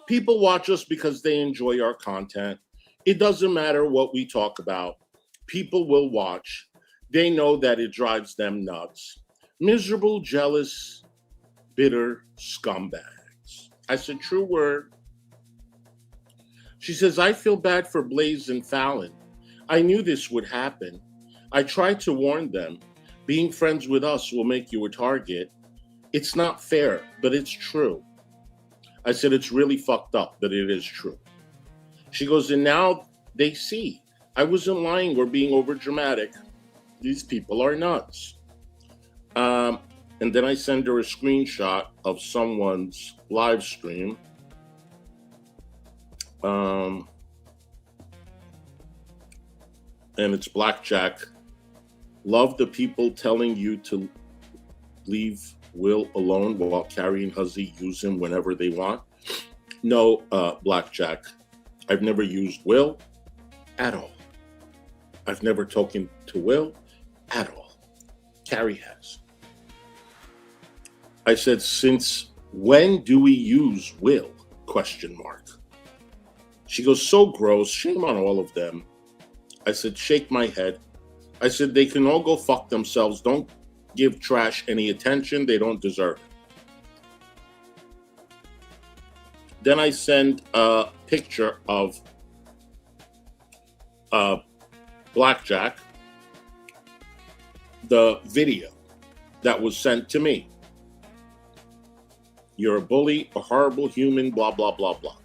People watch us because they enjoy our content. It doesn't matter what we talk about. People will watch. They know that it drives them nuts. Miserable, jealous, bitter scumbags. I said, true word. She says, I feel bad for Blaze and Fallon. I knew this would happen. I tried to warn them. Being friends with us will make you a target. It's not fair, but it's true. I said, it's really fucked up, but it is true. She goes, and now they see. I wasn't lying or being over dramatic. These people are nuts. And then I send her a screenshot of someone's live stream. And it's Blackjack. Love the people telling you to leave Will alone while Carrie and Huzzy use him whenever they want. No, Blackjack. I've never used Will at all. I've never talked to Will at all. Carrie has. I said, since when do we use Will? ? She goes, so gross. Shame on all of them. I said, shake my head. I said, they can all go fuck themselves. Don't give trash any attention. They don't deserve it. Then I send a picture of Blackjack, the video that was sent to me. You're a bully, a horrible human, blah, blah, blah, blah.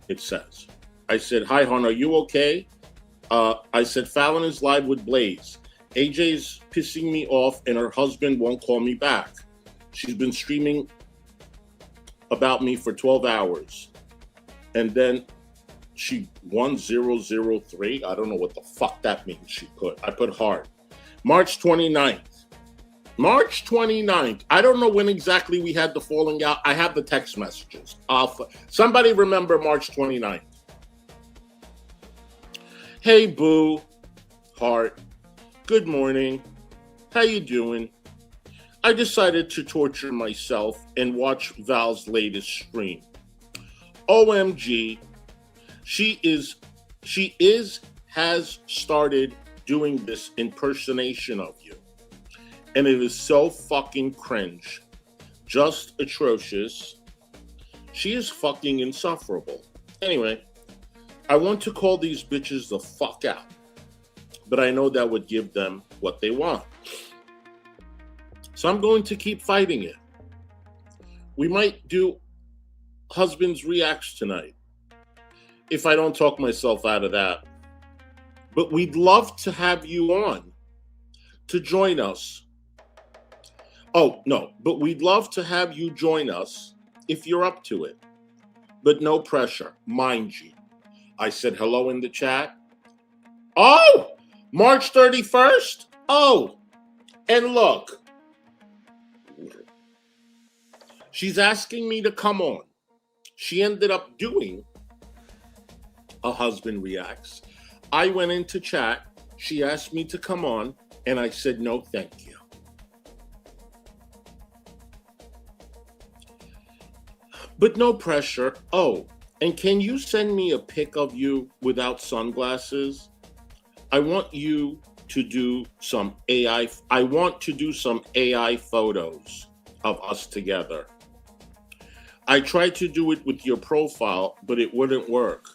It says. I said, hi, hon, are you okay? I said, Fallon is live with Blaze. AJ's pissing me off and her husband won't call me back. She's been streaming about me for 12 hours. And then she 1003. I don't know what the fuck that means. I put hard. March 29th. March 29th. I don't know when exactly we had the falling out. I have the text messages. Somebody remember March 29th. Hey, boo. Heart. Good morning. How you doing? I decided to torture myself and watch Val's latest stream. OMG. Has started doing this impersonation of you. And it is so fucking cringe. Just atrocious. She is fucking insufferable. Anyway, I want to call these bitches the fuck out. But I know that would give them what they want. So I'm going to keep fighting it. We might do Husbands Reacts tonight. If I don't talk myself out of that. But we'd love to have you on to join us. Oh, no, but we'd love to have you join us if you're up to it. But no pressure, mind you. I said hello in the chat. Oh, March 31st? Oh, and look. She's asking me to come on. She ended up doing a Husband Reacts. I went into chat. She asked me to come on, and I said no, thank you. But no pressure. Oh, and can you send me a pic of you without sunglasses? I want you to do some AI. I want to do some AI photos of us together. I tried to do it with your profile, but it wouldn't work.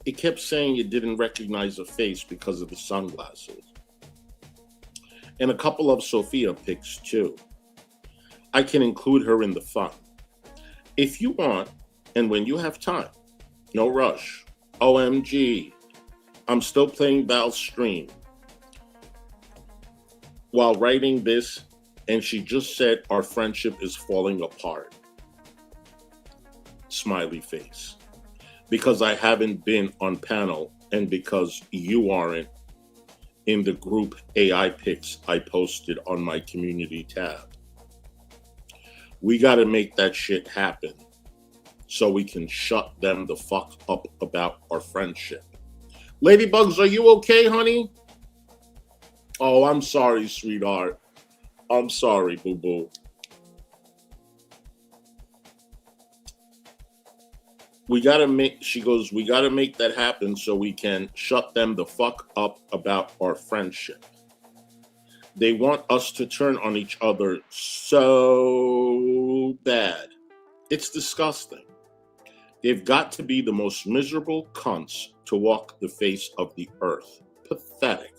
It kept saying it didn't recognize a face because of the sunglasses. And a couple of Sophia pics too. I can include her in the fun. If you want, and when you have time, no rush. OMG, I'm still playing Val's stream while writing this, and she just said our friendship is falling apart. Smiley face. Because I haven't been on panel and because you aren't in the group AI pics I posted on my community tab. We got to make that shit happen so we can shut them the fuck up about our friendship. Ladybugs, are you okay, honey? Oh, I'm sorry, sweetheart. I'm sorry, boo-boo. She goes, we got to make that happen so we can shut them the fuck up about our friendship. They want us to turn on each other so bad. It's disgusting. They've got to be the most miserable cunts to walk the face of the earth. Pathetic.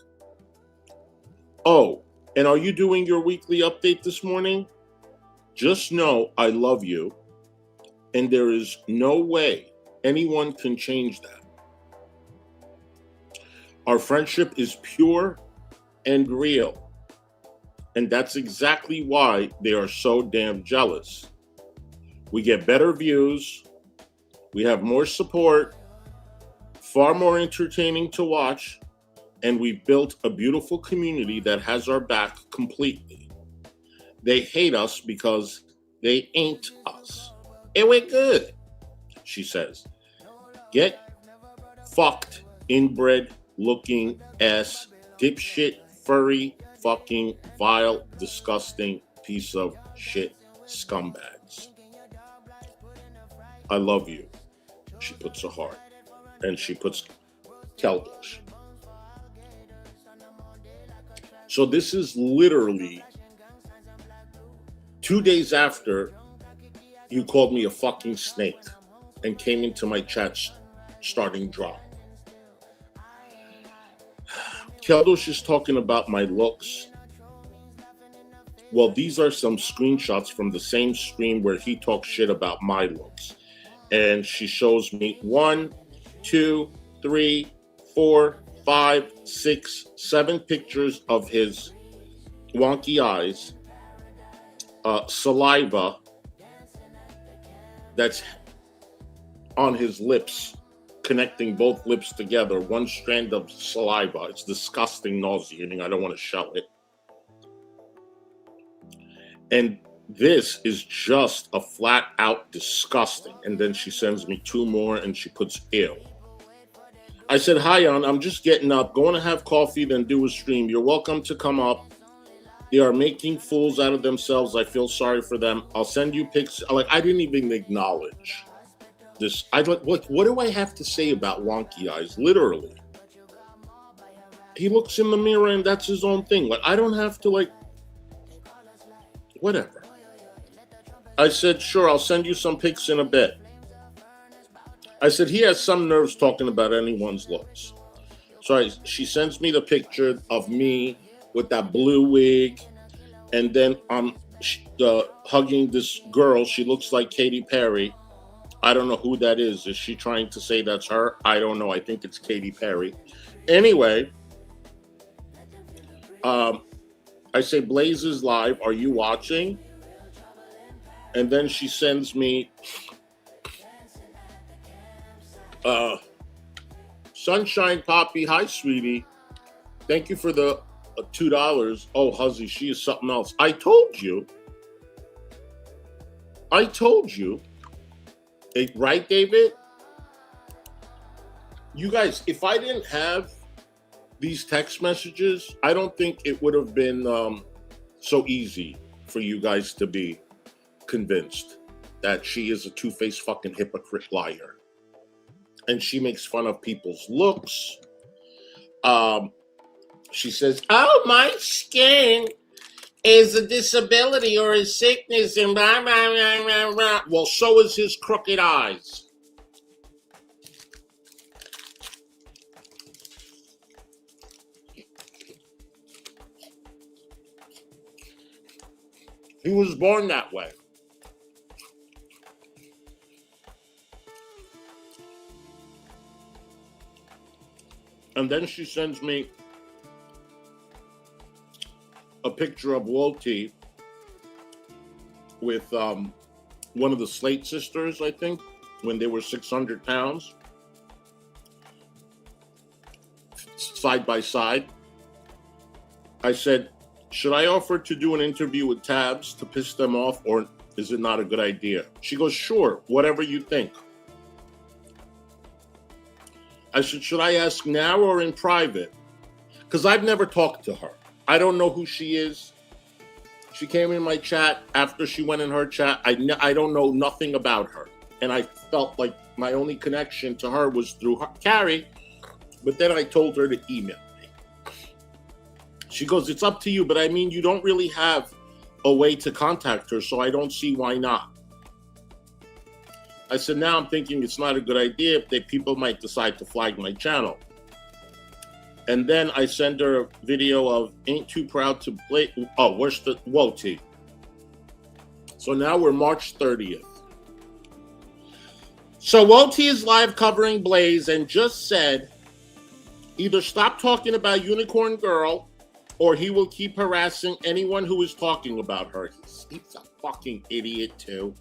Oh, and are you doing your weekly update this morning? Just know I love you, and there is no way anyone can change that. Our friendship is pure and real, and that's exactly why they are so damn jealous. We get better views, we have more support, far more entertaining to watch, and we've built a beautiful community that has our back completely. They hate us because they ain't us. And we're good, she says. Get fucked, inbred looking ass, dipshit, furry, fucking vile, disgusting piece of shit scumbags. I love you. She puts a heart. And she puts Keldosh. So this is literally 2 days after you called me a fucking snake and came into my chat starting drop. Keldosh is talking about my looks. Well, these are some screenshots from the same stream where he talks shit about my looks. And she shows me 1, 2, 3, 4, 5, 6, 7 pictures of his wonky eyes, saliva that's on his lips, connecting both lips together, one strand of saliva. It's disgusting, nauseating. I don't want to shout it. And this is just a flat out disgusting. And then she sends me 2 more and she puts ew. I said, hi, I'm just getting up, going to have coffee, then do a stream. You're welcome to come up. They are making fools out of themselves. I feel sorry for them. I'll send you pics. Like, I didn't even acknowledge this. What do I have to say about wonky eyes? Literally. He looks in the mirror and that's his own thing. Like, I don't have to, like, whatever. I said, sure, I'll send you some pics in a bit. I said, he has some nerves talking about anyone's looks. So she sends me the picture of me with that blue wig. And then I'm hugging this girl. She looks like Katy Perry. I don't know who that is. Is she trying to say that's her? I don't know. I think it's Katy Perry. Anyway, I say, Blaze is live. Are you watching? And then she sends me Sunshine Poppy. Hi, sweetie. Thank you for the $2. Oh, Huzzy, she is something else. I told you. Right, David? You guys, if I didn't have these text messages, I don't think it would have been so easy for you guys to be convinced that she is a two-faced fucking hypocrite liar. And she makes fun of people's looks. She says, oh, my skin is a disability or a sickness and blah, blah, blah, blah, blah. Well, so is his crooked eyes. He was born that way. And then she sends me a picture of Wolty with one of the Slate sisters, I think, when they were 600 pounds, side by side. I said, should I offer to do an interview with Tabs to piss them off, or is it not a good idea? She goes, sure, whatever you think. I said, should I ask now or in private? Because I've never talked to her. I don't know who she is. She came in my chat after she went in her chat. I don't know nothing about her. And I felt like my only connection to her was through her, Carrie. But then I told her to email me. She goes, it's up to you. But I mean, you don't really have a way to contact her, so I don't see why not. I said, now I'm thinking it's not a good idea if people might decide to flag my channel. And then I send her a video of ain't too proud to play. Oh, where's the whoa T? So now we're March 30th. So WOT is live covering Blaze and just said, either stop talking about Unicorn Girl or he will keep harassing anyone who is talking about her. He's a fucking idiot too.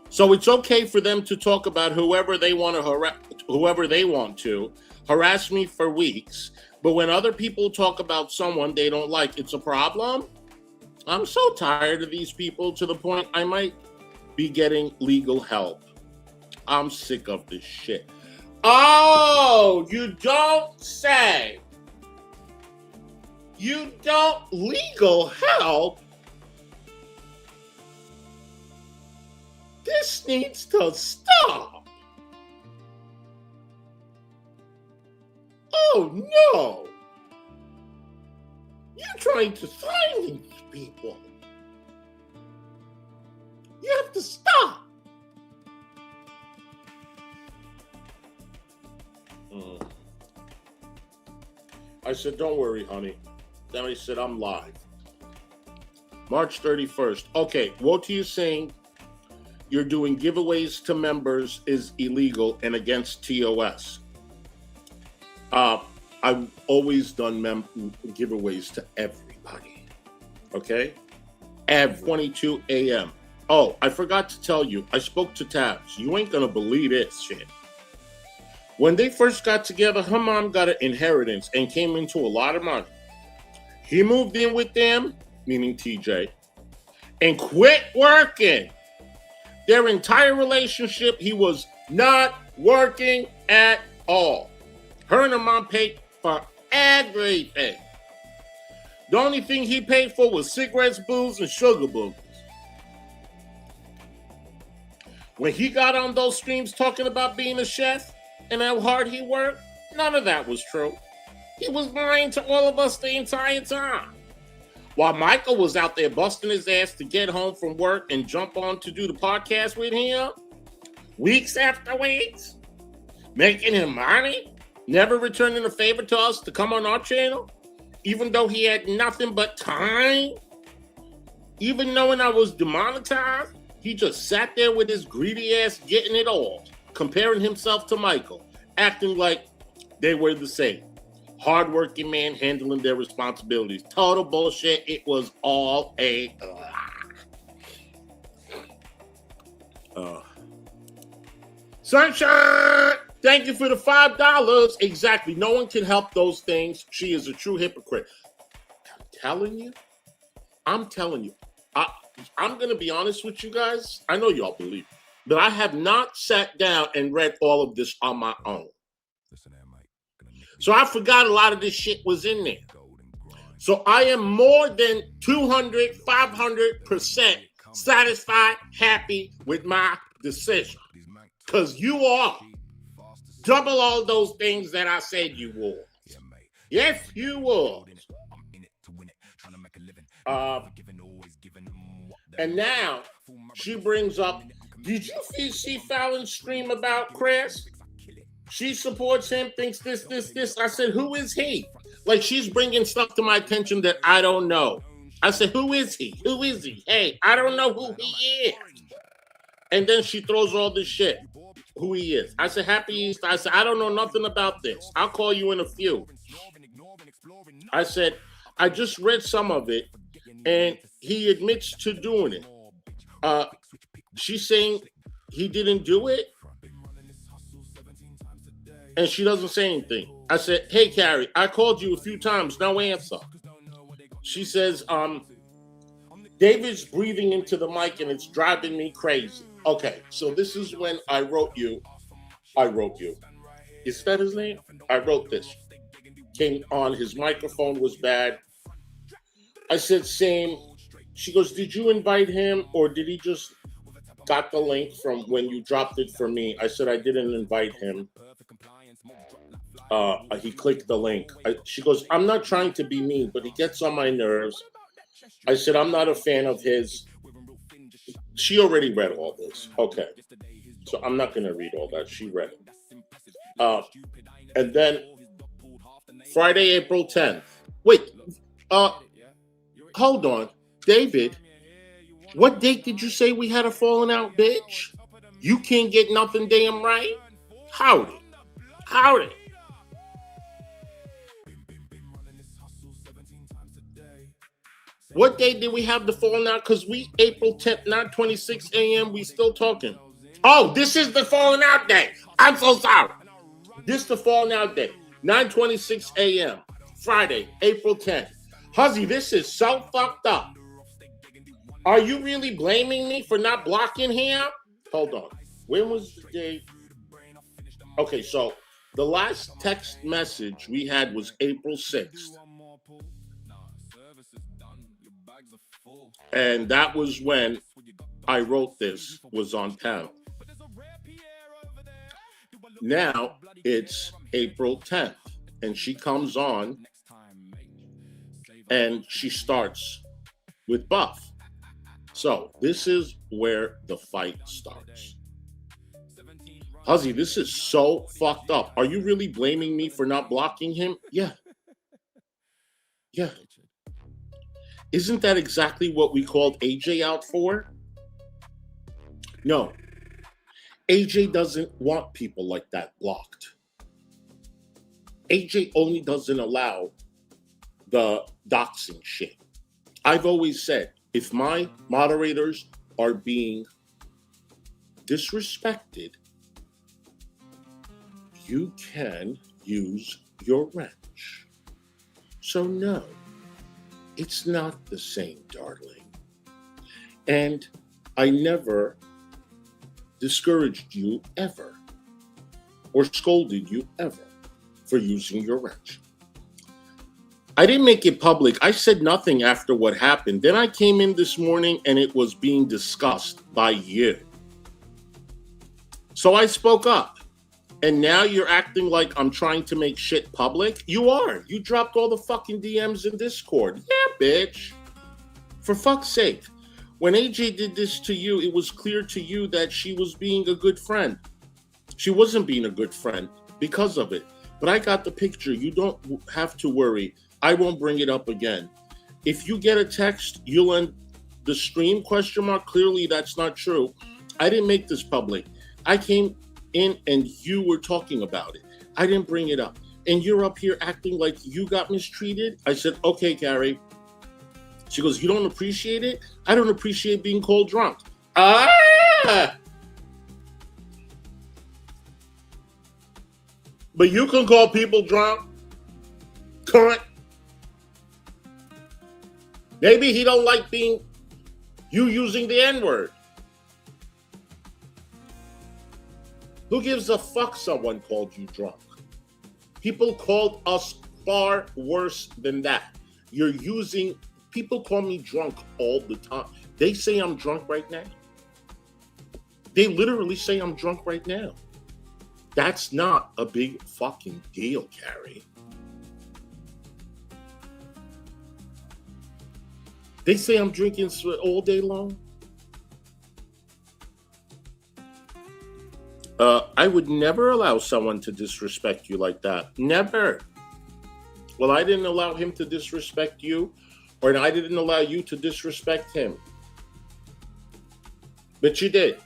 So it's okay for them to talk about whoever they want to harass me for weeks, but when other people talk about someone they don't like, it's a problem? I'm so tired of these people to the point I might be getting legal help. I'm sick of this shit. Oh, you don't say. You don't legal help? This needs to stop. Oh no. You're trying to silence people. You have to stop. I said, don't worry, honey. Then I said, I'm live. March 31st. Okay, what are you saying? You're doing giveaways to members is illegal and against TOS. I've always done giveaways to everybody. Okay? At 22 a.m. Oh, I forgot to tell you. I spoke to Tabs. You ain't gonna believe this shit. When they first got together, her mom got an inheritance and came into a lot of money. He moved in with them, meaning TJ, and quit working. Their entire relationship, he was not working at all. Her and her mom paid for everything. The only thing he paid for was cigarettes, booze, and sugar boogers. When he got on those streams talking about being a chef and how hard he worked, none of that was true. He was lying to all of us the entire time. While Michael was out there busting his ass to get home from work and jump on to do the podcast with him, weeks after weeks, making him money, never returning a favor to us to come on our channel, even though he had nothing but time, even knowing I was demonetized, he just sat there with his greedy ass getting it all, comparing himself to Michael, acting like they were the same. Hardworking man handling their responsibilities. Total bullshit. It was all a Sunshine! Thank you for the $5. Exactly. No one can help those things. She is a true hypocrite. I'm telling you. I'm going to be honest with you guys. I know y'all believe it, but I have not sat down and read all of this on my own. So I forgot a lot of this shit was in there. So I am more than 200, 500% satisfied, happy with my decision. Because you are double all those things that I said you were. Yes, you were. And now she brings up, did you see Fallon's stream about Chris? She supports him, thinks this. I said, who is he? Like, she's bringing stuff to my attention that I don't know. I said, who is he? Who is he? Hey, I don't know who he is. And then she throws all this shit, who he is. I said, happy Easter. I said, I don't know nothing about this. I'll call you in a few. I said, I just read some of it, and he admits to doing it. She's saying he didn't do it, and she doesn't say anything. I said, hey, Carrie, I called you a few times, no answer. She says, David's breathing into the mic, and it's driving me crazy. Okay, so this is when I wrote you. Is that his name? I wrote this. Came on, his microphone was bad. I said, same. She goes, did you invite him, or did he just got the link from when you dropped it for me? I said, I didn't invite him. He clicked the link. She goes, I'm not trying to be mean, but he gets on my nerves. I said, I'm not a fan of his. She already read all this. Okay. So I'm not going to read all that. She read it. And then Friday, April 10th. Wait. Hold on. David, what date did you say we had a falling out, bitch? You can't get nothing damn right? Howdy. Howdy. What day did we have the falling out? Because we, April 10th, 9:26 a.m., we still talking. Oh, this is the falling out day. I'm so sorry. This is the falling out day. 9:26 a.m., Friday, April 10th. Huzzy, this is so fucked up. Are you really blaming me for not blocking him? Hold on. When was the day? Okay, so the last text message we had was April 6th. And that was when I wrote this, was on panel. Now it's April 10th, and she comes on and she starts with Buff. So this is where the fight starts. Huzzy, this is so fucked up. Are you really blaming me for not blocking him? Yeah. Yeah. Isn't that exactly what we called AJ out for? No. AJ doesn't want people like that blocked. AJ only doesn't allow the doxing shit. I've always said, if my moderators are being disrespected, you can use your wrench. So no. It's not the same, darling. And I never discouraged you ever or scolded you ever for using your wrench. I didn't make it public. I said nothing after what happened. Then I came in this morning and it was being discussed by you. So I spoke up. And now you're acting like I'm trying to make shit public? You are. You dropped all the fucking DMs in Discord. Yeah, bitch. For fuck's sake. When AJ did this to you, it was clear to you that she was being a good friend. She wasn't being a good friend because of it. But I got the picture. You don't have to worry. I won't bring it up again. If you get a text, you'll end the stream, ? Clearly, that's not true. I didn't make this public. I came in and you were talking about it. I didn't bring it up. And you're up here acting like you got mistreated? I said, okay, Carrie. She goes, you don't appreciate it? I don't appreciate being called drunk. Ah! But you can call people drunk? Cunt. Maybe he don't like being you using the N-word. Who gives a fuck someone called you drunk? People called us far worse than that. People call me drunk all the time. They say I'm drunk right now. They literally say I'm drunk right now. That's not a big fucking deal, Carrie. They say I'm drinking all day long. I would never allow someone to disrespect you like that. Never. Well, I didn't allow him to disrespect you, or I didn't allow you to disrespect him. But you did.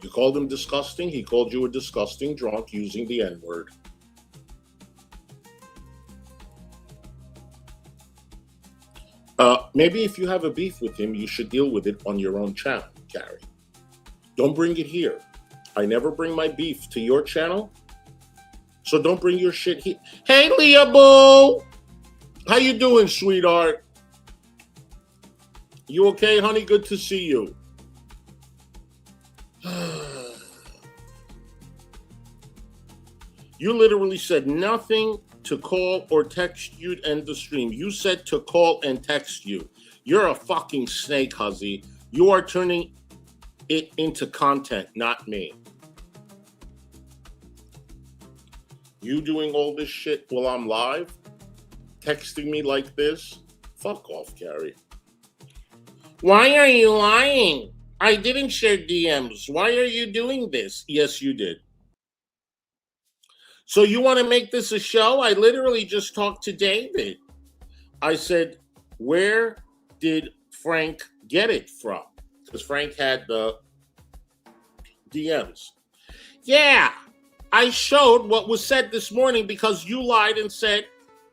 You called him disgusting. He called you a disgusting drunk using the N-word. Maybe if you have a beef with him, you should deal with it on your own channel, Carrie. Don't bring it here. I never bring my beef to your channel, so don't bring your shit here. Hey, Leah Boo! How you doing, sweetheart? You okay, honey? Good to see you. You literally said nothing to call or text you to end the stream. You said to call and text you. You're a fucking snake, Huzzy. You are turning it into content, not me. You doing all this shit while I'm live? Texting me like this? Fuck off, Carrie. Why are you lying? I didn't share DMs. Why are you doing this? Yes, you did. So you want to make this a show? I literally just talked to David. I said, where did Frank get it from? Because Frank had the DMs. Yeah, I showed what was said this morning because you lied and said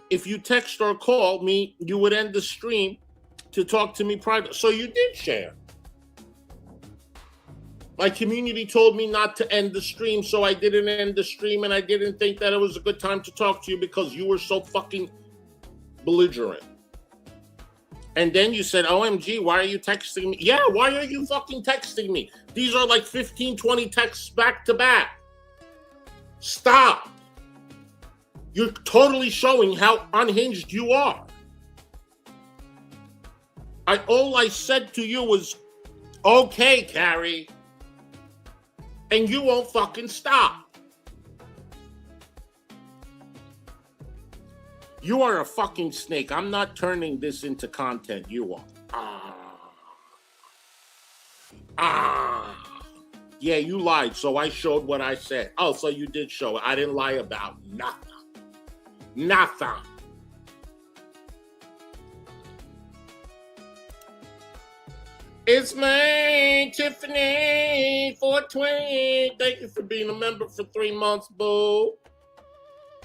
if you text or call me, you would end the stream to talk to me privately. So you did share. My community told me not to end the stream, so I didn't end the stream, and I didn't think that it was a good time to talk to you because you were so fucking belligerent. And then you said, OMG, why are you texting me? Yeah, why are you fucking texting me? These are like 15, 20 texts back to back. Stop. You're totally showing how unhinged you are. All I said to you was, okay, Carrie. And you won't fucking stop. You are a fucking snake. I'm not turning this into content. You are. Yeah, you lied, so I showed what I said. Oh, so you did show it. I didn't lie about nothing. Nothing. It's me, Tiffany, 420. Thank you for being a member for 3 months, boo.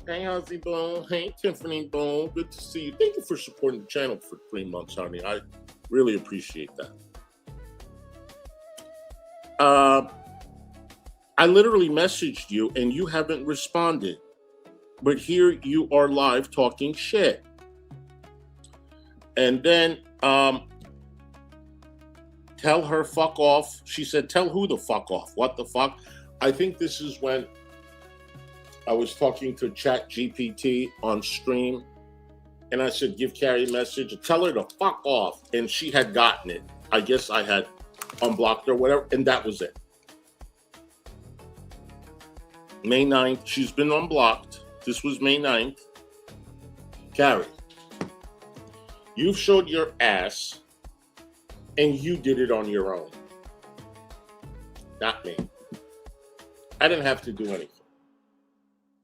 Hey, Ozzy Boo. Hey, Tiffany Boo. Good to see you. Thank you for supporting the channel for 3 months, honey. I really appreciate that. I literally messaged you and you haven't responded. But here you are live talking shit. And then, tell her fuck off. She said, tell who the fuck off? What the fuck? I think this is when I was talking to ChatGPT on stream. And I said, give Carrie a message. Tell her to fuck off. And she had gotten it. I guess I had unblocked her, whatever. And that was it. May 9th. She's been unblocked. This was May 9th. Carrie, you've showed your ass. And you did it on your own. Not me. I didn't have to do anything.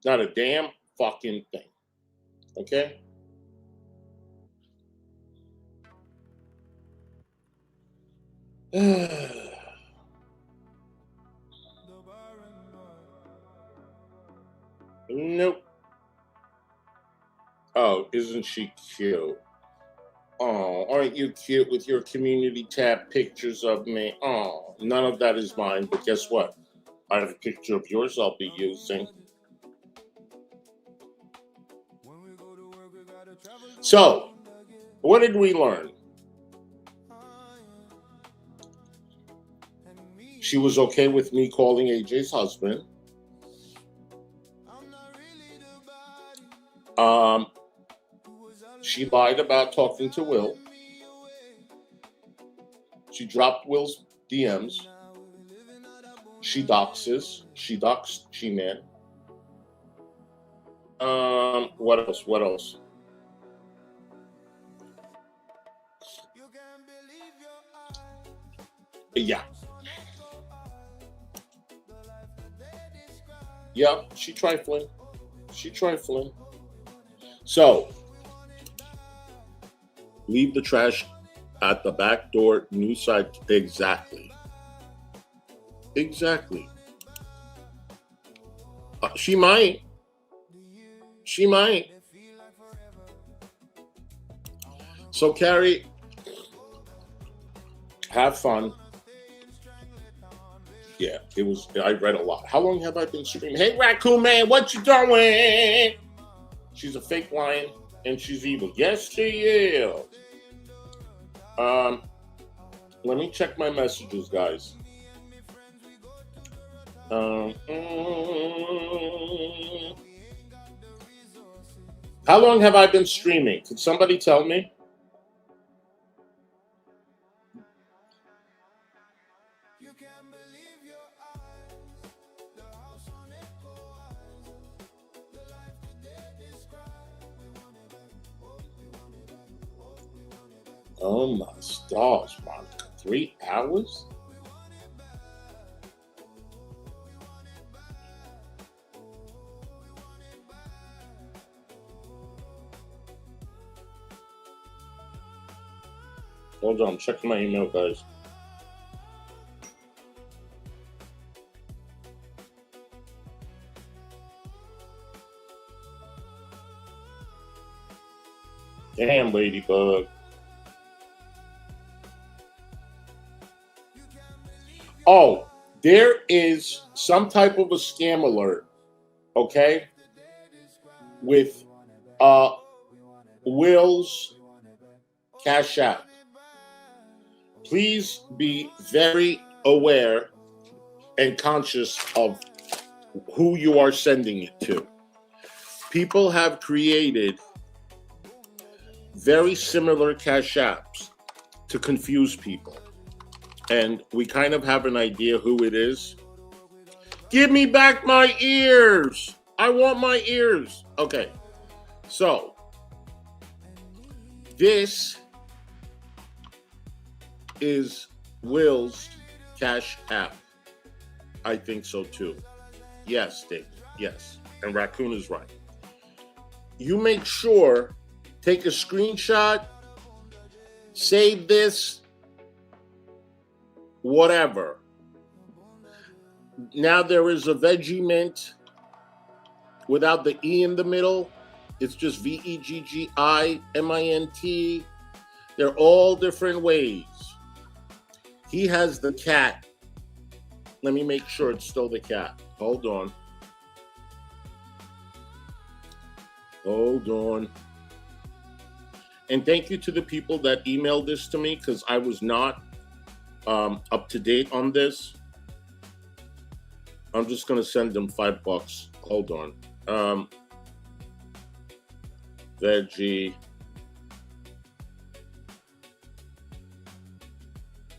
Not a damn fucking thing. Okay? Nope. Oh, isn't she cute? Oh, aren't you cute with your community tab pictures of me? Oh, none of that is mine, but guess what? I have a picture of yours I'll be using. So, what did we learn? She was okay with me calling AJ's husband. She lied about talking to Will. She dropped Will's DMs. She doxes. She doxed G-Man. What else? What else? Yeah. Yeah, she trifling. She trifling. So, leave the trash at the back door, new side. Exactly. Exactly. She might. She might. So, Carrie, have fun. Yeah, it was. I read a lot. How long have I been streaming? Hey, Raccoon Man, what you doing? She's a fake lion and she's evil. Yes, she is. Let me check my messages, guys. How long have I been streaming? Could somebody tell me? Oh my stars, Monica. 3 hours? Hold on, I'm checking my email, guys. Damn, Ladybug. Oh, there is some type of a scam alert, okay, with Will's Cash App. Please be very aware and conscious of who you are sending it to. People have created very similar Cash Apps to confuse people. And we kind of have an idea who it is. Give me back my ears. I want my ears. Okay. So, this is Will's Cash App. I think so too. Yes, Dave. Yes. And Raccoon is right. You make sure, take a screenshot, save this, whatever. Now there is a Veggie Mint without the E in the middle. It's just VEGGIMINT. They're all different ways. He has the cat. Let me make sure it's still the cat. Hold on. Hold on. And thank you to the people that emailed this to me, because I was not up to date on this. I'm just going to send them $5. Hold on. Veggie.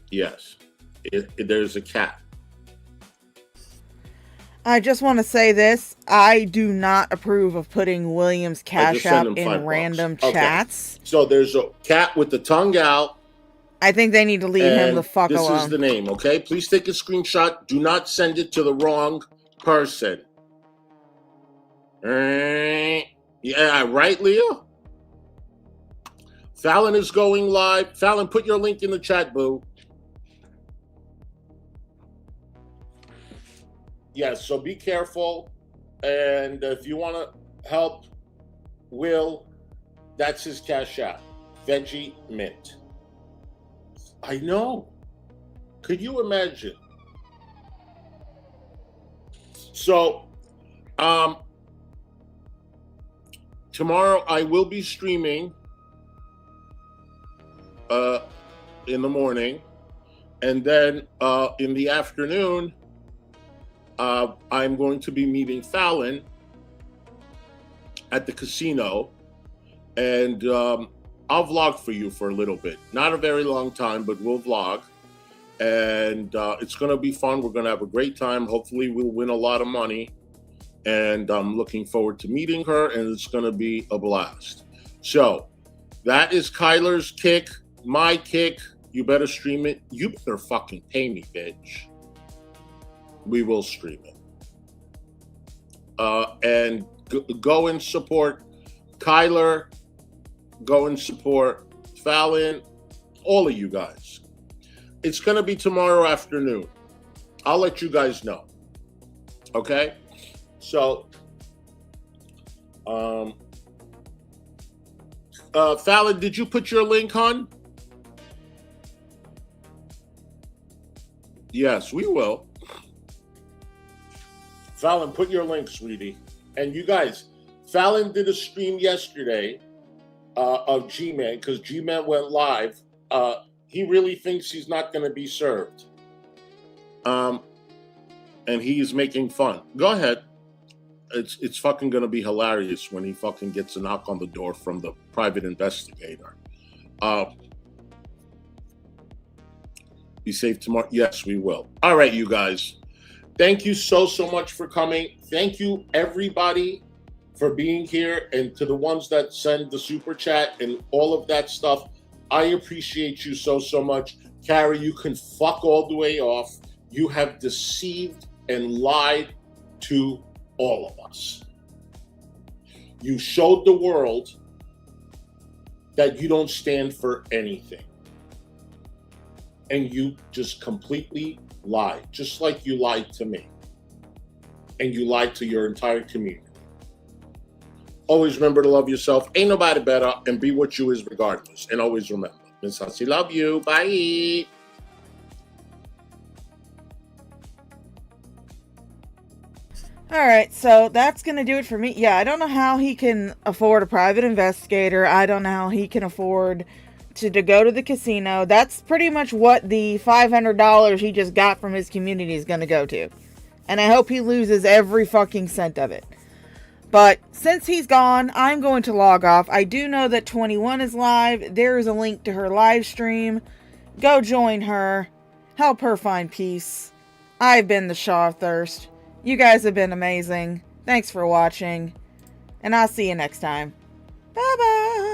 Yes. There's a cat. I just want to say this. I do not approve of putting William's Cash App in random chats. So there's a cat with the tongue out. I think they need to leave him the fuck alone. This is the name, okay? Please take a screenshot. Do not send it to the wrong person. Yeah, right, Leah? Fallon is going live. Fallon, put your link in the chat, boo. Yes, so be careful. And if you want to help Will, that's his Cash App. Veggie Mint. I know. Could you imagine? So, tomorrow I will be streaming in the morning, and then in the afternoon I'm going to be meeting Fallon at the casino, and I'll vlog for you for a little bit. Not a very long time, but we'll vlog. And it's going to be fun. We're going to have a great time. Hopefully we'll win a lot of money. And I'm looking forward to meeting her, and it's going to be a blast. So that is Kyler's kick, my kick. You better stream it. You better fucking pay me, bitch. We will stream it. And go and support Kyler. Go and support Fallon. All of you guys. It's going to be tomorrow afternoon. I'll let you guys know. Okay? So, Fallon, did you put your link, hon? Yes, we will. Fallon, put your link, sweetie. And you guys, Fallon did a stream yesterday of G-Man, because G-Man went live. He really thinks he's not going to be served. And he's making fun. Go ahead. It's fucking going to be hilarious when he fucking gets a knock on the door from the private investigator. Be safe tomorrow. Yes, we will. All right, you guys. Thank you so much for coming. Thank you, everybody, for being here. And to the ones that send the super chat and all of that stuff, I appreciate you so much. Carrie, you can fuck all the way off. You have deceived and lied to all of us. You showed the world that you don't stand for anything. And you just completely lied, just like you lied to me. And you lied to your entire community. Always remember to love yourself. Ain't nobody better, and be what you is regardless. And always remember, Miss Hussy, love you. Bye. Alright, so that's gonna do it for me. Yeah, I don't know how he can afford a private investigator. I don't know how he can afford to go to the casino. That's pretty much what the $500 he just got from his community is gonna go to. And I hope he loses every fucking cent of it. But since he's gone, I'm going to log off. I do know that 21 is live. There is a link to her live stream. Go join her. Help her find peace. I've been the Shaw of Thirst. You guys have been amazing. Thanks for watching. And I'll see you next time. Bye-bye.